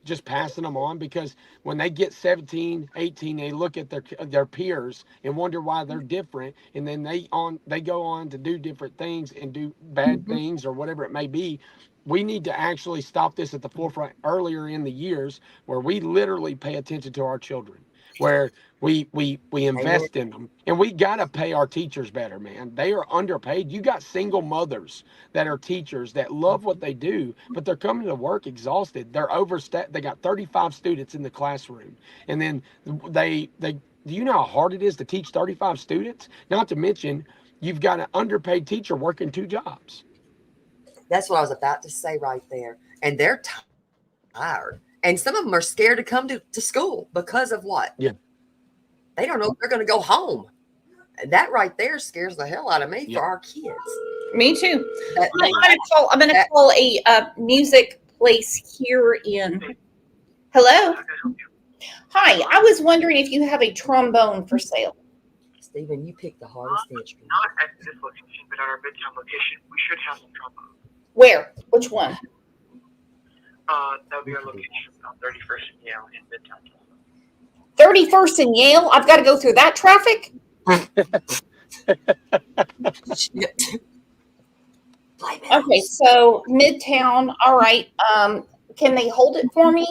just passing them on, because when they get 17, 18, they look at their peers and wonder why they're different, and then they go on to do different things and do bad things or whatever it may be. We need to actually stop this at the forefront earlier in the years, where we literally pay attention to our children, where we invest in them. And we got to pay our teachers better, man. They are underpaid. You got single mothers that are teachers that love what they do, but they're coming to work exhausted. They're overstaffed. They got 35 students in the classroom. And then do you know how hard it is to teach 35 students? Not to mention, you've got an underpaid teacher working 2 jobs. That's what I was about to say right there. And they're tired. And some of them are scared to come to school because of what? Yeah. They don't know if they're going to go home. And that right there scares the hell out of me for our kids. Me too. I'm going to call a music place here in. Hello. Hi. I was wondering if you have a trombone for sale. Stephen, you picked the hardest instrument. Not at this location, but at our Midtown location, we should have some trombone. Where? Which one? That would be our location on 31st and Yale in Midtown. 31st and Yale? I've got to go through that traffic? Okay, so Midtown. All right. Can they hold it for me?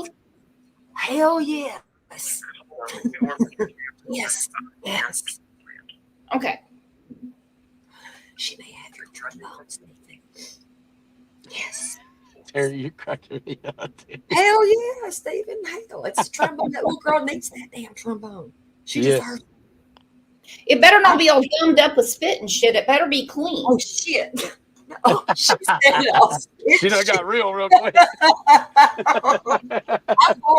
Hell yes. Yes. Okay. She may have your trombone, Stephen. Yes. Terry, you're cracking me up. Hell yeah, Stephen. Hell, it's a trombone. That little girl needs that damn trombone. She deserves it. It better not be all gummed up with spit and shit. It better be clean. Oh, shit. Oh, she done got real quick. How far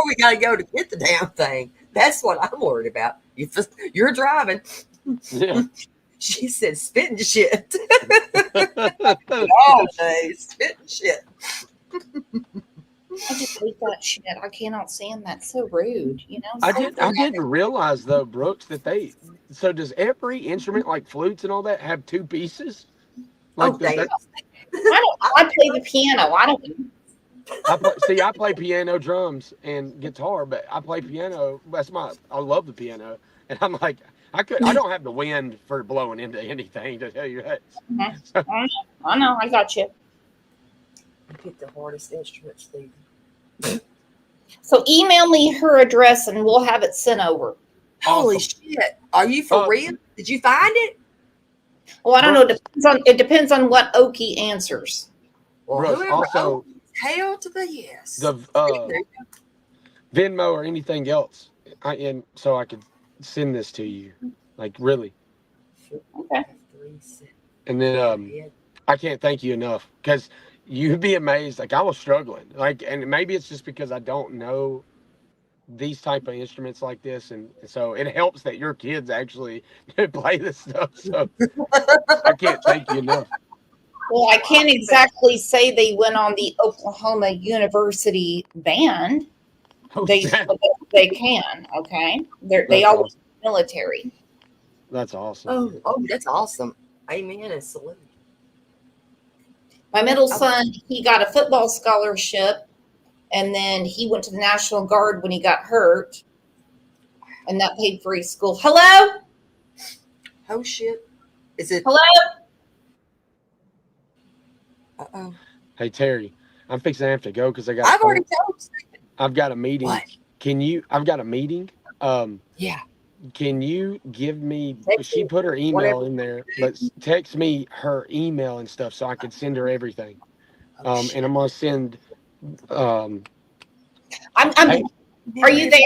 we got to go to get the damn thing? That's what I'm worried about. You're driving. Yeah. She said spit and shit. Oh, day, spit and shit. I just hate that shit. I cannot stand that. So rude, you know. I didn't realize though, Brooks, that does every instrument like flutes and all that have 2 pieces? Like I play the piano. I don't. I play piano, drums, and guitar, but I play piano. I love the piano, and I'm like, I don't have the wind for blowing into anything, to tell you that. So, I know. I got you. I picked the hardest instrument, Steve. So email me her address and we'll have it sent over. Holy shit! Are you for real? Did you find it? Well, I don't know. It depends on what Okie answers. Well, also, hell to the yes. The Venmo or anything else, and so I could send this to you, like really. Okay. And then I can't thank you enough, because you'd be amazed. Like I was struggling, and maybe it's just because I don't know these type of instruments like this, and so it helps that your kids actually play this stuff. So I can't thank you enough. Well, I can't exactly say they went on the Oklahoma University band. They can, okay? They always military. That's awesome. Oh, that's awesome. Amen and salute. My middle son, he got a football scholarship, and then he went to the National Guard when he got hurt, and that paid for his school. Hello? Oh, shit. Is it? Hello? Uh-oh. Hey, Terry, I'm fixing to have to go because I've already told you. I've got a meeting can you? I've got a meeting. Yeah. Can you give me? Text She me put her email whatever. in there, but text me her email and stuff so I can send her everything. And I'm gonna send. I'm Hey, are you there?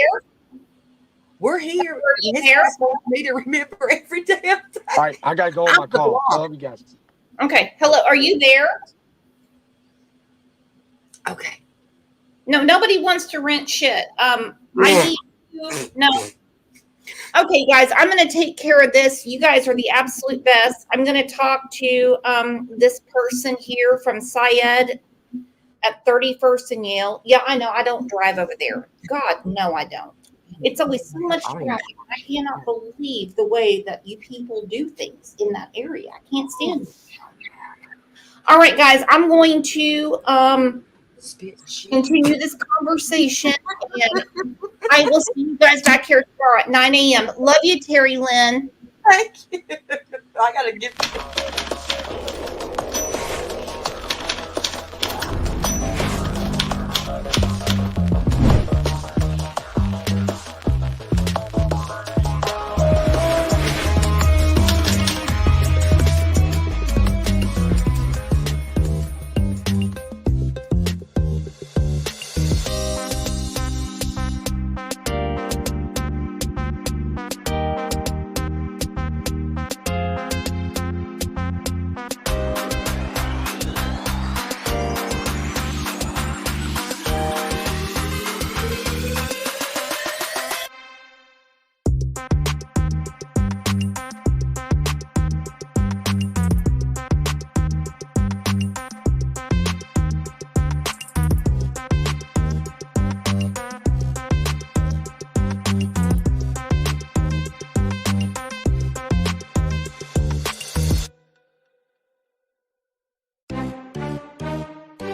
We're here. Are you His there? house wants me to remember every damn thing. all right, I gotta go on my call. I love you guys. Okay. Hello. Are you there? Okay. No, nobody wants to rent shit. I need you. No. Okay, guys, I'm going to take care of this. You guys are the absolute best. I'm going to talk to this person here from Syed at 31st and Yale. Yeah, I know. I don't drive over there. God, no, I don't. It's always so much traffic. I cannot believe the way that you people do things in that area. I can't stand it. All right, guys, I'm going to continue this conversation, and I will see you guys back here tomorrow at 9 a.m. Love you, Terry Lynn. Thank you. I got to give you.